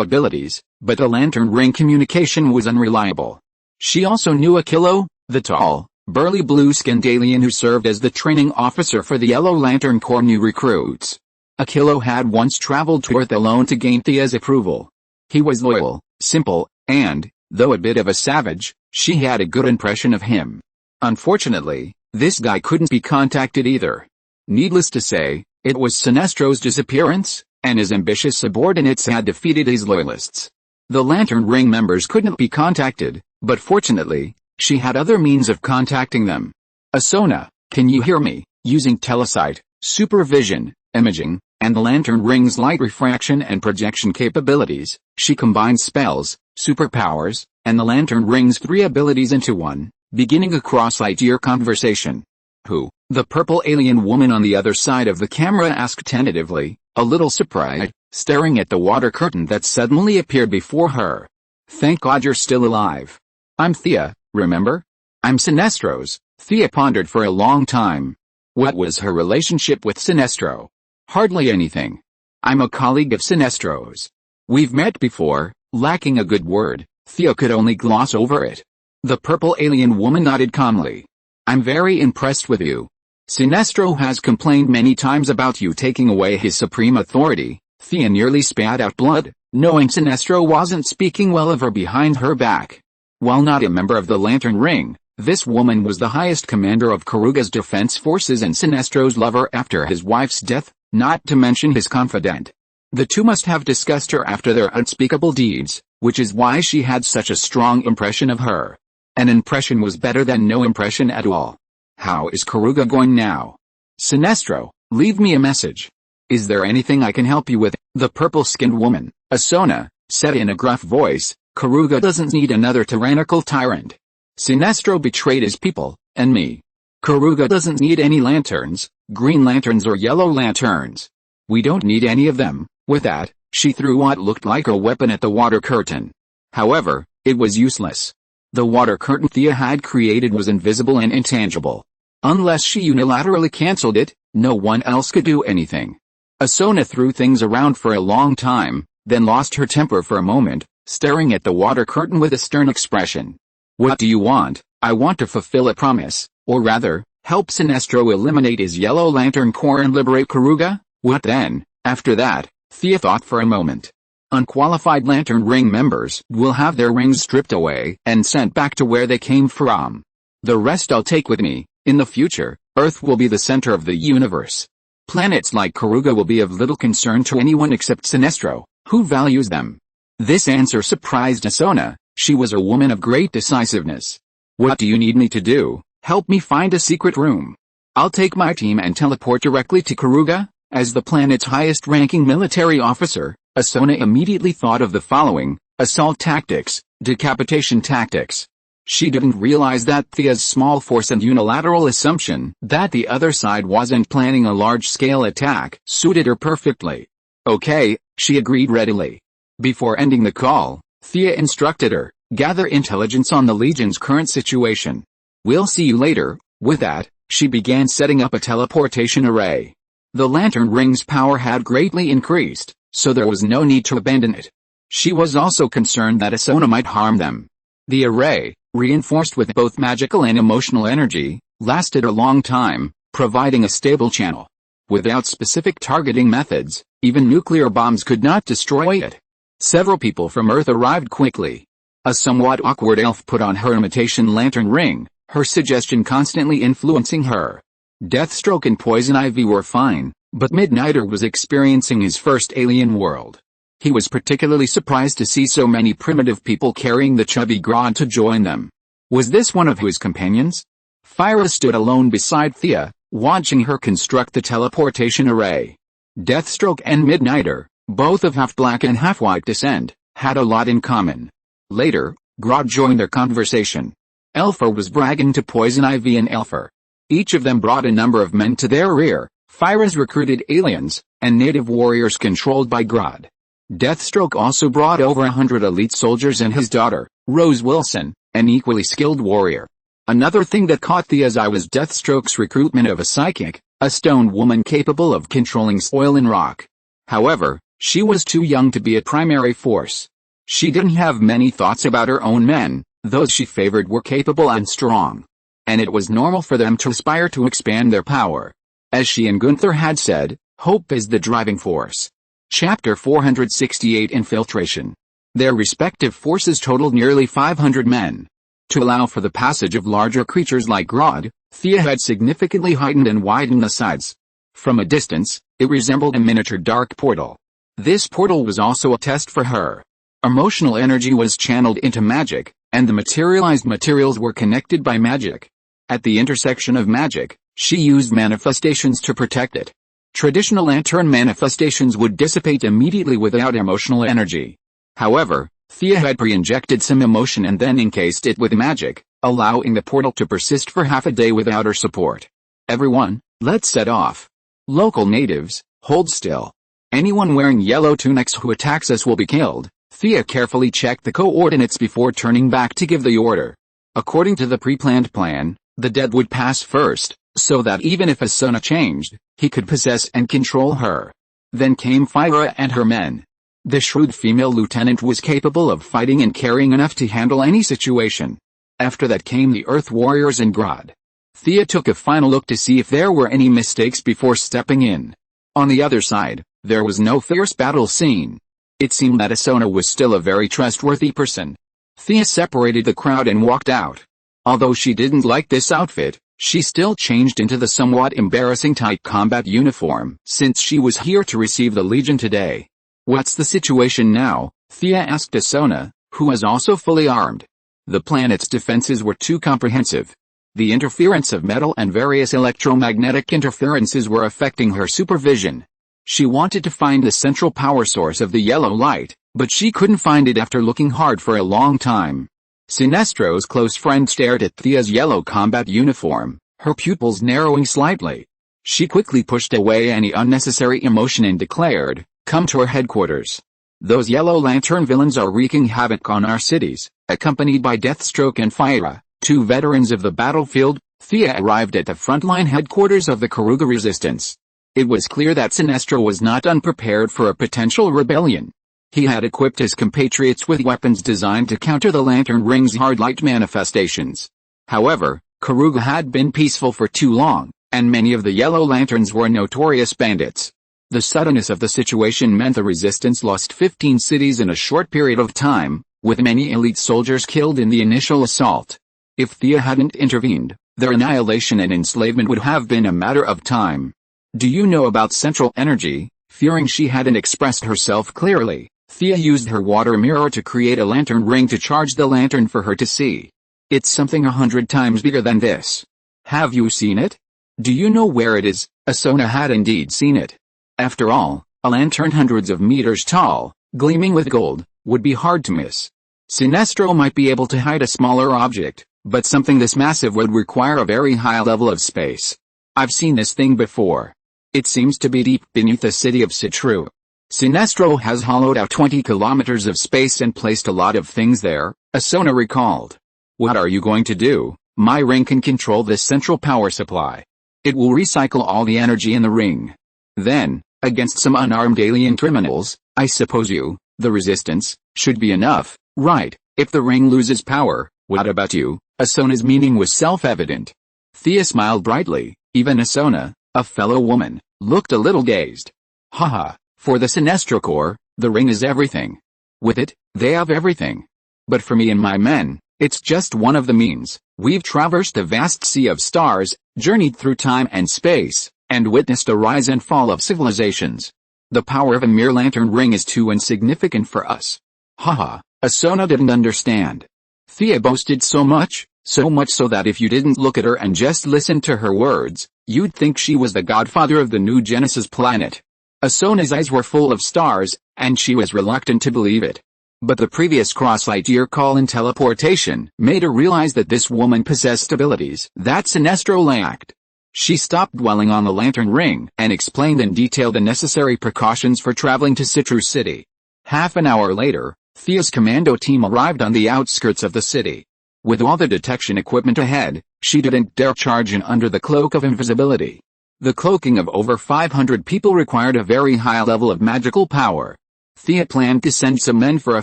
abilities, but the Lantern Ring communication was unreliable. She also knew Akilo, the tall, burly blue-skinned alien who served as the training officer for the Yellow Lantern Corps new recruits. Akilo had once traveled to Earth alone to gain Thea's approval. He was loyal, simple, and, though a bit of a savage, she had a good impression of him. Unfortunately, this guy couldn't be contacted either. Needless to say, it was Sinestro's disappearance, and his ambitious subordinates had defeated his loyalists. The Lantern Ring members couldn't be contacted, but fortunately, she had other means of contacting them. Asona, can you hear me? Using telesight, supervision, imaging, and the Lantern Ring's light refraction and projection capabilities, she combined spells, superpowers, and the Lantern Ring's 3 abilities into one, beginning a cross-light-year conversation. Who? The purple alien woman on the other side of the camera asked tentatively, a little surprised, staring at the water curtain that suddenly appeared before her. Thank God you're still alive. I'm Thea, remember? I'm Sinestro's. Thea pondered for a long time. What was her relationship with Sinestro? Hardly anything. I'm a colleague of Sinestro's. We've met before. Lacking a good word, Thea could only gloss over it. The purple alien woman nodded calmly. I'm very impressed with you. Sinestro has complained many times about you taking away his supreme authority. Thea nearly spat out blood, knowing Sinestro wasn't speaking well of her behind her back. While not a member of the Lantern Ring, this woman was the highest commander of Karuga's defense forces and Sinestro's lover after his wife's death, not to mention his confidant. The two must have discussed her after their unspeakable deeds, which is why she had such a strong impression of her. An impression was better than no impression at all. How is Karuga going now? Sinestro, leave me a message. Is there anything I can help you with? The purple-skinned woman, Asona, said in a gruff voice. Karuga doesn't need another tyrannical tyrant. Sinestro betrayed his people, and me. Karuga doesn't need any lanterns, green lanterns or yellow lanterns. We don't need any of them. With that, she threw what looked like a weapon at the water curtain. However, it was useless. The water curtain Thea had created was invisible and intangible. Unless she unilaterally cancelled it, no one else could do anything. Asona threw things around for a long time, then lost her temper for a moment, staring at the water curtain with a stern expression. What do you want? I want to fulfill a promise, or rather, help Sinestro eliminate his Yellow Lantern Corps and liberate Karuga? What then? After that, Thea thought for a moment. Unqualified Lantern Ring members will have their rings stripped away and sent back to where they came from. The rest I'll take with me. In the future, Earth will be the center of the universe. Planets like Karuga will be of little concern to anyone except Sinestro, who values them. This answer surprised Asona. She was a woman of great decisiveness. What do you need me to do? Help me find a secret room. I'll take my team and teleport directly to Karuga. As the planet's highest-ranking military officer, Asona immediately thought of the following: assault tactics, decapitation tactics. She didn't realize that Thea's small force and unilateral assumption that the other side wasn't planning a large-scale attack suited her perfectly. Okay, she agreed readily. Before ending the call, Thea instructed her, gather intelligence on the Legion's current situation. We'll see you later. With that, she began setting up a teleportation array. The Lantern Ring's power had greatly increased, so there was no need to abandon it. She was also concerned that Asona might harm them. The array, reinforced with both magical and emotional energy, lasted a long time, providing a stable channel. Without specific targeting methods, even nuclear bombs could not destroy it. Several people from Earth arrived quickly. A somewhat awkward elf put on her imitation lantern ring, her suggestion constantly influencing her. Deathstroke and Poison Ivy were fine, but Midnighter was experiencing his first alien world. He was particularly surprised to see so many primitive people carrying the chubby Grodd to join them. Was this one of his companions? Fyra stood alone beside Thea, watching her construct the teleportation array. Deathstroke and Midnighter, both of half-black and half-white descent, had a lot in common. Later, Grodd joined their conversation. Elfer was bragging to Poison Ivy and Elfer. Each of them brought a number of men to their rear, Fyra's recruited aliens, and native warriors controlled by Grodd. Deathstroke also brought over 100 elite soldiers and his daughter, Rose Wilson, an equally skilled warrior. Another thing that caught Thea's eye was Deathstroke's recruitment of a psychic, a stone woman capable of controlling soil and rock. However, she was too young to be a primary force. She didn't have many thoughts about her own men. Those she favored were capable and strong. And it was normal for them to aspire to expand their power. As she and Gunther had said, hope is the driving force. Chapter 468 Infiltration. Their respective forces totaled nearly 500 men. To allow for the passage of larger creatures like Grodd, Thea had significantly heightened and widened the sides. From a distance, it resembled a miniature dark portal. This portal was also a test for her. Emotional energy was channeled into magic, and the materialized materials were connected by magic. At the intersection of magic, she used manifestations to protect it. Traditional lantern manifestations would dissipate immediately without emotional energy. However, Thea had pre-injected some emotion and then encased it with magic, allowing the portal to persist for half a day without her support. Everyone, let's set off. Local natives, hold still. Anyone wearing yellow tunics who attacks us will be killed. Thea carefully checked the coordinates before turning back to give the order. According to the pre-planned plan, the dead would pass first, so that even if Asuna changed, he could possess and control her. Then came Fyra and her men. The shrewd female lieutenant was capable of fighting and carrying enough to handle any situation. After that came the Earth Warriors and Grodd. Thea took a final look to see if there were any mistakes before stepping in. On the other side, there was no fierce battle scene. It seemed that Asuna was still a very trustworthy person. Thea separated the crowd and walked out. Although she didn't like this outfit, she still changed into the somewhat embarrassing tight combat uniform, since she was here to receive the Legion today. What's the situation now? Thea asked Asuna, who was also fully armed. The planet's defenses were too comprehensive. The interference of metal and various electromagnetic interferences were affecting her supervision. She wanted to find the central power source of the yellow light, but she couldn't find it after looking hard for a long time. Sinestro's close friend stared at Thea's yellow combat uniform, her pupils narrowing slightly. She quickly pushed away any unnecessary emotion and declared, "Come to our headquarters. Those Yellow Lantern villains are wreaking havoc on our cities." Accompanied by Deathstroke and Fyra, two veterans of the battlefield, Thea arrived at the frontline headquarters of the Karuga resistance. It was clear that Sinestro was not unprepared for a potential rebellion. He had equipped his compatriots with weapons designed to counter the Lantern Ring's hard light manifestations. However, Karuga had been peaceful for too long, and many of the Yellow Lanterns were notorious bandits. The suddenness of the situation meant the resistance lost 15 cities in a short period of time, with many elite soldiers killed in the initial assault. If Thea hadn't intervened, their annihilation and enslavement would have been a matter of time. "Do you know about central energy?" Fearing she hadn't expressed herself clearly, Thea used her water mirror to create a lantern ring to charge the lantern for her to see. "It's something 100 times bigger than this. Have you seen it? Do you know where it is?" Asuna had indeed seen it. After all, a lantern hundreds of meters tall, gleaming with gold, would be hard to miss. Sinestro might be able to hide a smaller object, but something this massive would require a very high level of space. "I've seen this thing before. It seems to be deep beneath the city of Citru. Sinestro has hollowed out 20 kilometers of space and placed a lot of things there," Asuna recalled. "What are you going to do?" "My ring can control this central power supply. It will recycle all the energy in the ring. Then, against some unarmed alien criminals, I suppose you, the resistance, should be enough, right? If the ring loses power, what about you?" Asuna's meaning was self-evident. Thea smiled brightly. Even Asuna, a fellow woman, looked a little dazed. "Haha, for the Sinestro Corps, the ring is everything. With it, they have everything. But for me and my men, it's just one of the means. We've traversed a vast sea of stars, journeyed through time and space, and witnessed a rise and fall of civilizations. The power of a mere lantern ring is too insignificant for us." Haha, Asuna didn't understand. Thea boasted so much so that if you didn't look at her and just listen to her words, you'd think she was the godfather of the new Genesis planet. Asuna's eyes were full of stars, and she was reluctant to believe it. But the previous cross-light year call and teleportation made her realize that this woman possessed abilities that Sinestro lacked. She stopped dwelling on the lantern ring and explained in detail the necessary precautions for traveling to Citru City. Half an hour later, Thea's commando team arrived on the outskirts of the city. With all the detection equipment ahead, she didn't dare charge in under the cloak of invisibility. The cloaking of over 500 people required a very high level of magical power. Thea planned to send some men for a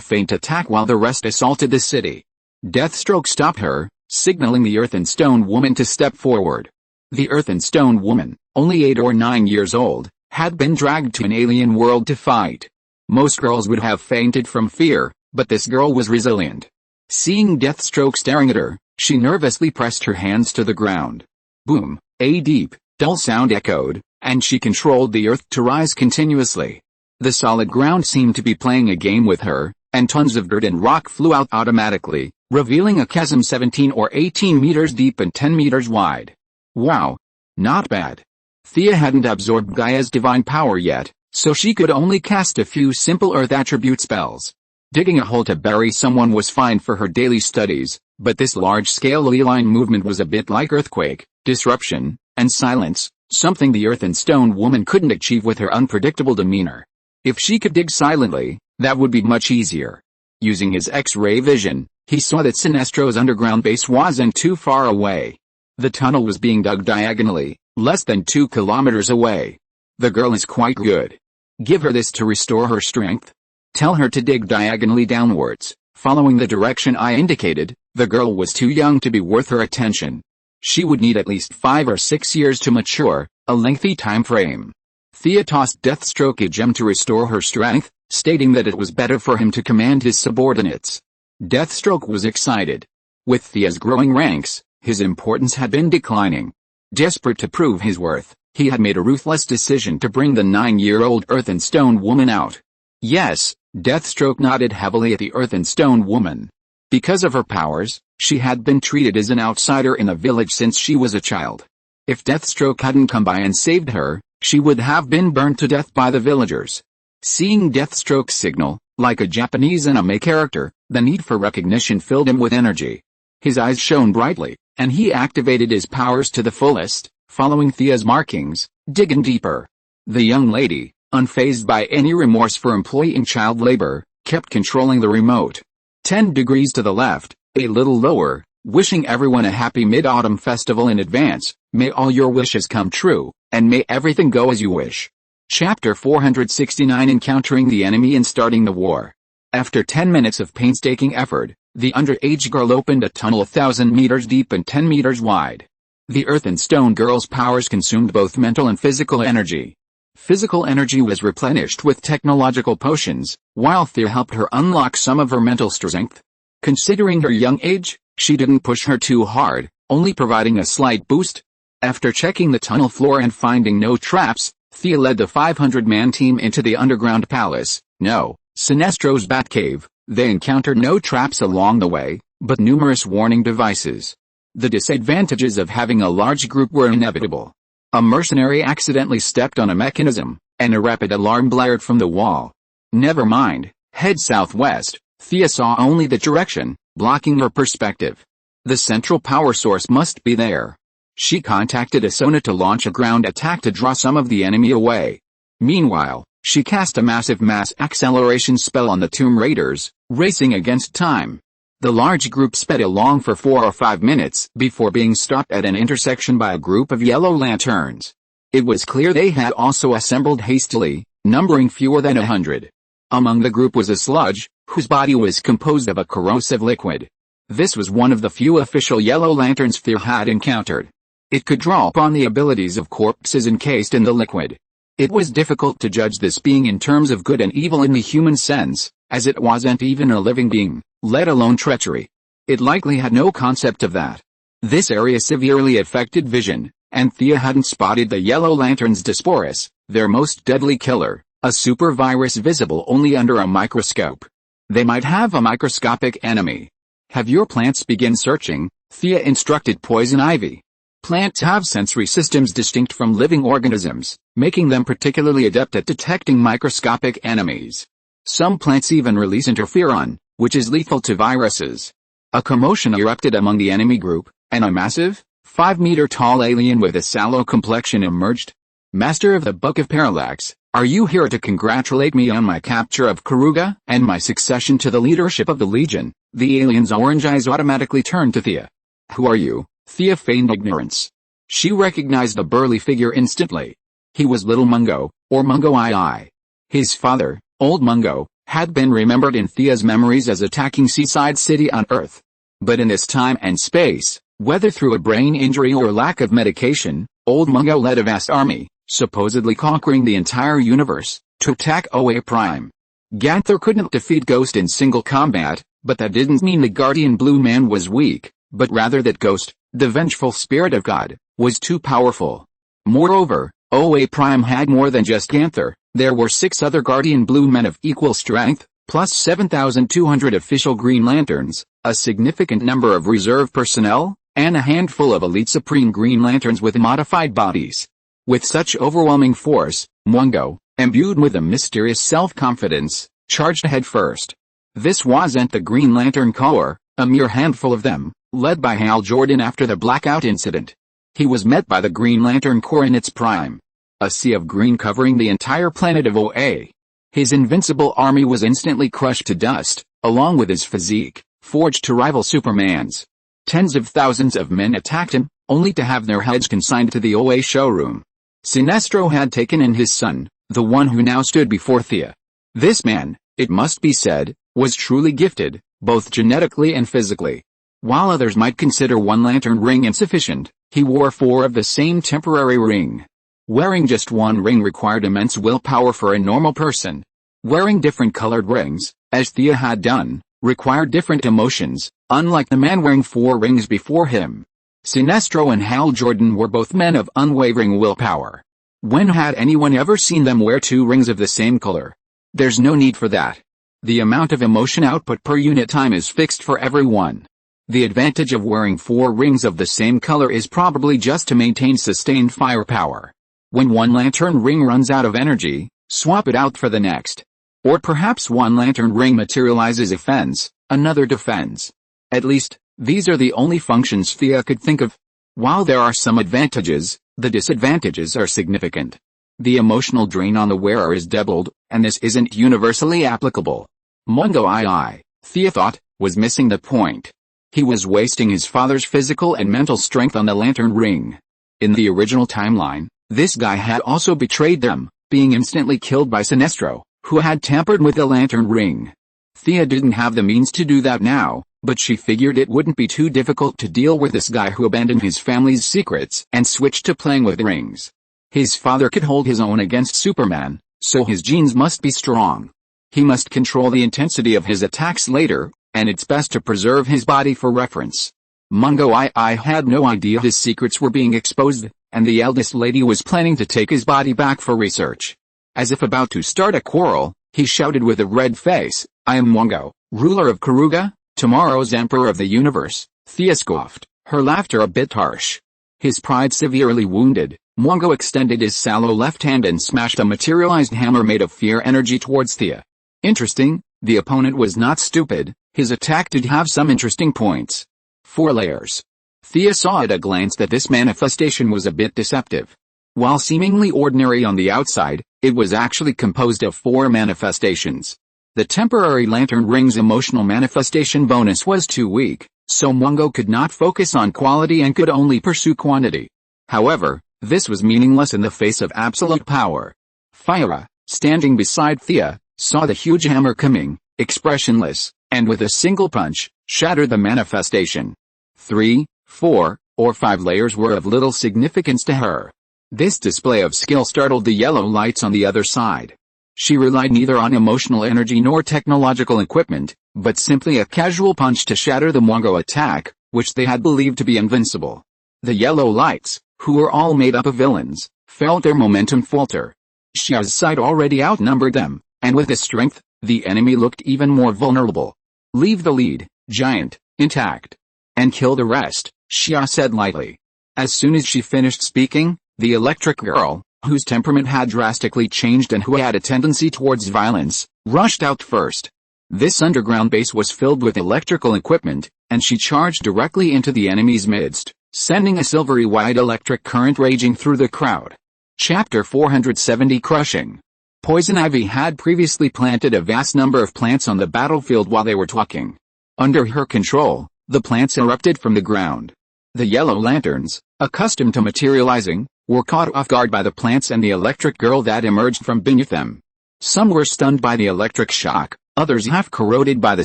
feint attack while the rest assaulted the city. Deathstroke stopped her, signaling the Earth and Stone Woman to step forward. The Earth and Stone Woman, only 8 or 9 years old, had been dragged to an alien world to fight. Most girls would have fainted from fear, but this girl was resilient. Seeing Deathstroke staring at her, she nervously pressed her hands to the ground. Boom, a deep, dull sound echoed, and she controlled the earth to rise continuously. The solid ground seemed to be playing a game with her, and tons of dirt and rock flew out automatically, revealing a chasm 17 or 18 meters deep and 10 meters wide. Wow! Not bad. Thea hadn't absorbed Gaia's divine power yet, so she could only cast a few simple earth attribute spells. Digging a hole to bury someone was fine for her daily studies, but this large-scale ley-line movement was a bit like earthquake, disruption, and silence, something the Earth and Stone Woman couldn't achieve with her unpredictable demeanor. If she could dig silently, that would be much easier. Using his X-ray vision, he saw that Sinestro's underground base wasn't too far away. The tunnel was being dug diagonally, less than 2 kilometers away. The girl is quite good. Give her this to restore her strength. Tell her to dig diagonally downwards, following the direction I indicated. The girl was too young to be worth her attention. She would need at least 5 or 6 years to mature, a lengthy time frame. Thea tossed Deathstroke a gem to restore her strength, stating that it was better for him to command his subordinates. Deathstroke was excited. With Thea's growing ranks, his importance had been declining. Desperate to prove his worth, he had made a ruthless decision to bring the 9-year-old Earth and Stone Woman out. Yes, Deathstroke nodded heavily at the Earth and Stone Woman. Because of her powers, she had been treated as an outsider in the village since she was a child. If Deathstroke hadn't come by and saved her, she would have been burned to death by the villagers. Seeing Deathstroke's signal, like a Japanese anime character, the need for recognition filled him with energy. His eyes shone brightly, and he activated his powers to the fullest, following Thea's markings, digging deeper. The young lady, unfazed by any remorse for employing child labor, kept controlling the remote. 10 degrees to the left, a little lower, wishing everyone a happy Mid-Autumn Festival in advance. May all your wishes come true, and may everything go as you wish. Chapter 469 Encountering the Enemy and Starting the War. After 10 minutes of painstaking effort, the underage girl opened a tunnel 1,000 meters deep and 10 meters wide. The Earth and Stone girl's powers consumed both mental and physical energy. Physical energy was replenished with technological potions, while Thea helped her unlock some of her mental strength. Considering her young age, she didn't push her too hard, only providing a slight boost. After checking the tunnel floor and finding no traps, Thea led the 500-man team into the underground palace. No, Sinestro's Batcave. They encountered no traps along the way, but numerous warning devices. The disadvantages of having a large group were inevitable. A mercenary accidentally stepped on a mechanism, and a rapid alarm blared from the wall. Never mind, head southwest. Thea saw only the direction, blocking her perspective. The central power source must be there. She contacted Asona to launch a ground attack to draw some of the enemy away. Meanwhile, she cast a massive mass acceleration spell on the Tomb Raiders, racing against time. The large group sped along for 4 or 5 minutes before being stopped at an intersection by a group of yellow lanterns. It was clear they had also assembled hastily, numbering fewer than 100. Among the group was a sludge, whose body was composed of a corrosive liquid. This was one of the few official yellow lanterns Thea had encountered. It could draw upon the abilities of corpses encased in the liquid. It was difficult to judge this being in terms of good and evil in the human sense, as it wasn't even a living being, let alone treachery. It likely had no concept of that. This area severely affected vision, and Thea hadn't spotted the yellow lantern's Disporus, their most deadly killer, a super virus visible only under a microscope. They might have a microscopic enemy. Have your plants begin searching, Thea instructed Poison Ivy. Plants have sensory systems distinct from living organisms, making them particularly adept at detecting microscopic enemies. Some plants even release interferon, which is lethal to viruses. A commotion erupted among the enemy group, and a massive, 5-meter-tall alien with a sallow complexion emerged. Master of the Book of Parallax, are you here to congratulate me on my capture of Karuga and my succession to the leadership of the Legion? The alien's orange eyes automatically turned to Thea. "Who are you?" Thea feigned ignorance. She recognized the burly figure instantly. He was Little Mungo, or Mungo II. His father, Old Mungo, had been remembered in Thea's memories as attacking Seaside City on Earth. But in this time and space, whether through a brain injury or lack of medication, Old Mungo led a vast army, supposedly conquering the entire universe, to attack OA Prime. Ganther couldn't defeat Ghost in single combat, but that didn't mean the Guardian Blue Man was weak, but rather that Ghost, the vengeful spirit of God, was too powerful. Moreover, OA Prime had more than just Ganther. There were 6 other Guardian Blue Men of equal strength, plus 7,200 official Green Lanterns, a significant number of reserve personnel, and a handful of elite Supreme Green Lanterns with modified bodies. With such overwhelming force, Mungo, imbued with a mysterious self-confidence, charged ahead first. This wasn't the Green Lantern Corps, a mere handful of them, led by Hal Jordan after the blackout incident. He was met by the Green Lantern Corps in its prime. A sea of green covering the entire planet of OA. His invincible army was instantly crushed to dust, along with his physique, forged to rival Superman's. Tens of thousands of men attacked him, only to have their heads consigned to the OA showroom. Sinestro had taken in his son, the one who now stood before Thea. This man, it must be said, was truly gifted, both genetically and physically. While others might consider one lantern ring insufficient, he wore 4 of the same temporary ring. Wearing just one ring required immense willpower for a normal person. Wearing different colored rings, as Thea had done, required different emotions, unlike the man wearing 4 rings before him. Sinestro and Hal Jordan were both men of unwavering willpower. When had anyone ever seen them wear 2 rings of the same color? There's no need for that. The amount of emotion output per unit time is fixed for everyone. The advantage of wearing 4 rings of the same color is probably just to maintain sustained firepower. When one lantern ring runs out of energy, swap it out for the next. Or perhaps one lantern ring materializes offense, another defends. At least, these are the only functions Thea could think of. While there are some advantages, the disadvantages are significant. The emotional drain on the wearer is doubled, and this isn't universally applicable. Mungo II, Thea thought, was missing the point. He was wasting his father's physical and mental strength on the lantern ring. In the original timeline, this guy had also betrayed them, being instantly killed by Sinestro, who had tampered with the lantern ring. Thea didn't have the means to do that now, but she figured it wouldn't be too difficult to deal with this guy who abandoned his family's secrets and switched to playing with rings. His father could hold his own against Superman, so his genes must be strong. He must control the intensity of his attacks later, and it's best to preserve his body for reference. Mungo II had no idea his secrets were being exposed, and the eldest lady was planning to take his body back for research. As if about to start a quarrel, he shouted with a red face, "I am Mungo, ruler of Karuga, tomorrow's emperor of the universe." Thea scoffed, her laughter a bit harsh. His pride severely wounded, Mungo extended his sallow left hand and smashed a materialized hammer made of fear energy towards Thea. Interesting, the opponent was not stupid, his attack did have some interesting points. 4 layers. Thea saw at a glance that this manifestation was a bit deceptive. While seemingly ordinary on the outside, it was actually composed of 4 manifestations. The temporary lantern ring's emotional manifestation bonus was too weak, so Mungo could not focus on quality and could only pursue quantity. However, this was meaningless in the face of absolute power. Fyra, standing beside Thea, saw the huge hammer coming, expressionless, and with a single punch, shattered the manifestation. 3, 4, or 5 layers were of little significance to her. This display of skill startled the yellow lights on the other side. She relied neither on emotional energy nor technological equipment, but simply a casual punch to shatter the Mungo attack, which they had believed to be invincible. The yellow lights, who were all made up of villains, felt their momentum falter. Shia's side already outnumbered them, and with his strength, the enemy looked even more vulnerable. "Leave the lead, giant, intact. And kill the rest," Shia said lightly. As soon as she finished speaking, the electric girl, whose temperament had drastically changed and who had a tendency towards violence, rushed out first. This underground base was filled with electrical equipment, and she charged directly into the enemy's midst, sending a silvery white electric current raging through the crowd. Chapter 470 Crushing. Poison Ivy had previously planted a vast number of plants on the battlefield while they were talking. Under her control, the plants erupted from the ground. The yellow lanterns, accustomed to materializing, were caught off guard by the plants and the electric girl that emerged from beneath them. Some were stunned by the electric shock, others half corroded by the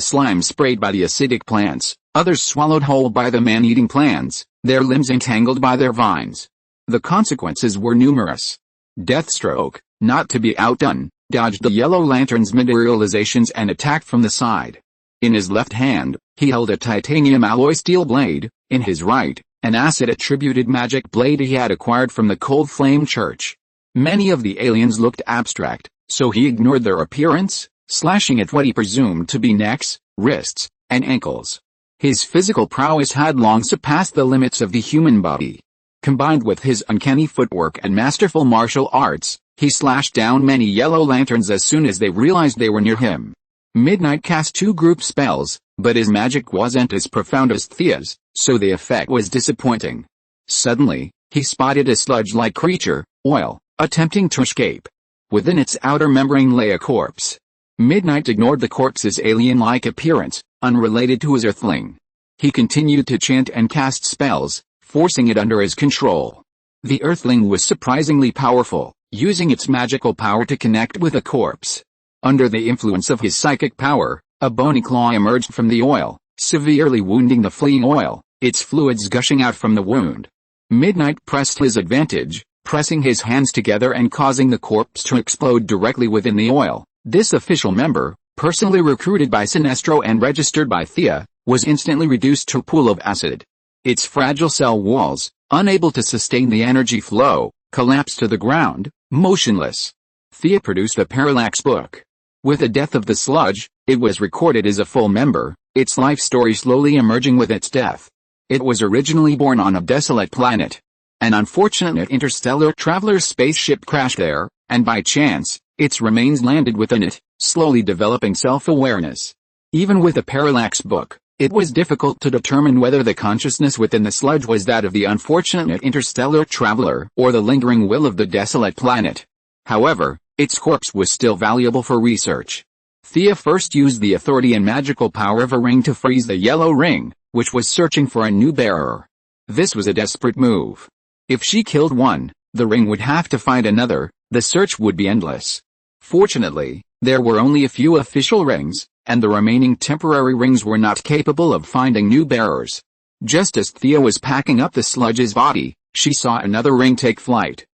slime sprayed by the acidic plants, others swallowed whole by the man-eating plants, their limbs entangled by their vines. The consequences were numerous. Deathstroke, not to be outdone, dodged the yellow lantern's materializations and attacked from the side. In his left hand, he held a titanium alloy steel blade, in his right, an acid-attributed magic blade he had acquired from the Cold Flame Church. Many of the aliens looked abstract, so he ignored their appearance, slashing at what he presumed to be necks, wrists, and ankles. His physical prowess had long surpassed the limits of the human body. Combined with his uncanny footwork and masterful martial arts, he slashed down many yellow lanterns as soon as they realized they were near him. Midnight cast 2 group spells, but his magic wasn't as profound as Thea's, so the effect was disappointing. Suddenly, he spotted a sludge-like creature, oil, attempting to escape. Within its outer membrane lay a corpse. Midnight ignored the corpse's alien-like appearance, unrelated to his earthling. He continued to chant and cast spells, forcing it under his control. The earthling was surprisingly powerful, using its magical power to connect with a corpse. Under the influence of his psychic power, a bony claw emerged from the oil, severely wounding the fleeing oil, its fluids gushing out from the wound. Midnight pressed his advantage, pressing his hands together and causing the corpse to explode directly within the oil. This official member, personally recruited by Sinestro and registered by Thea, was instantly reduced to a pool of acid. Its fragile cell walls, unable to sustain the energy flow, collapsed to the ground, motionless. Thea produced a parallax book. With the death of the sludge, it was recorded as a full member, its life story slowly emerging with its death. It was originally born on a desolate planet. An unfortunate interstellar traveler's spaceship crashed there, and by chance, its remains landed within it, slowly developing self-awareness. Even with a parallax book, it was difficult to determine whether the consciousness within the sludge was that of the unfortunate interstellar traveler or the lingering will of the desolate planet. However, its corpse was still valuable for research. Thea first used the authority and magical power of a ring to freeze the yellow ring, which was searching for a new bearer. This was a desperate move. If she killed one, the ring would have to find another, the search would be endless. Fortunately, there were only a few official rings, and the remaining temporary rings were not capable of finding new bearers. Just as Thea was packing up the sludge's body, she saw another ring take flight.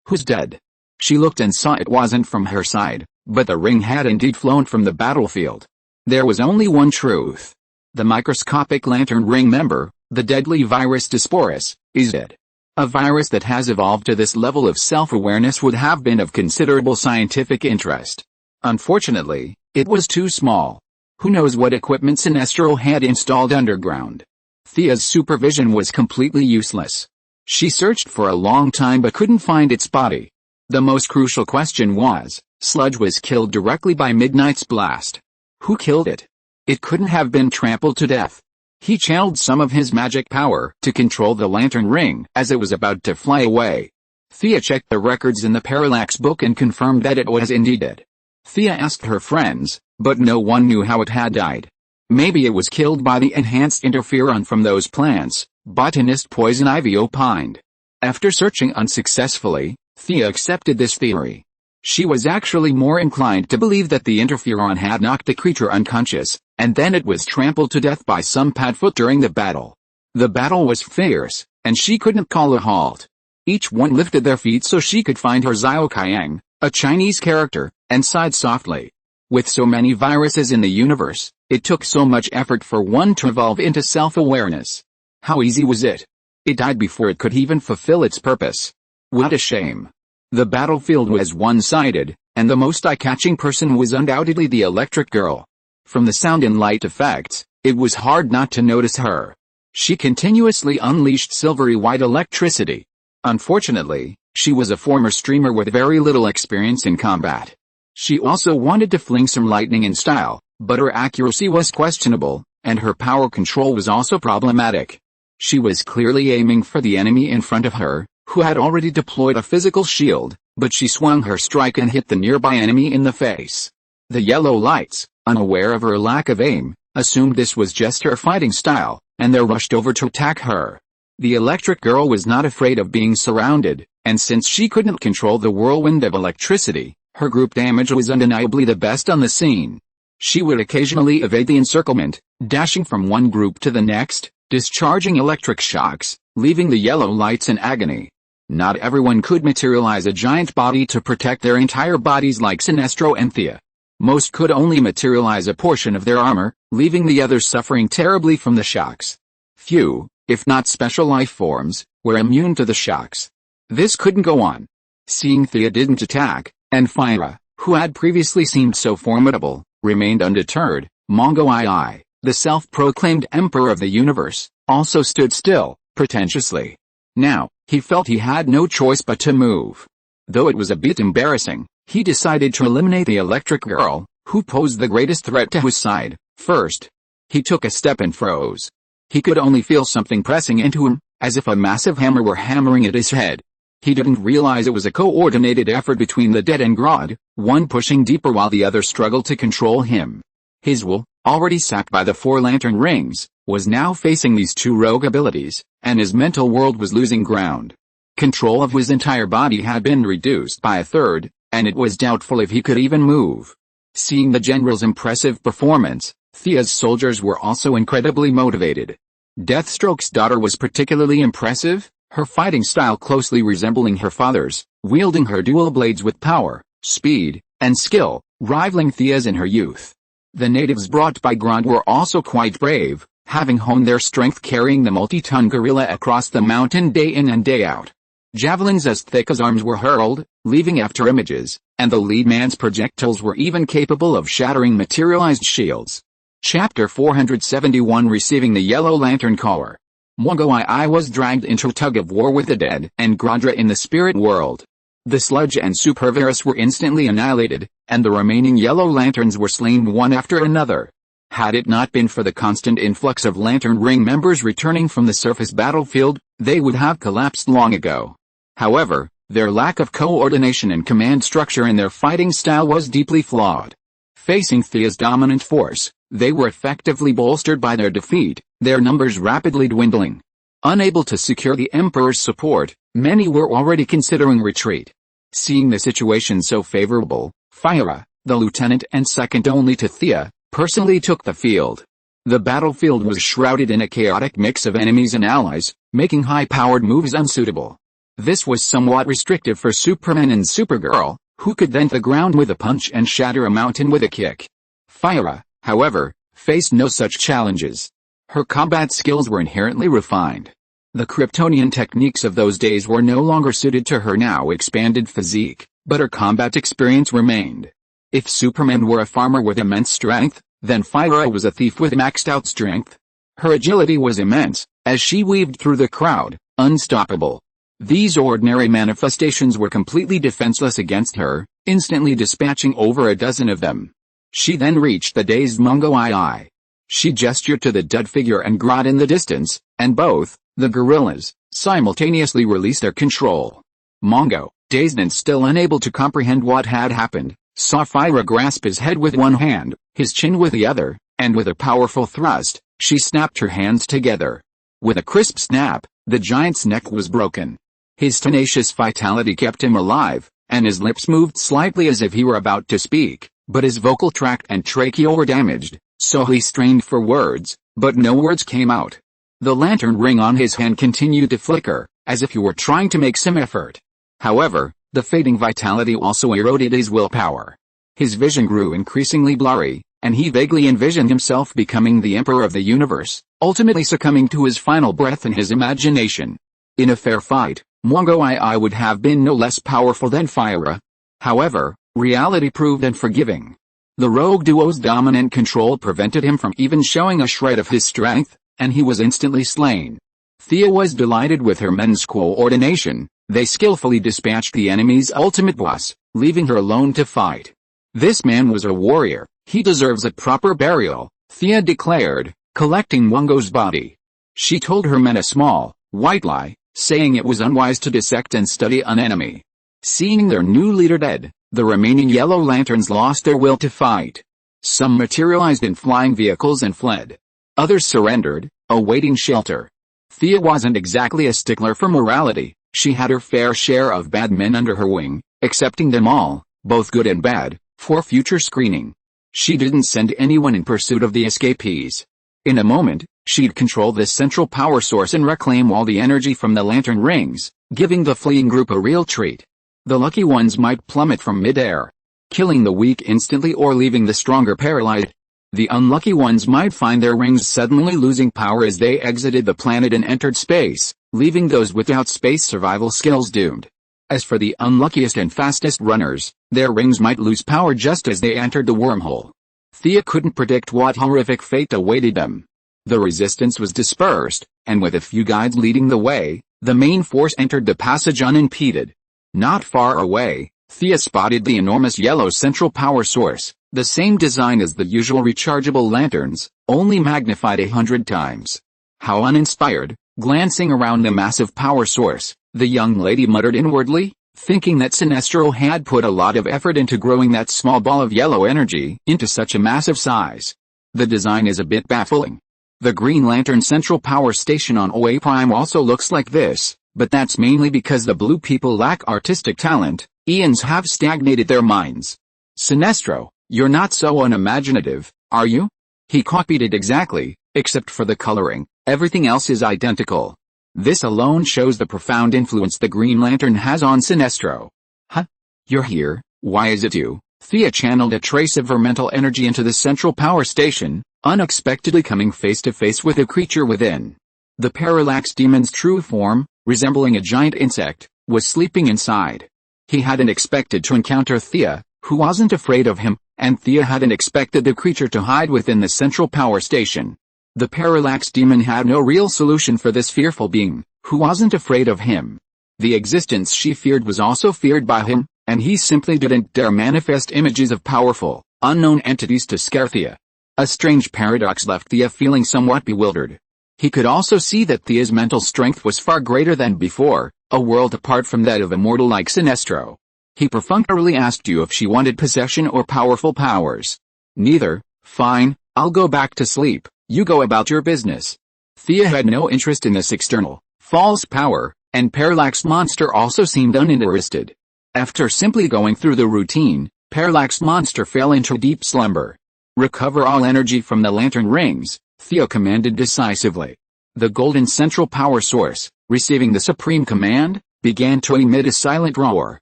Who's dead? She looked and saw it wasn't from her side, but the ring had indeed flown from the battlefield. There was only one truth. The microscopic lantern ring member, the deadly virus Disporus, is dead. A virus that has evolved to this level of self-awareness would have been of considerable scientific interest. Unfortunately, it was too small. Who knows what equipment Sinestro had installed underground? Thea's supervision was completely useless. She searched for a long time but couldn't find its body. The most crucial question was, Sludge was killed directly by Midnight's blast. Who killed it? It couldn't have been trampled to death. He channeled some of his magic power to control the lantern ring as it was about to fly away. Thea checked the records in the parallax book and confirmed that it was indeed dead. Thea asked her friends, but no one knew how it had died. Maybe it was killed by the enhanced interferon from those plants, botanist Poison Ivy opined. After searching unsuccessfully, Thea accepted this theory. She was actually more inclined to believe that the interferon had knocked the creature unconscious, and then it was trampled to death by some padfoot during the battle. The battle was fierce, and she couldn't call a halt. Each one lifted their feet so she could find her Xiao Qiang, a Chinese character, and sighed softly. With so many viruses in the universe, it took so much effort for one to evolve into self-awareness. How easy was it? It died before it could even fulfill its purpose. What a shame. The battlefield was one-sided, and the most eye-catching person was undoubtedly the electric girl. From the sound and light effects, it was hard not to notice her. She continuously unleashed silvery white electricity. Unfortunately, she was a former streamer with very little experience in combat. She also wanted to fling some lightning in style, but her accuracy was questionable, and her power control was also problematic. She was clearly aiming for the enemy in front of her, who had already deployed a physical shield, but she swung her strike and hit the nearby enemy in the face. The yellow lights, unaware of her lack of aim, assumed this was just her fighting style, and they rushed over to attack her. The electric girl was not afraid of being surrounded, and since she couldn't control the whirlwind of electricity, her group damage was undeniably the best on the scene. She would occasionally evade the encirclement, dashing from one group to the next, discharging electric shocks, leaving the yellow lights in agony. Not everyone could materialize a giant body to protect their entire bodies like Sinestro and Thea. Most could only materialize a portion of their armor, leaving the others suffering terribly from the shocks. Few, if not special life forms, were immune to the shocks. This couldn't go on. Seeing Thea didn't attack, and Phyra, who had previously seemed so formidable, remained undeterred, Mongo II, the self-proclaimed Emperor of the Universe, also stood still, pretentiously. Now, he felt he had no choice but to move. Though it was a bit embarrassing, he decided to eliminate the electric girl, who posed the greatest threat to his side, first. He took a step and froze. He could only feel something pressing into him, as if a massive hammer were hammering at his head. He didn't realize it was a coordinated effort between the dead and Grodd, one pushing deeper while the other struggled to control him. His will, already sapped by the 4 lantern rings, was now facing these 2 rogue abilities, and his mental world was losing ground. Control of his entire body had been reduced by a third, and it was doubtful if he could even move. Seeing the general's impressive performance, Thea's soldiers were also incredibly motivated. Deathstroke's daughter was particularly impressive, her fighting style closely resembling her father's, wielding her dual blades with power, speed, and skill, rivaling Thea's in her youth. The natives brought by Grodd were also quite brave, having honed their strength carrying the multi-ton gorilla across the mountain day in and day out. Javelins as thick as arms were hurled, leaving after images, and the lead man's projectiles were even capable of shattering materialized shields. Chapter 471 Receiving the Yellow Lantern Collar. Mongo II was dragged into a tug-of-war with the dead and Groddra in the spirit world. The sludge and supervirus were instantly annihilated, and the remaining yellow lanterns were slain one after another. Had it not been for the constant influx of Lantern Ring members returning from the surface battlefield, they would have collapsed long ago. However, their lack of coordination and command structure in their fighting style was deeply flawed. Facing Thea's dominant force, they were effectively bolstered by their defeat, their numbers rapidly dwindling. Unable to secure the Emperor's support, many were already considering retreat. Seeing the situation so favorable, Phyra, the lieutenant and second only to Thea, personally took the field. The battlefield was shrouded in a chaotic mix of enemies and allies, making high-powered moves unsuitable. This was somewhat restrictive for Superman and Supergirl, who could dent the ground with a punch and shatter a mountain with a kick. Phyra, however, faced no such challenges. Her combat skills were inherently refined. The Kryptonian techniques of those days were no longer suited to her now expanded physique, but her combat experience remained. If Superman were a farmer with immense strength, then Phyra was a thief with maxed out strength. Her agility was immense, as she weaved through the crowd, unstoppable. These ordinary manifestations were completely defenseless against her, instantly dispatching over a dozen of them. She then reached the dazed Mongo II. She gestured to the dead figure and Grodd in the distance, and both, the gorillas, simultaneously released their control. Mongo, dazed and still unable to comprehend what had happened, saw Phyra grasp his head with one hand, his chin with the other, and with a powerful thrust, she snapped her hands together. With a crisp snap, the giant's neck was broken. His tenacious vitality kept him alive, and his lips moved slightly as if he were about to speak, but his vocal tract and trachea were damaged, so he strained for words, but no words came out. The lantern ring on his hand continued to flicker, as if he were trying to make some effort. However, the fading vitality also eroded his willpower. His vision grew increasingly blurry, and he vaguely envisioned himself becoming the Emperor of the Universe, ultimately succumbing to his final breath in his imagination. In a fair fight, Mongo II would have been no less powerful than Phyra. However, reality proved unforgiving. The rogue duo's dominant control prevented him from even showing a shred of his strength, and he was instantly slain. Thea was delighted with her men's coordination. They skillfully dispatched the enemy's ultimate boss, leaving her alone to fight. This man was a warrior, he deserves a proper burial, Thea declared, collecting Mongo's body. She told her men a small, white lie, saying it was unwise to dissect and study an enemy. Seeing their new leader dead, the remaining Yellow Lanterns lost their will to fight. Some materialized in flying vehicles and fled. Others surrendered, awaiting shelter. Thea wasn't exactly a stickler for morality. She had her fair share of bad men under her wing, accepting them all, both good and bad, for future screening. She didn't send anyone in pursuit of the escapees. In a moment, she'd control this central power source and reclaim all the energy from the lantern rings, giving the fleeing group a real treat. The lucky ones might plummet from mid-air, killing the weak instantly or leaving the stronger paralyzed. The unlucky ones might find their rings suddenly losing power as they exited the planet and entered space, leaving those without space survival skills doomed. As for the unluckiest and fastest runners, their rings might lose power just as they entered the wormhole. Thea couldn't predict what horrific fate awaited them. The resistance was dispersed, and with a few guides leading the way, the main force entered the passage unimpeded. Not far away, Thea spotted the enormous yellow central power source, the same design as the usual rechargeable lanterns, only magnified 100 times. How uninspired. Glancing around the massive power source, the young lady muttered inwardly, thinking that Sinestro had put a lot of effort into growing that small ball of yellow energy into such a massive size. The design is a bit baffling. The Green Lantern Central Power Station on OA Prime also looks like this, but that's mainly because the blue people lack artistic talent. Eons have stagnated their minds. Sinestro, you're not so unimaginative, are you? He copied it exactly, except for the coloring. Everything else is identical. This alone shows the profound influence the Green Lantern has on Sinestro. Huh? You're here, why is it you? Thea channeled a trace of her mental energy into the central power station, unexpectedly coming face to face with a creature within. The Parallax Demon's true form, resembling a giant insect, was sleeping inside. He hadn't expected to encounter Thea, who wasn't afraid of him, and Thea hadn't expected the creature to hide within the central power station. The Parallax Demon had no real solution for this fearful being, who wasn't afraid of him. The existence she feared was also feared by him, and he simply didn't dare manifest images of powerful, unknown entities to scare Thea. A strange paradox left Thea feeling somewhat bewildered. He could also see that Thea's mental strength was far greater than before, a world apart from that of a mortal like Sinestro. He perfunctorily asked you if she wanted possession or powerful powers. Neither. Fine, I'll go back to sleep. You go about your business. Thea had no interest in this external, false power, and Parallax Monster also seemed uninterested. After simply going through the routine, Parallax Monster fell into deep slumber. Recover all energy from the lantern rings, Thea commanded decisively. The golden central power source, receiving the supreme command, began to emit a silent roar.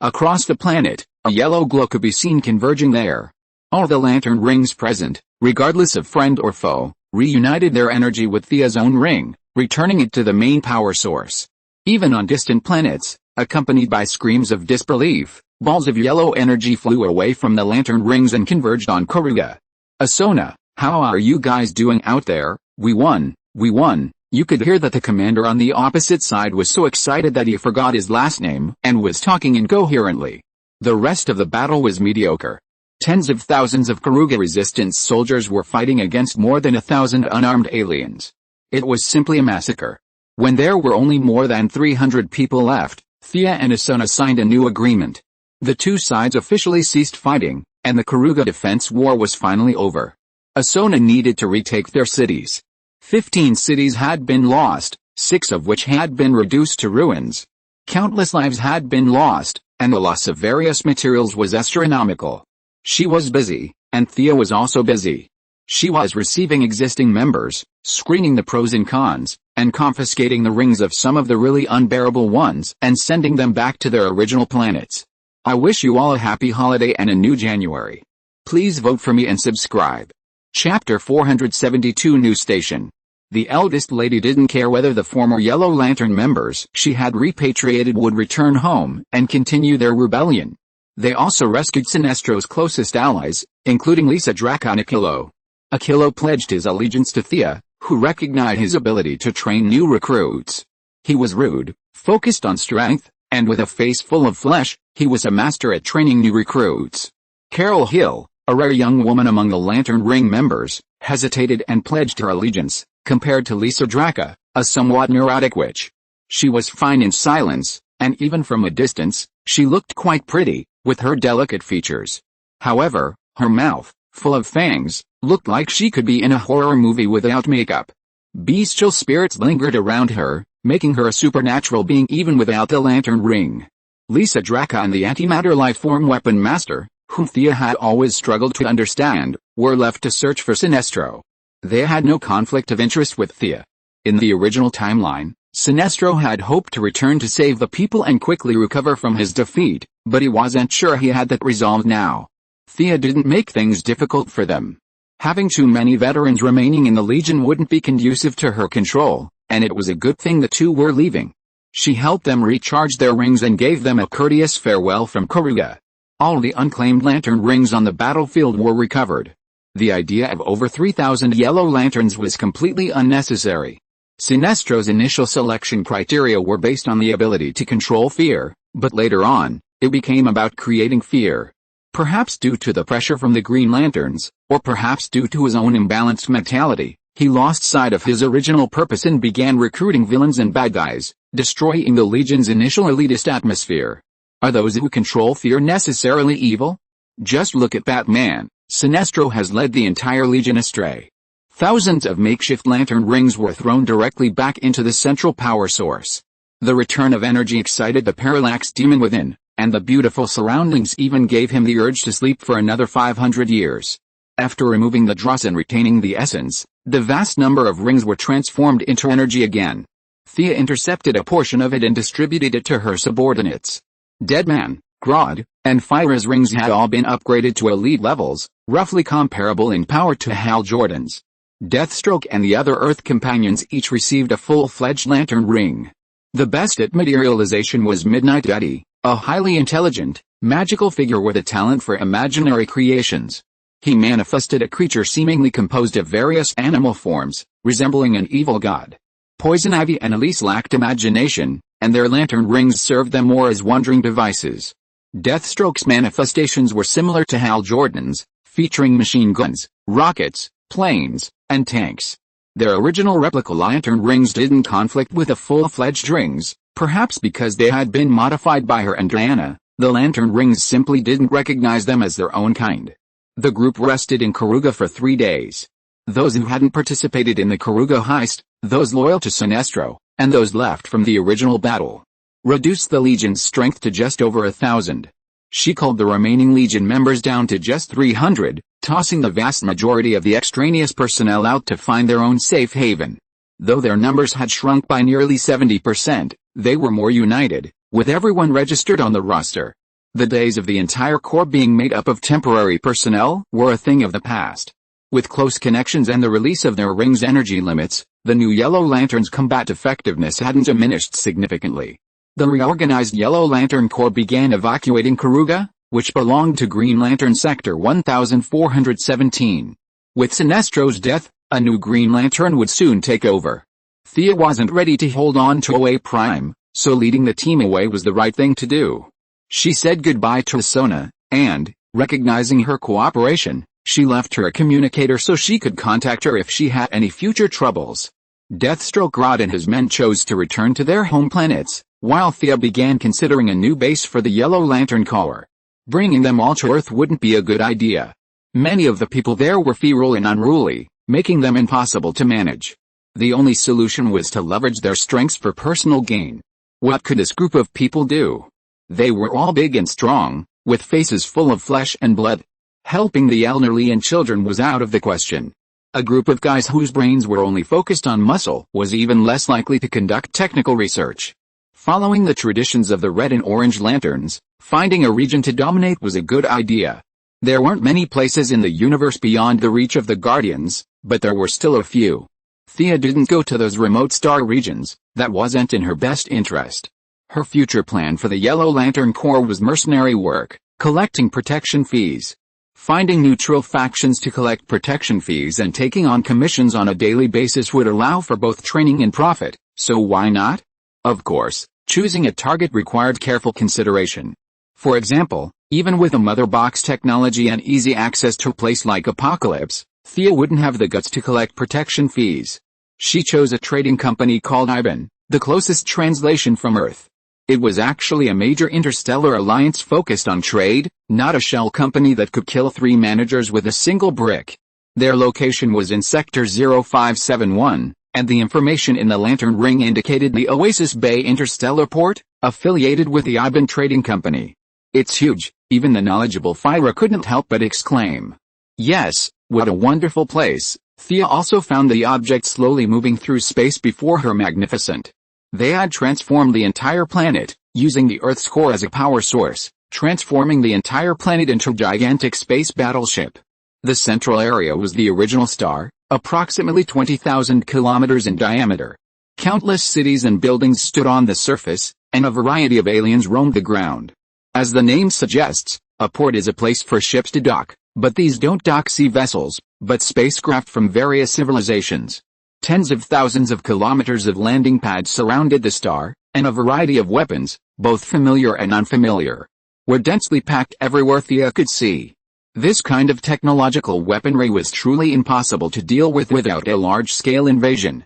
Across the planet, a yellow glow could be seen converging there. All the lantern rings present, regardless of friend or foe, reunited their energy with Thea's own ring, returning it to the main power source. Even on distant planets, accompanied by screams of disbelief, balls of yellow energy flew away from the lantern rings and converged on Karuga. Asona, how are you guys doing out there? We won, we won. You could hear that the commander on the opposite side was so excited that he forgot his last name and was talking incoherently. The rest of the battle was mediocre. Tens of thousands of Karuga resistance soldiers were fighting against more than 1,000 unarmed aliens. It was simply a massacre. When there were only more than 300 people left, Thea and Asona signed a new agreement. The two sides officially ceased fighting, and the Karuga defense war was finally over. Asona needed to retake their cities. 15 cities had been lost, 6 of which had been reduced to ruins. Countless lives had been lost, and the loss of various materials was astronomical. She was busy, and Thea was also busy. She was receiving existing members, screening the pros and cons, and confiscating the rings of some of the really unbearable ones and sending them back to their original planets. I wish you all a happy holiday and a new January. Please vote for me and subscribe. Chapter 472 New Station. The eldest lady didn't care whether the former Yellow Lantern members she had repatriated would return home and continue their rebellion. They also rescued Sinestro's closest allies, including Lisa Draco and Aquilo. Aquilo pledged his allegiance to Thea, who recognized his ability to train new recruits. He was rude, focused on strength, and with a face full of flesh, he was a master at training new recruits. Carol Hill, a rare young woman among the Lantern Ring members, hesitated and pledged her allegiance, compared to Lisa Draco, a somewhat neurotic witch. She was fine in silence, and even from a distance, she looked quite pretty, with her delicate features. However, her mouth, full of fangs, looked like she could be in a horror movie without makeup. Bestial spirits lingered around her, making her a supernatural being even without the lantern ring. Lisa Draca and the antimatter lifeform weapon master, whom Thea had always struggled to understand, were left to search for Sinestro. They had no conflict of interest with Thea. In the original timeline, Sinestro had hoped to return to save the people and quickly recover from his defeat, but he wasn't sure he had that resolve now. Thea didn't make things difficult for them. Having too many veterans remaining in the Legion wouldn't be conducive to her control, and it was a good thing the two were leaving. She helped them recharge their rings and gave them a courteous farewell from Karuga. All the unclaimed lantern rings on the battlefield were recovered. The idea of over 3,000 yellow lanterns was completely unnecessary. Sinestro's initial selection criteria were based on the ability to control fear, but later on, it became about creating fear. Perhaps due to the pressure from the Green Lanterns, or perhaps due to his own imbalanced mentality, he lost sight of his original purpose and began recruiting villains and bad guys, destroying the Legion's initial elitist atmosphere. Are those who control fear necessarily evil? Just look at Batman. Sinestro has led the entire Legion astray. Thousands of makeshift lantern rings were thrown directly back into the central power source. The return of energy excited the parallax demon within, and the beautiful surroundings even gave him the urge to sleep for another 500 years. After removing the dross and retaining the essence, the vast number of rings were transformed into energy again. Thea intercepted a portion of it and distributed it to her subordinates. Deadman, Grodd, and Fyra's rings had all been upgraded to elite levels, roughly comparable in power to Hal Jordan's. Deathstroke and the other Earth companions each received a full-fledged lantern ring. The best at materialization was Midnight Eddie, a highly intelligent, magical figure with a talent for imaginary creations. He manifested a creature seemingly composed of various animal forms, resembling an evil god. Poison Ivy and Elise lacked imagination, and their lantern rings served them more as wandering devices. Deathstroke's manifestations were similar to Hal Jordan's, featuring machine guns, rockets, planes, and tanks. Their original replica lantern rings didn't conflict with the full-fledged rings, perhaps because they had been modified by her and Diana. The lantern rings simply didn't recognize them as their own kind. The group rested in Karuga for 3 days. Those who hadn't participated in the Karuga heist, those loyal to Sinestro, and those left from the original battle, reduced the Legion's strength to just over 1,000. She culled the remaining Legion members down to just 300, tossing the vast majority of the extraneous personnel out to find their own safe haven. Though their numbers had shrunk by nearly 70%, they were more united, with everyone registered on the roster. The days of the entire corps being made up of temporary personnel were a thing of the past. With close connections and the release of their rings' energy limits, the new Yellow Lantern's combat effectiveness hadn't diminished significantly. The reorganized Yellow Lantern Corps began evacuating Karuga, which belonged to Green Lantern Sector 1417. With Sinestro's death, a new Green Lantern would soon take over. Thea wasn't ready to hold on to OA Prime, so leading the team away was the right thing to do. She said goodbye to Sona, and, recognizing her cooperation, she left her a communicator so she could contact her if she had any future troubles. Deathstroke, Grodd and his men chose to return to their home planets, while Thea began considering a new base for the Yellow Lantern Corps. Bringing them all to Earth wouldn't be a good idea. Many of the people there were feral and unruly, making them impossible to manage. The only solution was to leverage their strengths for personal gain. What could this group of people do? They were all big and strong, with faces full of flesh and blood. Helping the elderly and children was out of the question. A group of guys whose brains were only focused on muscle was even less likely to conduct technical research. Following the traditions of the Red and Orange Lanterns, finding a region to dominate was a good idea. There weren't many places in the universe beyond the reach of the Guardians, but there were still a few. Thea didn't go to those remote star regions, that wasn't in her best interest. Her future plan for the Yellow Lantern Corps was mercenary work, collecting protection fees. Finding neutral factions to collect protection fees and taking on commissions on a daily basis would allow for both training and profit, so why not? Of course, choosing a target required careful consideration. For example, even with a mother box technology and easy access to a place like Apocalypse, Thea wouldn't have the guts to collect protection fees. She chose a trading company called IBAN, the closest translation from Earth. It was actually a major interstellar alliance focused on trade, not a shell company that could kill 3 managers with a single brick. Their location was in Sector 0571, and the information in the lantern ring indicated the Oasis Bay Interstellar Port, affiliated with the Iban Trading Company. It's huge, even the knowledgeable Thyra couldn't help but exclaim. Yes, what a wonderful place. Thea also found the object slowly moving through space before her magnificent. They had transformed the entire planet, using the Earth's core as a power source, transforming the entire planet into a gigantic space battleship. The central area was the original star, approximately 20,000 kilometers in diameter. Countless cities and buildings stood on the surface, and a variety of aliens roamed the ground. As the name suggests, a port is a place for ships to dock, but these don't dock sea vessels, but spacecraft from various civilizations. Tens of thousands of kilometers of landing pads surrounded the star, and a variety of weapons, both familiar and unfamiliar, were densely packed everywhere Thea could see. This kind of technological weaponry was truly impossible to deal with without a large-scale invasion.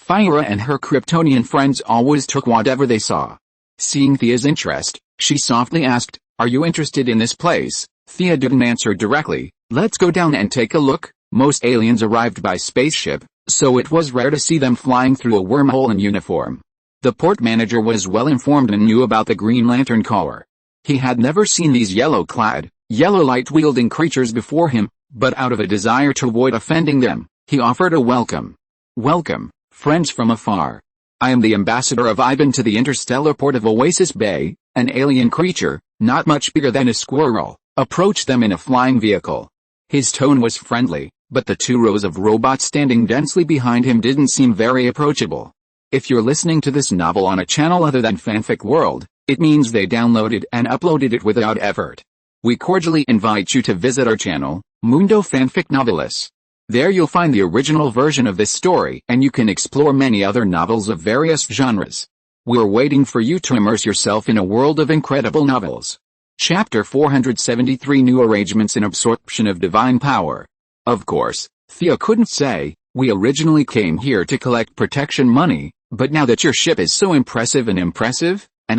Thyra and her Kryptonian friends always took whatever they saw. Seeing Thea's interest, she softly asked, "Are you interested in this place?" Thea didn't answer directly. "Let's go down and take a look." Most aliens arrived by spaceship, so it was rare to see them flying through a wormhole in uniform. The port manager was well informed and knew about the Green Lantern Corps. He had never seen these yellow-clad, yellow light-wielding creatures before him, but out of a desire to avoid offending them, he offered a welcome. "Welcome, friends from afar. I am the ambassador of Iban to the interstellar port of Oasis Bay." An alien creature, not much bigger than a squirrel, approached them in a flying vehicle. His tone was friendly, but the 2 rows of robots standing densely behind him didn't seem very approachable. If you're listening to this novel on a channel other than Fanfic World, it means they downloaded and uploaded it without effort. We cordially invite you to visit our channel, Mundo Fanfic Novelis. There you'll find the original version of this story and you can explore many other novels of various genres. We're waiting for you to immerse yourself in a world of incredible novels. Chapter 473 New Arrangements in Absorption of Divine Power. Of course, Thea couldn't say, "We originally came here to collect protection money, but now that your ship is so impressive, and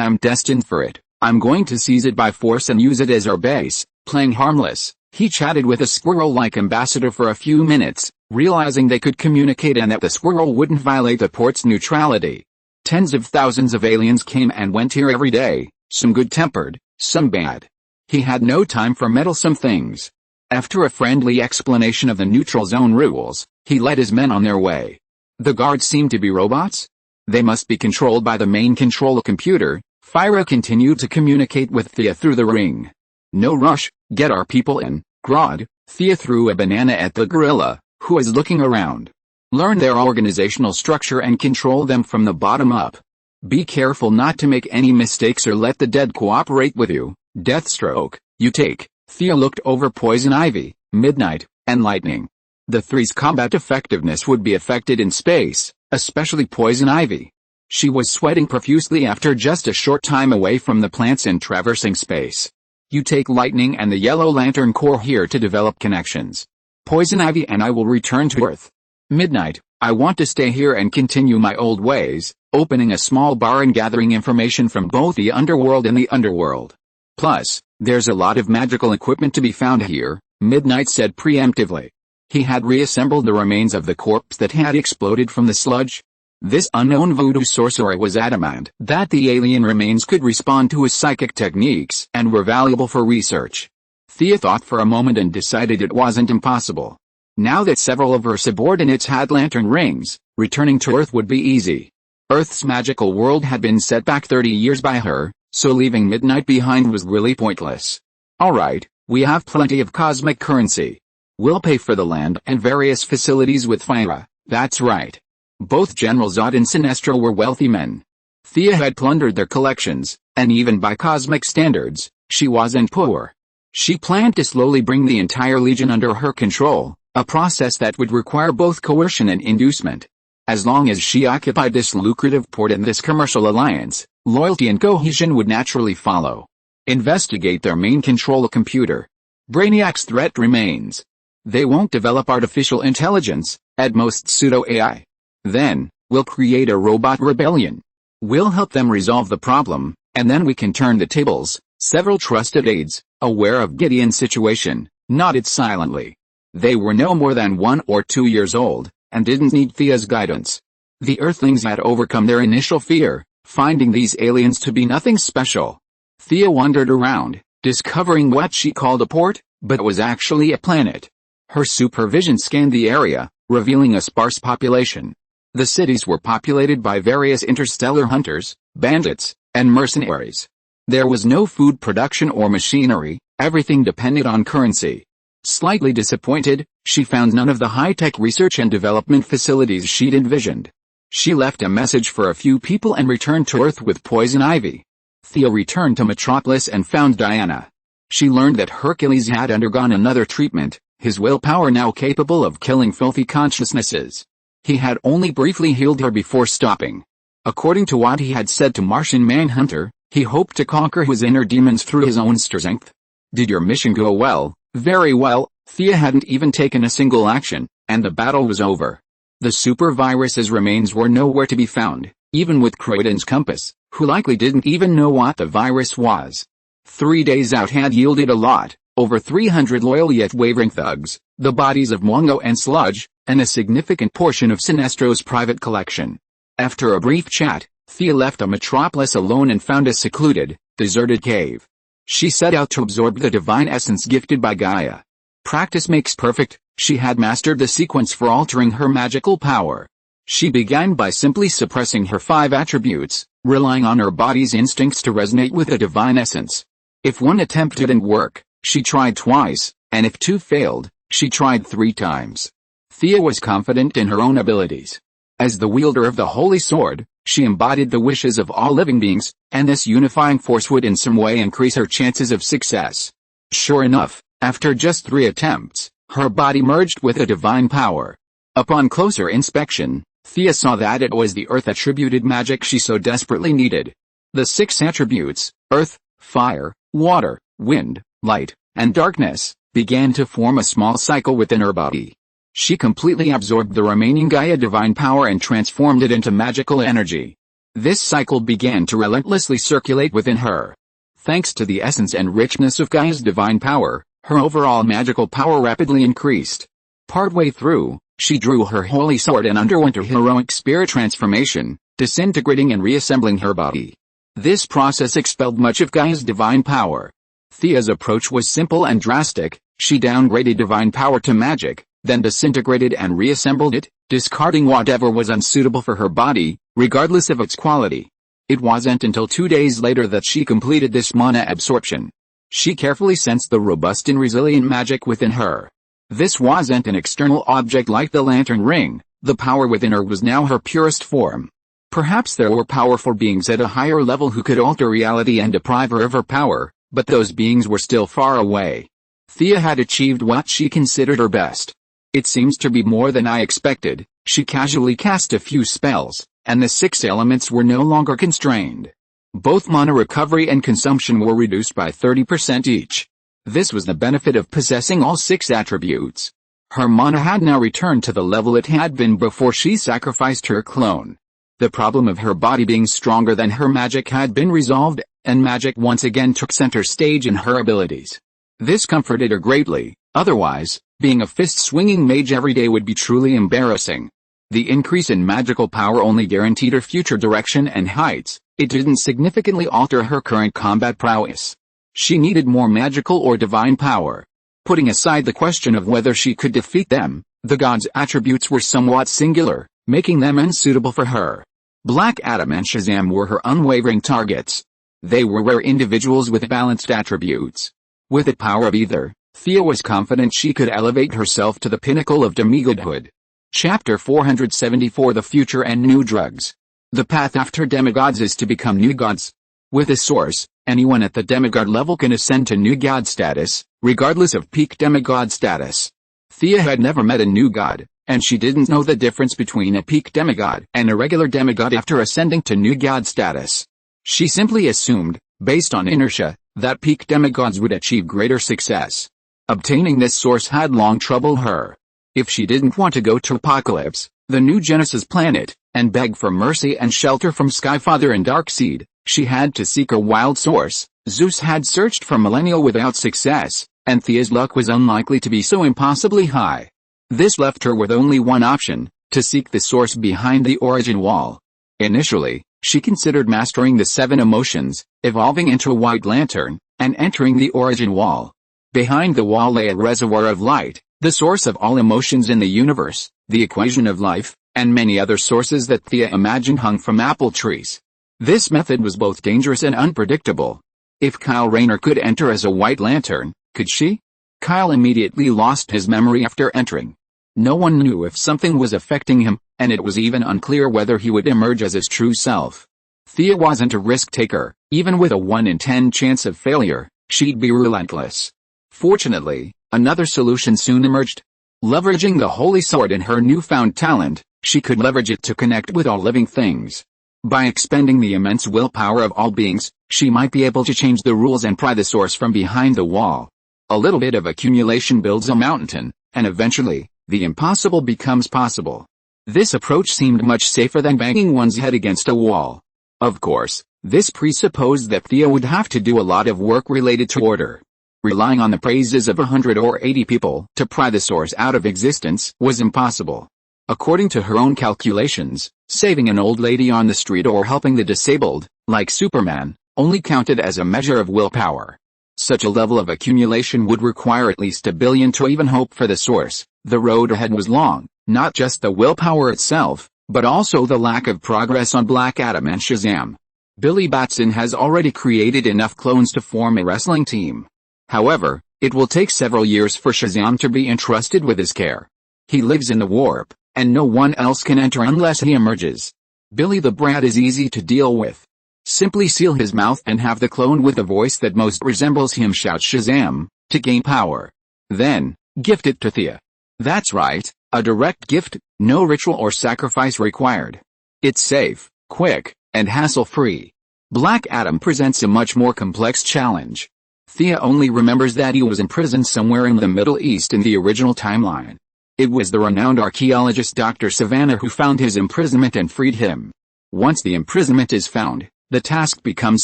I'm destined for it, I'm going to seize it by force and use it as our base." Playing harmless, he chatted with a squirrel-like ambassador for a few minutes, realizing they could communicate and that the squirrel wouldn't violate the port's neutrality. Tens of thousands of aliens came and went here every day, some good-tempered, some bad. He had no time for meddlesome things. After a friendly explanation of the neutral zone rules, he led his men on their way. The guards seemed to be robots? They must be controlled by the main control computer. Thyra continued to communicate with Thea through the ring. "No rush, get our people in, Grodd." Thea threw a banana at the gorilla, who was looking around. "Learn their organizational structure and control them from the bottom up. Be careful not to make any mistakes or let the dead cooperate with you." Deathstroke, you take. Thea looked over Poison Ivy, Midnight, and Lightning. The three's combat effectiveness would be affected in space, especially Poison Ivy. She was sweating profusely after just a short time away from the plants and traversing space. "You take Lightning and the Yellow Lantern Corps here to develop connections. Poison Ivy and I will return to Earth. Midnight, I want to stay here and continue my old ways, opening a small bar and gathering information from both the underworld and the underworld. Plus, there's a lot of magical equipment to be found here," Midnight said preemptively. He had reassembled the remains of the corpse that had exploded from the sludge. This unknown voodoo sorcerer was adamant that the alien remains could respond to his psychic techniques and were valuable for research. Thea thought for a moment and decided it wasn't impossible. Now that several of her subordinates had lantern rings, returning to Earth would be easy. Earth's magical world had been set back 30 years by her, so leaving Midnight behind was really pointless. "Alright, we have plenty of cosmic currency. We'll pay for the land and various facilities with Thyra." That's right. Both General Zod and Sinestro were wealthy men. Thea had plundered their collections, and even by cosmic standards, she wasn't poor. She planned to slowly bring the entire Legion under her control, a process that would require both coercion and inducement. As long as she occupied this lucrative port in this commercial alliance, loyalty and cohesion would naturally follow. Investigate their main control computer. Brainiac's threat remains. They won't develop artificial intelligence, at most pseudo-AI. Then, we'll create a robot rebellion. We'll help them resolve the problem, And then we can turn the tables. Several trusted aides, aware of Gideon's situation, nodded silently. They were no more than 1 or 2 years old, and didn't need Thea's guidance. The Earthlings had overcome their initial fear, finding these aliens to be nothing special. Thea wandered around, discovering what she called a port, but was actually a planet. Her supervision scanned the area, revealing a sparse population. The cities were populated by various interstellar hunters, bandits, and mercenaries. There was no food production or machinery, everything depended on currency. Slightly disappointed, she found none of the high-tech research and development facilities she'd envisioned. She left a message for a few people and returned to Earth with poison ivy. Thea returned to Metropolis and found Diana. She learned that Hercules had undergone another treatment, his willpower now capable of killing filthy consciousnesses. He had only briefly healed her before stopping. According to what he had said to Martian Manhunter, he hoped to conquer his inner demons through his own strength. Did your mission go well? Very well. Thea hadn't even taken a single action, and the battle was over. The super virus's remains were nowhere to be found, even with Croydon's compass, who likely didn't even know what the virus was. 3 days out had yielded a lot, over 300 loyal yet wavering thugs, the bodies of Mongo and Sludge, and a significant portion of Sinestro's private collection. After a brief chat, Thea left the Metropolis alone and found a secluded, deserted cave. She set out to absorb the divine essence gifted by Gaia. Practice makes perfect. She had mastered the sequence for altering her magical power. She began by simply suppressing her 5 attributes, relying on her body's instincts to resonate with the divine essence. If one attempt didn't work, she tried twice, and if 2 failed, she tried 3 times. Thea was confident in her own abilities. As the wielder of the Holy Sword, she embodied the wishes of all living beings, and this unifying force would in some way increase her chances of success. Sure enough, after just 3 attempts, her body merged with a divine power. Upon closer inspection, Thea saw that it was the Earth-attributed magic she so desperately needed. The 6 attributes, Earth, Fire, Water, Wind, Light, and Darkness, began to form a small cycle within her body. She completely absorbed the remaining Gaia divine power and transformed it into magical energy. This cycle began to relentlessly circulate within her. Thanks to the essence and richness of Gaia's divine power, her overall magical power rapidly increased. Partway through, she drew her holy sword and underwent a heroic spirit transformation, disintegrating and reassembling her body. This process expelled much of Gaia's divine power. Thea's approach was simple and drastic. She downgraded divine power to magic, then disintegrated and reassembled it, discarding whatever was unsuitable for her body, regardless of its quality. It wasn't until 2 days later that she completed this mana absorption. She carefully sensed the robust and resilient magic within her. This wasn't an external object like the lantern ring. The power within her was now her purest form. Perhaps there were powerful beings at a higher level who could alter reality and deprive her of her power, but those beings were still far away. Thea had achieved what she considered her best. It seems to be more than I expected. She casually cast a few spells, and the 6 elements were no longer constrained. Both mana recovery and consumption were reduced by 30% each. This was the benefit of possessing all 6 attributes. Her mana had now returned to the level it had been before she sacrificed her clone. The problem of her body being stronger than her magic had been resolved, and magic once again took center stage in her abilities. This comforted her greatly. Otherwise, being a fist-swinging mage every day would be truly embarrassing. The increase in magical power only guaranteed her future direction and heights. It didn't significantly alter her current combat prowess. She needed more magical or divine power. Putting aside the question of whether she could defeat them, the gods' attributes were somewhat singular, making them unsuitable for her. Black Adam and Shazam were her unwavering targets. They were rare individuals with balanced attributes. With the power of either, Thea was confident she could elevate herself to the pinnacle of demigodhood. Chapter 474 The Future and New Drugs. The path after demigods is to become new gods. With a source, anyone at the demigod level can ascend to new god status, regardless of peak demigod status. Thea had never met a new god, and she didn't know the difference between a peak demigod and a regular demigod after ascending to new god status. She simply assumed, based on inertia, that peak demigods would achieve greater success. Obtaining this source had long troubled her. If she didn't want to go to Apocalypse, the new Genesis planet, and beg for mercy and shelter from Skyfather and Darkseid, She had to seek a wild source. Zeus had searched for millennia without success, and Thea's luck was unlikely to be so impossibly high. This left her with only one option, to seek the source behind the origin wall. Initially, she considered mastering the 7 emotions, evolving into a white lantern, and entering the origin wall. Behind the wall lay a reservoir of light, the source of all emotions in the universe, the equation of life, and many other sources that Thea imagined hung from apple trees. This method was both dangerous and unpredictable. If Kyle Rayner could enter as a white lantern, could she? Kyle immediately lost his memory after entering. No one knew if something was affecting him, and it was even unclear whether he would emerge as his true self. Thea wasn't a risk-taker. Even with a 1 in 10 chance of failure, she'd be relentless. Fortunately, another solution soon emerged. Leveraging the holy sword and her newfound talent, she could leverage it to connect with all living things. By expending the immense willpower of all beings, she might be able to change the rules and pry the source from behind the wall. A little bit of accumulation builds a mountain, and eventually, the impossible becomes possible. This approach seemed much safer than banging one's head against a wall. Of course, this presupposed that Thea would have to do a lot of work related to order. Relying on the praises of 100 or 80 people to pry the source out of existence was impossible. According to her own calculations, saving an old lady on the street or helping the disabled, like Superman, only counted as a measure of willpower. Such a level of accumulation would require at least 1 billion to even hope for the source. The road ahead was long, not just the willpower itself, but also the lack of progress on Black Adam and Shazam. Billy Batson has already created enough clones to form a wrestling team. However, it will take several years for Shazam to be entrusted with his care. He lives in the warp, and no one else can enter unless he emerges. Billy the Brat is easy to deal with. Simply seal his mouth and have the clone with the voice that most resembles him shout Shazam, to gain power. Then, gift it to Thea. That's right, a direct gift, no ritual or sacrifice required. It's safe, quick, and hassle-free. Black Adam presents a much more complex challenge. Thea only remembers that he was imprisoned somewhere in the Middle East in the original timeline. It was the renowned archaeologist Dr. Savannah who found his imprisonment and freed him. Once the imprisonment is found, the task becomes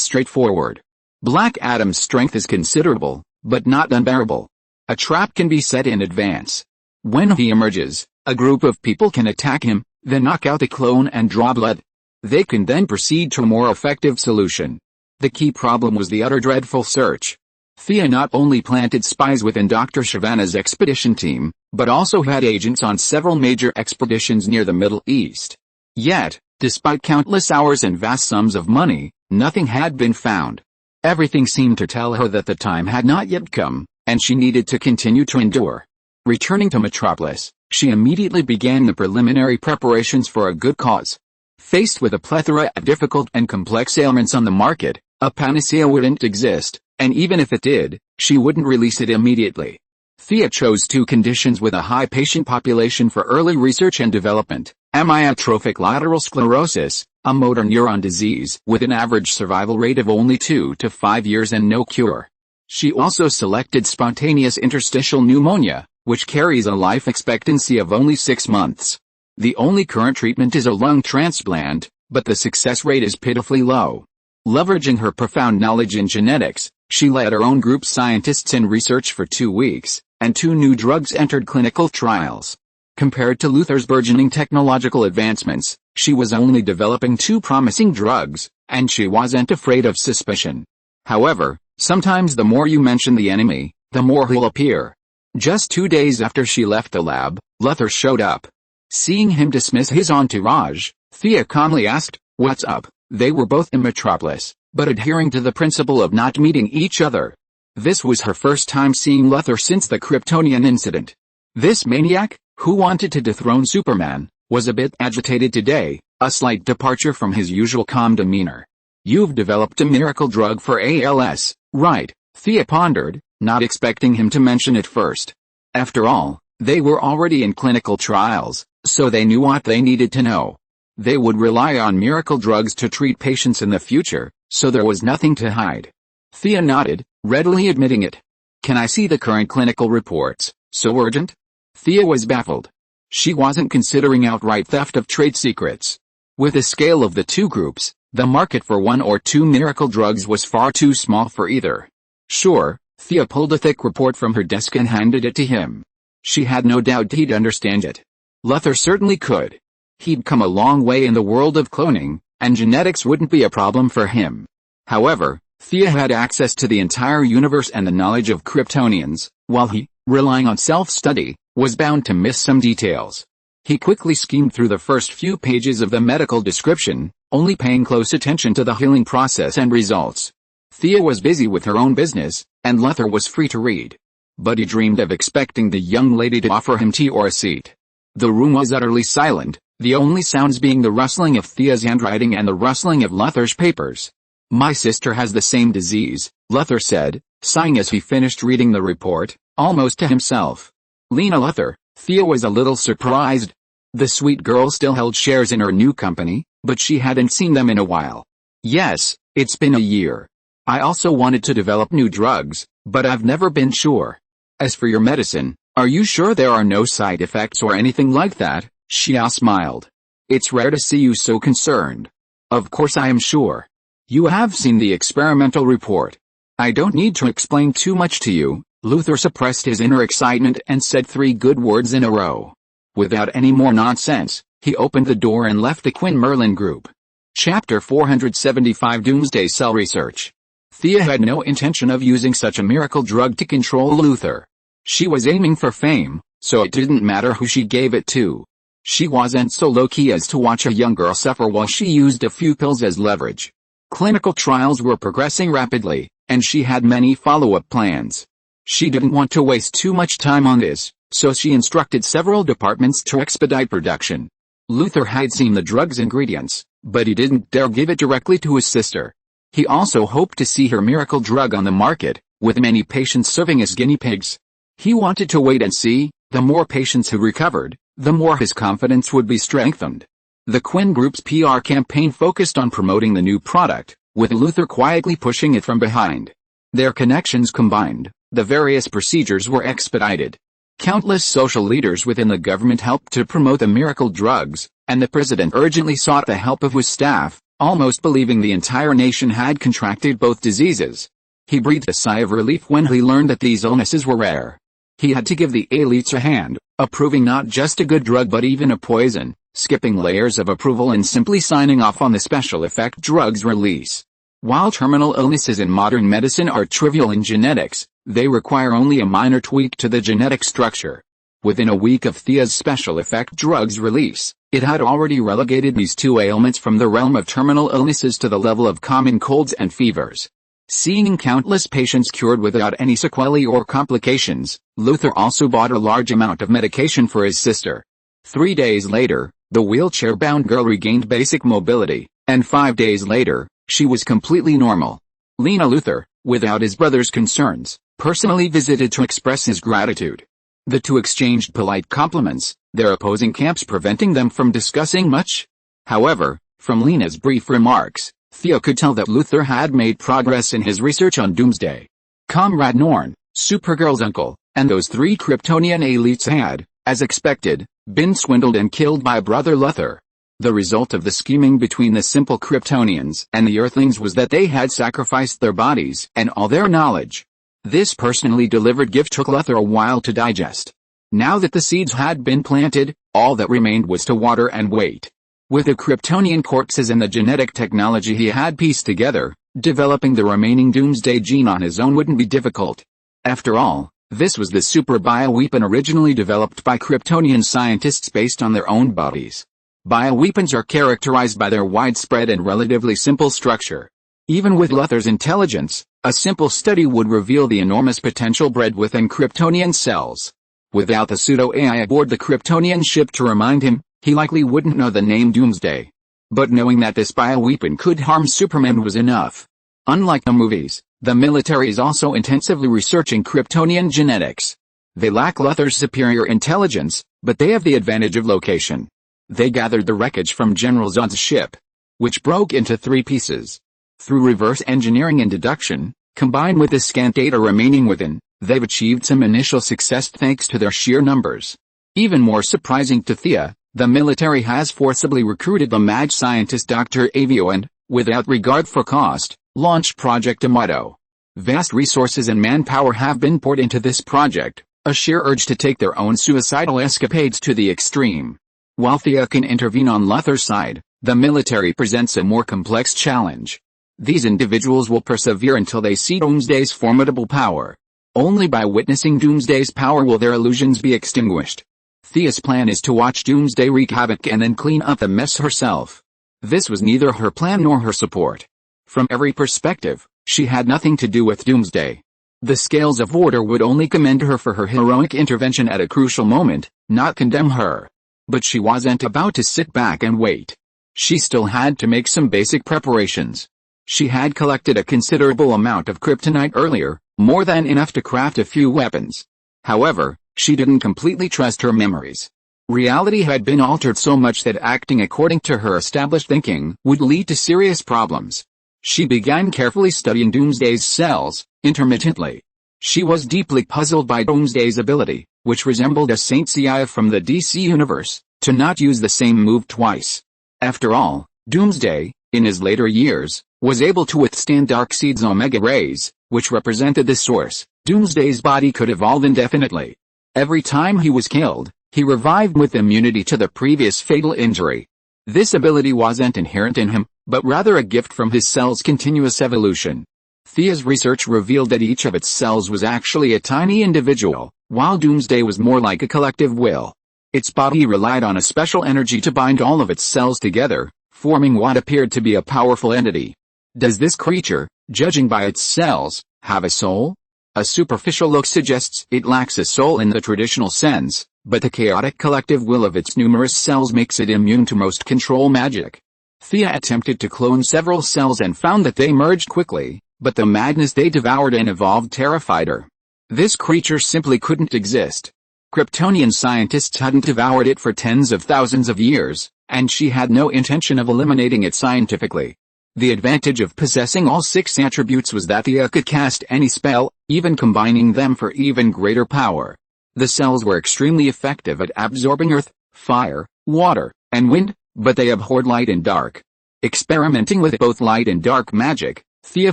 straightforward. Black Adam's strength is considerable, but not unbearable. A trap can be set in advance. When he emerges, a group of people can attack him, then knock out the clone and draw blood. They can then proceed to a more effective solution. The key problem was the utter dreadful search. Thea not only planted spies within Dr. Savannah's expedition team, but also had agents on several major expeditions near the Middle East. Yet, despite countless hours and vast sums of money, nothing had been found. Everything seemed to tell her that the time had not yet come, and she needed to continue to endure. Returning to Metropolis, she immediately began the preliminary preparations for a good cause. Faced with a plethora of difficult and complex ailments on the market, a panacea wouldn't exist, and even if it did, she wouldn't release it immediately. Thea chose 2 conditions with a high patient population for early research and development: amyotrophic lateral sclerosis, a motor neuron disease with an average survival rate of only 2 to 5 years and no cure. She also selected spontaneous interstitial pneumonia, which carries a life expectancy of only 6 months. The only current treatment is a lung transplant, but the success rate is pitifully low. Leveraging her profound knowledge in genetics, she led her own group scientists in research for 2 weeks, and 2 new drugs entered clinical trials. Compared to Luther's burgeoning technological advancements, she was only developing 2 promising drugs, and she wasn't afraid of suspicion. However, sometimes the more you mention the enemy, the more he'll appear. Just 2 days after she left the lab, Luther showed up. Seeing him dismiss his entourage, Thea calmly asked, "What's up?" They were both in Metropolis, but adhering to the principle of not meeting each other. This was her first time seeing Luther since the Kryptonian incident. This maniac, who wanted to dethrone Superman, was a bit agitated today, a slight departure from his usual calm demeanor. "You've developed a miracle drug for ALS, right?" Thea pondered, not expecting him to mention it first. After all, they were already in clinical trials, so they knew what they needed to know. They would rely on miracle drugs to treat patients in the future, so there was nothing to hide. Thea nodded, readily admitting it. "Can I see the current clinical reports? So urgent?" Thea was baffled. She wasn't considering outright theft of trade secrets. With the scale of the 2 groups, The market for one or two miracle drugs was far too small for either. Sure, Thea pulled a thick report from her desk and handed it to him. She had no doubt he'd understand it. Luther certainly could. He'd come a long way in the world of cloning, and genetics wouldn't be a problem for him. However, Thea had access to the entire universe and the knowledge of Kryptonians, while he, relying on self-study, was bound to miss some details. He quickly skimmed through the first few pages of the medical description, only paying close attention to the healing process and results. Thea was busy with her own business, and Luther was free to read. But he dreamed of expecting the young lady to offer him tea or a seat. The room was utterly silent, the only sounds being the rustling of Thea's handwriting and the rustling of Luther's papers. "My sister has the same disease," Luther said, sighing as he finished reading the report, almost to himself. Lena Luther, Thea was a little surprised. The sweet girl still held shares in her new company, but she hadn't seen them in a while. "Yes, it's been a year. I also wanted to develop new drugs, but I've never been sure. As for your medicine, are you sure there are no side effects or anything like that?" She smiled. "It's rare to see you so concerned." "Of course I am sure. You have seen the experimental report. I don't need to explain too much to you." Luther suppressed his inner excitement and said 3 good words in a row. Without any more nonsense, he opened the door and left the Quinn Merlyn group. Chapter 475 Doomsday Cell Research. Thea had no intention of using such a miracle drug to control Luther. She was aiming for fame, so it didn't matter who she gave it to. She wasn't so low-key as to watch a young girl suffer while she used a few pills as leverage. Clinical trials were progressing rapidly, and she had many follow-up plans. She didn't want to waste too much time on this, so she instructed several departments to expedite production. Luther had seen the drug's ingredients, but he didn't dare give it directly to his sister. He also hoped to see her miracle drug on the market, with many patients serving as guinea pigs. He wanted to wait and see. The more patients who recovered, the more his confidence would be strengthened. The Quinn Group's PR campaign focused on promoting the new product, with Luther quietly pushing it from behind. Their connections combined, the various procedures were expedited. Countless social leaders within the government helped to promote the miracle drugs, and the president urgently sought the help of his staff, almost believing the entire nation had contracted both diseases. He breathed a sigh of relief when he learned that these illnesses were rare. He had to give the elites a hand, approving not just a good drug but even a poison, skipping layers of approval and simply signing off on the special effect drug's release. While terminal illnesses in modern medicine are trivial in genetics, they require only a minor tweak to the genetic structure. Within a week of Thea's special effect drug's release, it had already relegated these 2 ailments from the realm of terminal illnesses to the level of common colds and fevers. Seeing countless patients cured without any sequelae or complications, Luther also bought a large amount of medication for his sister. 3 days later, the wheelchair-bound girl regained basic mobility, and 5 days later, she was completely normal. Lena Luther, without his brother's concerns, personally visited to express his gratitude. The 2 exchanged polite compliments, their opposing camps preventing them from discussing much. However, from Lena's brief remarks, Thea could tell that Luther had made progress in his research on Doomsday. Comrade Norn, Supergirl's uncle, and those 3 Kryptonian elites had, as expected, been swindled and killed by brother Luther. The result of the scheming between the simple Kryptonians and the Earthlings was that they had sacrificed their bodies and all their knowledge. This personally delivered gift took Luther a while to digest. Now that the seeds had been planted, all that remained was to water and wait. With the Kryptonian corpses and the genetic technology he had pieced together, developing the remaining Doomsday gene on his own wouldn't be difficult. After all, this was the super bioweapon originally developed by Kryptonian scientists based on their own bodies. Bioweapons are characterized by their widespread and relatively simple structure. Even with Luther's intelligence, a simple study would reveal the enormous potential bred within Kryptonian cells. Without the pseudo-AI aboard the Kryptonian ship to remind him, he likely wouldn't know the name Doomsday. But knowing that this bioweapon could harm Superman was enough. Unlike the movies, the military is also intensively researching Kryptonian genetics. They lack Luther's superior intelligence, but they have the advantage of location. They gathered the wreckage from General Zod's ship, which broke into 3 pieces. Through reverse engineering and deduction, combined with the scant data remaining within, they've achieved some initial success thanks to their sheer numbers. Even more surprising to Thea, the military has forcibly recruited the mad scientist Dr. Avio and, without regard for cost, launched Project Amato. Vast resources and manpower have been poured into this project, a sheer urge to take their own suicidal escapades to the extreme. While Thea can intervene on Luthor's side, the military presents a more complex challenge. These individuals will persevere until they see Doomsday's formidable power. Only by witnessing Doomsday's power will their illusions be extinguished. Thea's plan is to watch Doomsday wreak havoc and then clean up the mess herself. This was neither her plan nor her support. From every perspective, she had nothing to do with Doomsday. The scales of order would only commend her for her heroic intervention at a crucial moment, not condemn her. But she wasn't about to sit back and wait. She still had to make some basic preparations. She had collected a considerable amount of kryptonite earlier, more than enough to craft a few weapons. However, she didn't completely trust her memories. Reality had been altered so much that acting according to her established thinking would lead to serious problems. She began carefully studying Doomsday's cells, intermittently. She was deeply puzzled by Doomsday's ability, which resembled a Saint Seiya from the DC universe, to not use the same move twice. After all, Doomsday, in his later years, was able to withstand Darkseid's Omega rays, which represented the source. Doomsday's body could evolve indefinitely. Every time he was killed, he revived with immunity to the previous fatal injury. This ability wasn't inherent in him, but rather a gift from his cell's continuous evolution. Thea's research revealed that each of its cells was actually a tiny individual, while Doomsday was more like a collective will. Its body relied on a special energy to bind all of its cells together, forming what appeared to be a powerful entity. Does this creature, judging by its cells, have a soul? A superficial look suggests it lacks a soul in the traditional sense, but the chaotic collective will of its numerous cells makes it immune to most control magic. Thea attempted to clone several cells and found that they merged quickly, but the madness they devoured and evolved terrified her. This creature simply couldn't exist. Kryptonian scientists hadn't devoured it for tens of thousands of years, and she had no intention of eliminating it scientifically. The advantage of possessing all 6 attributes was that Thea could cast any spell, even combining them for even greater power. The cells were extremely effective at absorbing earth, fire, water, and wind, but they abhorred light and dark. Experimenting with both light and dark magic, Thea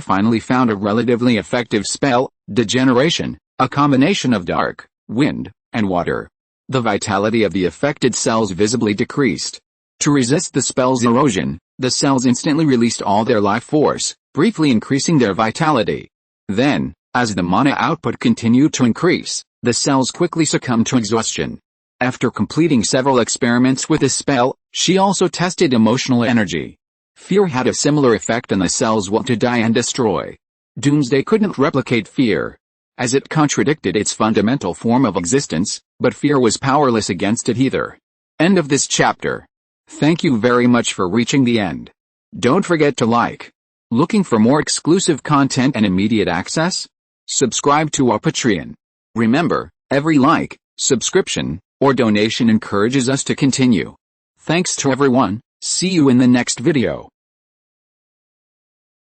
finally found a relatively effective spell, Degeneration, a combination of dark, wind, and water. The vitality of the affected cells visibly decreased. To resist the spell's erosion, the cells instantly released all their life force, briefly increasing their vitality. Then, as the mana output continued to increase, the cells quickly succumbed to exhaustion. After completing several experiments with this spell, she also tested emotional energy. Fear had a similar effect on the cell's will to die and destroy. Doomsday couldn't replicate fear, as it contradicted its fundamental form of existence, but fear was powerless against it either. End of this chapter. Thank you very much for reaching the end. Don't forget to like. Looking for more exclusive content and immediate access? Subscribe to our Patreon. Remember, every like, subscription, or donation encourages us to continue. Thanks to everyone, see you in the next video.